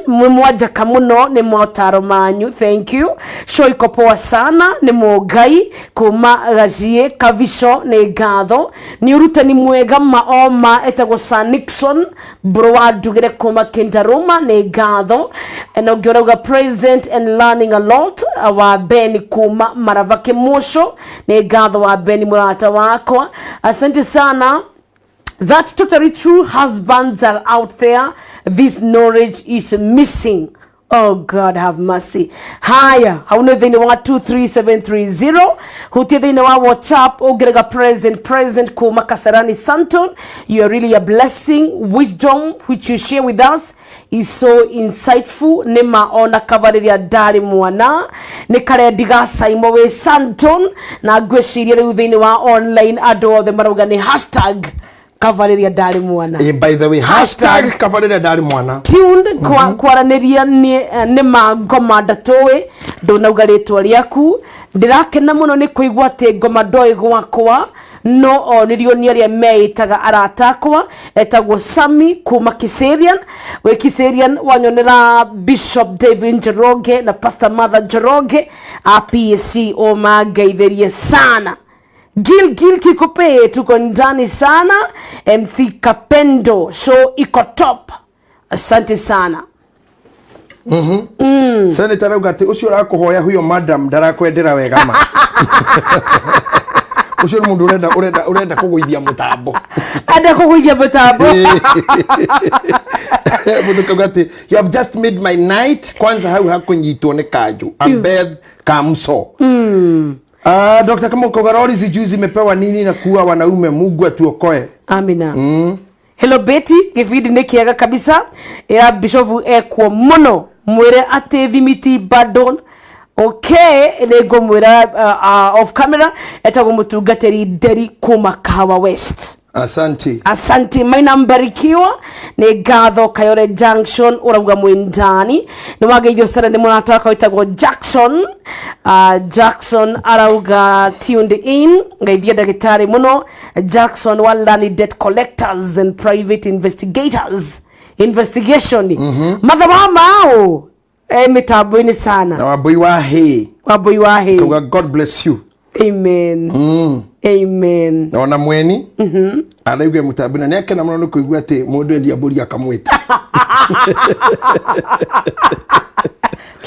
Mwanja kamuno ni motaro manyu. Thank you. Shoiko poa sana ni Mũngai kuma Gazie Kavisho ni ngatho ni urutani mwega maoma etagwo San Nixon bro wa Ndugire kuma Kindaruma ni ngatho na ngĩorauga present and learning a lot wa Ben kuma Maravake Musho ni ngatho wa Ben murata wakwa. Asante sana. That's totally true. Husbands are out there. This knowledge is missing. Oh God, have mercy. Haya, hauna dhini wa 23730. Hutia dhini wa WhatsApp. Ugerega present kuma Kasarani Santon. You are really a blessing. Wisdom which you share with us is so insightful. Nema ona kabarĩria ndarĩ mwana. Nikare diga saimo we Santon. Na gwĩciria rĩu thĩinĩ wa online andũ othe marauga ni hashtag kabarĩria ndarĩ mwana. By the way, hashtag kabarĩria ndarĩ mwana. Tuned kwaranĩria nĩ mangoma ndatũĩ ndũnauga rĩtwa rĩaku. Ndĩrakena mũno nĩ kũigua atĩ ngoma ndoĩ gwakwa no onirio nĩ arĩa meitaga aratakwa etagwo Sami kuma Kiserian. We Kiserian wanyonera Bishop David Njoroge na Pastor Mother Njoroge a PSC o magaithĩrie sana. Gil kikupe tuko ndani sana. MC Kapendo show iko top. Asante sana. Senator ugati ucio rakuhoya huyo madam ndarakwendera wega ma. ucio mundu urenda kuguithia mutambo anda kuguithia mutambo mundu kagati you have just made my night kwanza hau hakunyitwo ni kanju Abed Kamso Dr. Kamoko Garori zijuzi zimepewa nini na kuwa wanaume Mungu atuokoe amina Hello Betty gividi ni kiaga kabisa ya bishofu ekwo muno mwire ate thimiti badon okay nego mwira off camera etago mutungateri Deri kuma Kahawa West asante maina mbarikiwa ni gatho Kayore Junction urauga mwindani ni wageithio sana ni munataka witagwo Jackson arauga tuned in ngaithia dagitari muno Jackson wala debt collectors and private investigators investigation madhaba mao mitabweni sana na waboi wa he God bless you amen amen na wana mweni arauga mutabuna nake na muno kuigua ati mundu endi aburi akamwita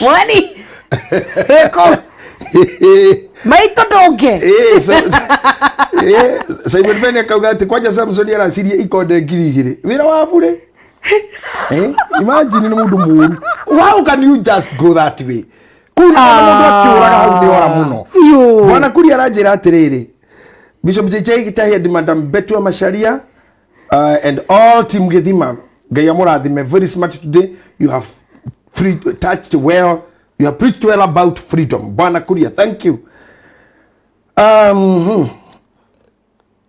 mweni eko maito doge Simon Ben akauga ati kwaja Samson arasirie ikonde ngirigire wira wa bure imagine ni mundu muru how can you just go that way mundu akiuraga hau ni ora muno bwana kuri arajira atiriri Bishop Gitahi and Madam Betua Masharia and all team Githima Gayamurathime very smart today you have touched well you have preached well about freedom bwana kuria thank you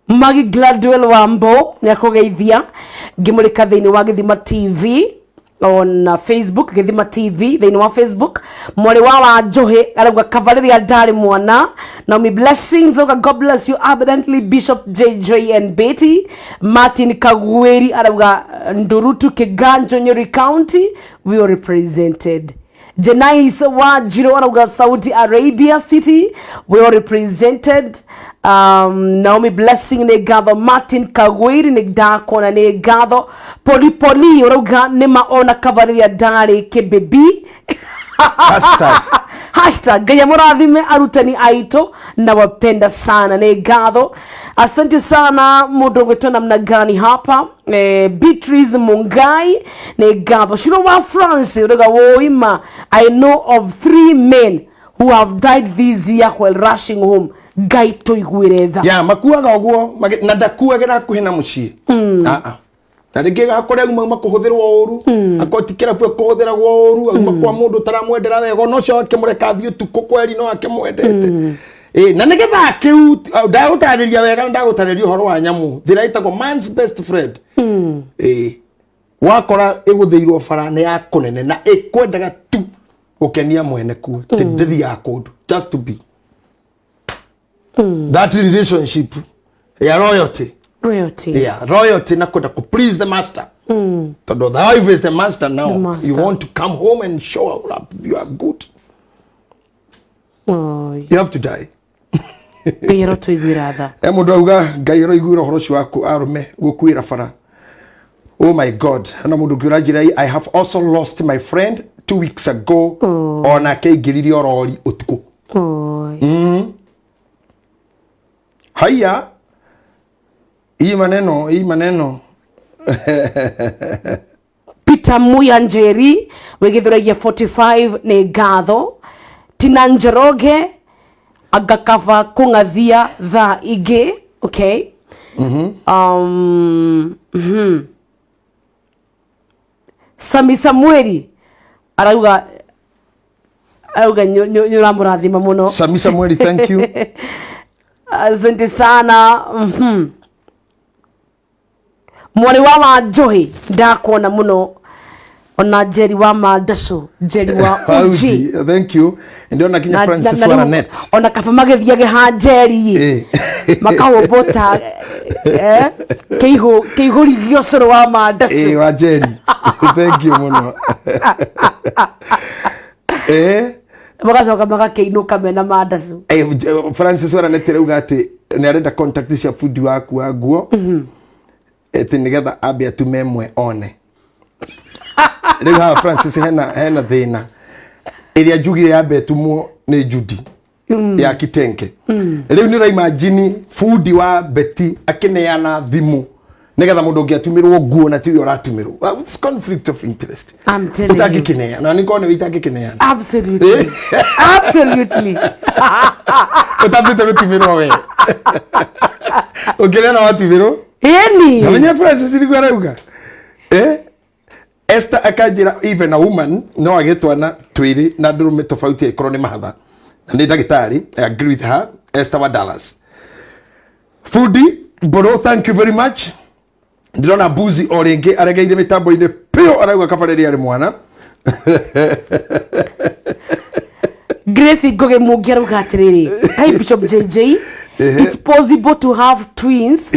Magi Gladwell Wambo nyakugeithia ngimurika thiini wa Githima TV on Facebook Githima TV thiini wa Facebook mwari wa Njohi arauga Kavaleria ndari mwana na me blessings God bless you abundantly Bishop JJ and Betty Martin Kagweri arauga Ndurutu Kiganjo Nyeri County we are represented Jenais wa Jiro arauga Saudi Arabia City we are represented Naomi Blessing ne gather Martin Kagwiri ne dakona ne gather Poli arauga nima ona Kavaleria ndari kebebi hashtag gaya murathime arutani aito na wapenda sana ne gatho asante sana mundu gwetu namna gani hapa Beatrice Mungai ne gatho shiro wa France urega woima I know of 3 men who have died this year while rushing home gaito igwiretha makuaga oguo na ndakuagira kuhena mucii na rigega akore uma kuhuthirwo oru akotikira fwe kuhuthira oru uma kwa mundu taramwendera wego no cio akimureka thio tuko kweri no akimwendete na nigetha akiu ndagutariria wega ndagutariria horo wa nyamu thiraitagwo man's best friend wakora iguthiirwo fara ne yakunene na ikwendaga tu gukenia mwene ku ndithi ya kundu just to be that relationship ya royalty royalty na kwenda ku please the master so the wife is the master now you want to come home and show up you are good you have to die gairo to igwiratha mundu auga gairo igwira horoci waku arume gukwira fara oh my god na mundu ngirajira I have also lost my friend 2 weeks ago ona keigiriri orori utuku haya hii maneno Peter Muyanjeri wegithuragia 45 ne gatho Tina Njoroge agakava kungathia tha ige okay Sami Samueli arauga nyuramurathima muno Sami Samueli thank you asante sana mwari wa Njohi ndakona muno ona Jerry wa Mandaco Jerry wa Uji thank you ndio na Kinya Francis wa net ona kafa magithiage ha Jerry makawobota keihuri giosoro wa Mandaco wa Jerry thank you muno bagacoka magakeinuka mena Mandaco Francis wa net rauga ati ni arenda contact cia fundi waku wa nguo eti nigetha abe atumemwe one riu ha Francis hena thina iria njugire abe tumwo ni Judy ya kitenge leo ni imagine food wa Betty akineana thimu negetha mundu ngiatumirwo nguo na tiyo ratumirwo. It's conflict of interest. I'm telling you. Utagikinea na nikone witagikinea. Absolutely. Absolutely. Utapita gutumirwo we. Ukirena watumirwo? Eni. Na menya Francis ilikuwa rauga. Esther akajira even a woman no agetwana twiri na ndurume tofauti ikorwo ni mahatha. Na ni ndagitari, I agree with her. Esther wa Dallas. Foodie, bro, thank you very much. Ndirona buzi o ringi aregeire mitambo-ini pio arauga kabareri ari mwana. Grace Goge Mugia rauga atiriri. Hi Bishop JJ. It's possible to have twins.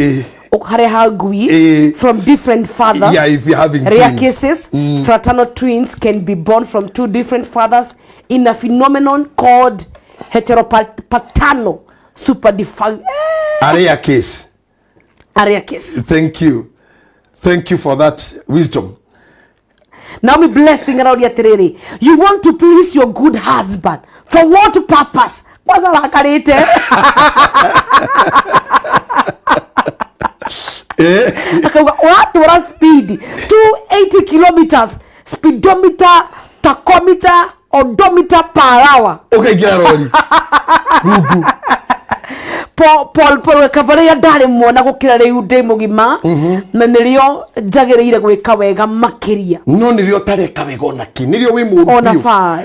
From different fathers. Yeah, if you're having rare twins. cases, fraternal twins can be born from two different fathers in a phenomenon called heteropaternal superdiffusion. A rare case. A rare case. Thank you. Thank you for that wisdom. Now me blessing around your terere. You want to please your good husband. For what purpose? What's that karete? What was speed? 280 kilometers. Speedometer, tachometer, odometer per hour. Okay, get on. Paul kavare ya ndari mwana gukira riu ndi mugima na nirio njagiriire gwika wega makiria no nirio tareka wega onaki nirio wi mundu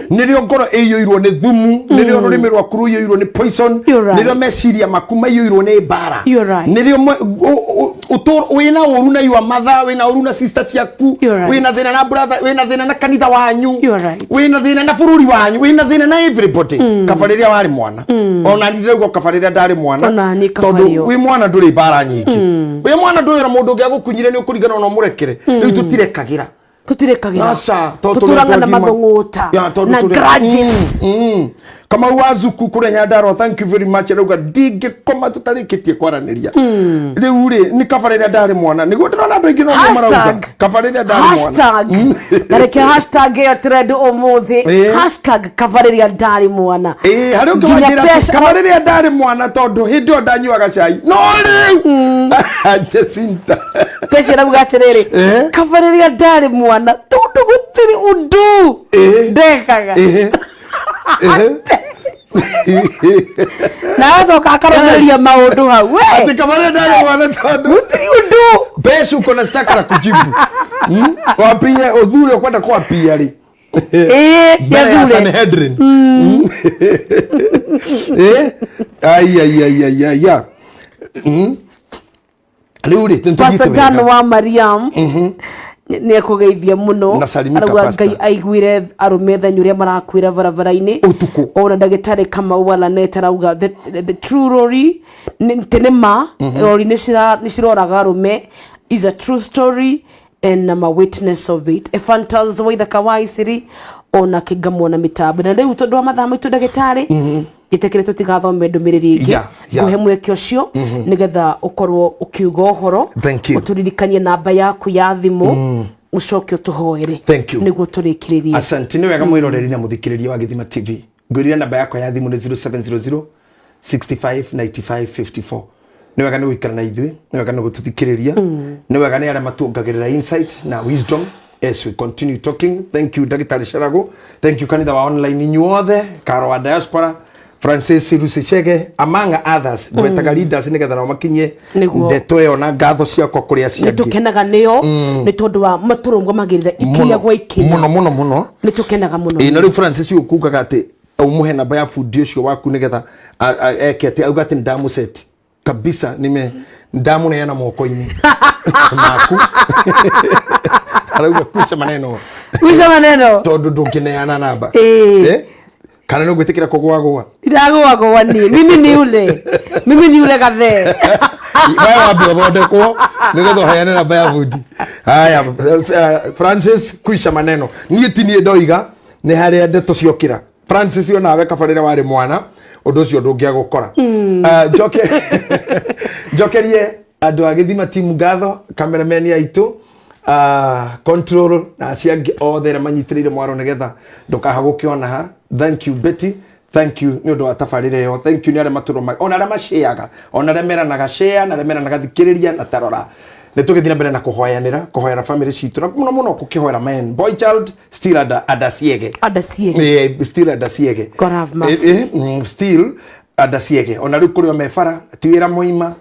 nirio ngoro iyoirwo ni thumu nirio rurimi rwaku ruyoirwo ni poison nirio meciria maku mayoirwo ni bara nirio wina uru na yua matha wina uru na sister ciaku wina thina na brother wina thina na kanitha wanyu wina thina na bururi wanyu wina thina na everybody kavariria wari mwana ona ndirego kavariria ndari mwana tondu wi mwana nduri bara nyingi wi mwana nduri mundu ngi agukunyire ni ukurigana no murekere riu tutirekagira tuturanga na mathunguta na grudges kama wazuku kure Nyandaro, thank you very much rauga dingi koma tutarikitie kwaraniria riu ri ni kabarira ndari mwana niguo ndirona andu aingi no marauga kabarira ndari mwana na reke hashtag yo trend umuthi hashtag kabarira ndari mwana hari ukiwajira kabarira ndari mwana tondu hindi o ndanyuaga cai no riu Jacinta pesa rauga atiriri kabarira ndari mwana tondu gutiri undu ndekaga nazo kakarogeria maundu hau we ati kamare ndari mwana tondu utiri undu pesa uko na stakara kujibu wapia udhure kwenda kwa pia ri ya dhure Sanhedrin ay Luri Pastor Dan wa Mariam ni akugeithia muno arauga Ngai aiguire arume thenyu ria marakwira barabara-ini ona ndagitari kama wala neta rauga the true story tenema rori ni ciroraga arume is a true story and I'm a witness of it a fantasy wa ithaka wa Isiri ona kigamwo na mitambo na riu tondu wa mathaa maitu ndagitari gitekire tutigathome ndumiriri ingi guhe mweke ucio nigetha ukorwo ukiuga uhoro uturirikanie namba yaku ya thimu ucoke utuhoere niguo turikiririe. Asante ni wega mwiroreri na muthikiriria wa Githima TV ngwirira namba yako ya thimu ni 0700 65 95 54 ni wega ni gwikara na ithui ni wega ni gututhikiriria ni wega ni aria matungagirira insight na wisdom as we continue talking. Thank you Dagitari Sharago, thank you kanitha wa online inyuothe karo wa diaspora Francis Rusichege among others gwetaga leaders nigetha no makinye ndeto yo na ngatho ciakwa kuria ciangi nitukenaga niyo ni tondu wa maturungo magirira ikinya gwa ikinya muno nitukenaga muno na riu Francis ukugaga ati umuhe namba ya food ucio waku nigetha ekete auga ati ndamu set kabisa nime ndamu na yana moko-ini maku arauga kucha maneno tondu ndungineana namba kana no gwitikira kugwagwa iragwagwa ni mimi ni ule gathe baya wabode ko nigetho hayane na baya food haya Francis kuisha maneno nie tinie ndoiga ni haria ndeto ciokira Francis yo nawe kabarira wari mwana undu ucio ndungia gukora jokerie andu a Githima team ngatho cameraman yaitu control na ciangi othe na manyitirire mwaro nigetha ndukaha gukiona ha. Thank you Betty, thank you ni undu wa tabarire yo thank you ni arĩa matũrũma ona arĩa maciaga ona arĩa meranaga share na arĩa meranaga thikĩrĩria na tarora nĩ tũgĩthiĩ mbere na kũhoyanĩra family citũ na mũno gũkĩhoera men boy child still adasiege still adasiege God have mercy still adasiege ona rĩu kũrĩ o mebara ti wĩra mũima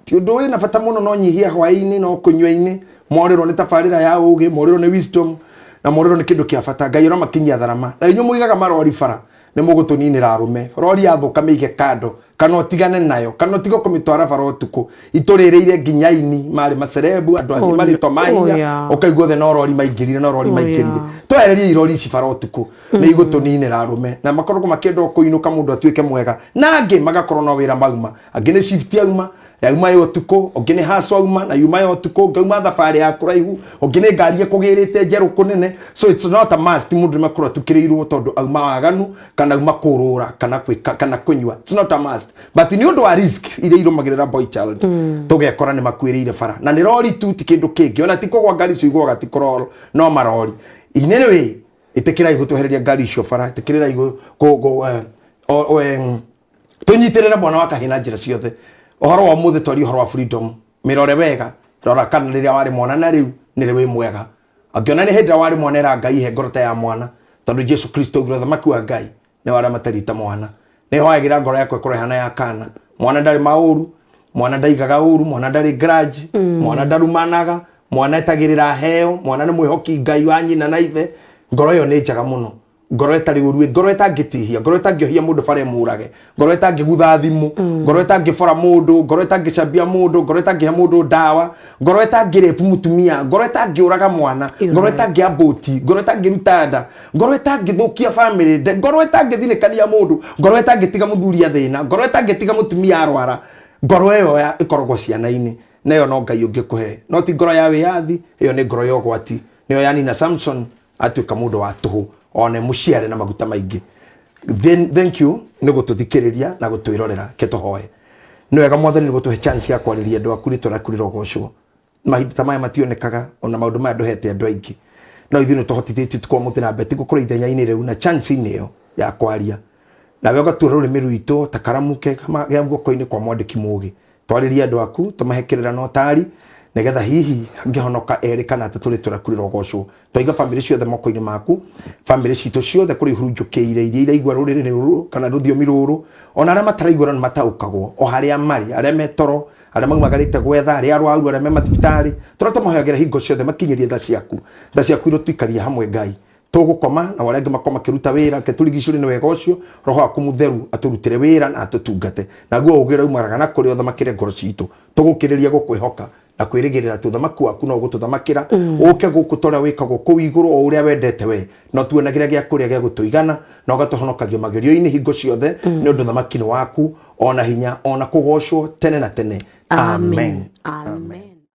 ti ũndũ wĩna bata mũno no nyihia hwaĩ-inĩ no kũnyua-inĩ morĩrwo nĩ tabarĩra ya ũgĩ morĩrwo nĩ wisdom na morĩrwo nĩ kĩndũ kĩa bata Ngai ũramakinyia tharama na inyuĩ mũigaga marori bara nĩ mũgũtũninĩra arũme rori yathũka mĩige kando kana ũtigane nayo kana ũtige kũmĩtwara bara ũtukũ itũrĩrĩire nginyaini marĩ macerebu andũ angĩ marĩtwo mahinya ũkaigua othe no rori maingĩrire twehererie irori ici bara ũtukũ nĩ igũtũninĩra arũme na makoragwo makĩenda kũinũka mũndũ atuĩke mwega na angĩ magakorwo no wĩra mauma angĩ nĩ shift yauma yauma yo tuko ogene haso auma na yuma yo tuko gauma thabarĩ ya kũraihu ogene ngari kũgĩrĩte njerũ kũnene so it's not a must mundu makũra tukĩrĩirwo tondũ auma waganu kana auma kũrũra kana kũnyua it's not a must but ni ũndũ wa risk iria irũmagĩrĩra boy child tũgekora nĩ makuĩrĩire bara na nĩ rori tu ti kĩndũ kĩngĩ ona tikogwa ngari icio igwa gatikororo no marori inene itekĩra igũtwehereria ngari icio bara itekĩra tũnyitĩrĩra mwana wa kahina njĩra ciothe ohoro wa muthe twari ohoro wa freedom mirore wega rora kana riria wari mwana na riu nire wi mwega akiona ni henda wari mwana era Ngai he ngoro ta ya mwana tondu Jesu Kristo gro thamaki wa Ngai ni wara matarita mwana ni hoagira ngoro yakwe kurehana ya kana mwana ndari mauru mwana ndaigaga uru mwana ndari grudge mwana ndarumanaga mwana etagirira heo mwana ni mwihoki Ngai wa nyina na ithe ngoro yo ni njaga muno ngoro etari urue ngoro etangitihia ngoro etangihia mundu bare murage ngoro etangigutha thimu ngoro etangifora mundu ngoro etangicambia mundu ngoro etangihe mundu dawa ngoro etangirepu mutumia ngoro etangiuraga mwana ngoro etangiaboti ngoro etangirutada ngoro etangithukia family ngoro etangithinĩkania mundu ngoro etangitiga muthuria thina ngoro etangitiga mutumia arwara ngoro ĩyo ikoragwo ciana-inĩ nayo no Ngai ũngĩkũhe no ti ngoro ya wiyathi ĩyo nĩ ngoro ya ũgwati nĩyo yani na Samson atuĩka mundu wa tuhu one muciare na maguta maingi thank you ni gututhikiriria na gutwirorera ketuhoe no wega mwathani ni gutuhe chance ya kwariria andu akuri turakurira gocwo mahinda ta maya mationekaga ona maundu maya nduhete andu aingi no ithuĩ nĩtũhotithĩtio tukwo muthina beti gukura ithenya-inĩ rĩu na chance inĩ yo ya kwaria na wega tuura rũrĩmĩ rwitũ ta karamuke kama gĩa guoko-inĩ kwa mwandĩki mũũgĩ twariria andu aku tumahekerera no tari negetha hihi ngihonoka eri kana atatũ turakurira gocwo twaiga family ciothe moko-inĩ maku family citũ ciothe kũrĩ hurunjũkĩire iria iraigua rũrĩrĩ rũrũ kana rũthiomi rũrũ ona arĩa mataraigua nĩ mataũkagwo o harĩa marĩ arĩa metoro arĩa maumagarĩte gwetha arĩa arwaru arĩa me mathibitarĩ tũratũmahoyagĩra hingo ciothe makinyĩrie tha ciaku irũtuikarie hamwe Ngai tũgũkoma na arĩa angĩ makoma kĩruta wĩra ketũrigicũri nĩ wega ũcio roho waku mũtheru atũrutĩre wĩra na atũtungate naguo ũgĩra umaraga na kũrĩ othe makĩre ngoro citũ tũgũkĩrĩria gũkwĩhoka na kwĩrĩgĩrĩra tuthamaki waku no gũtuthamakĩra ũke gũkũ tũrĩa wĩkagwo kũu igũrũ o ũrĩa wendete we no tuonagĩra gĩa kũrĩa gĩa gũtũigana na ũgatũhonokagia magerio-inĩ hingo ciothe nĩ ũndũ thamaki-nĩ waku ona hinya ona kũgocwo tene na tene amen.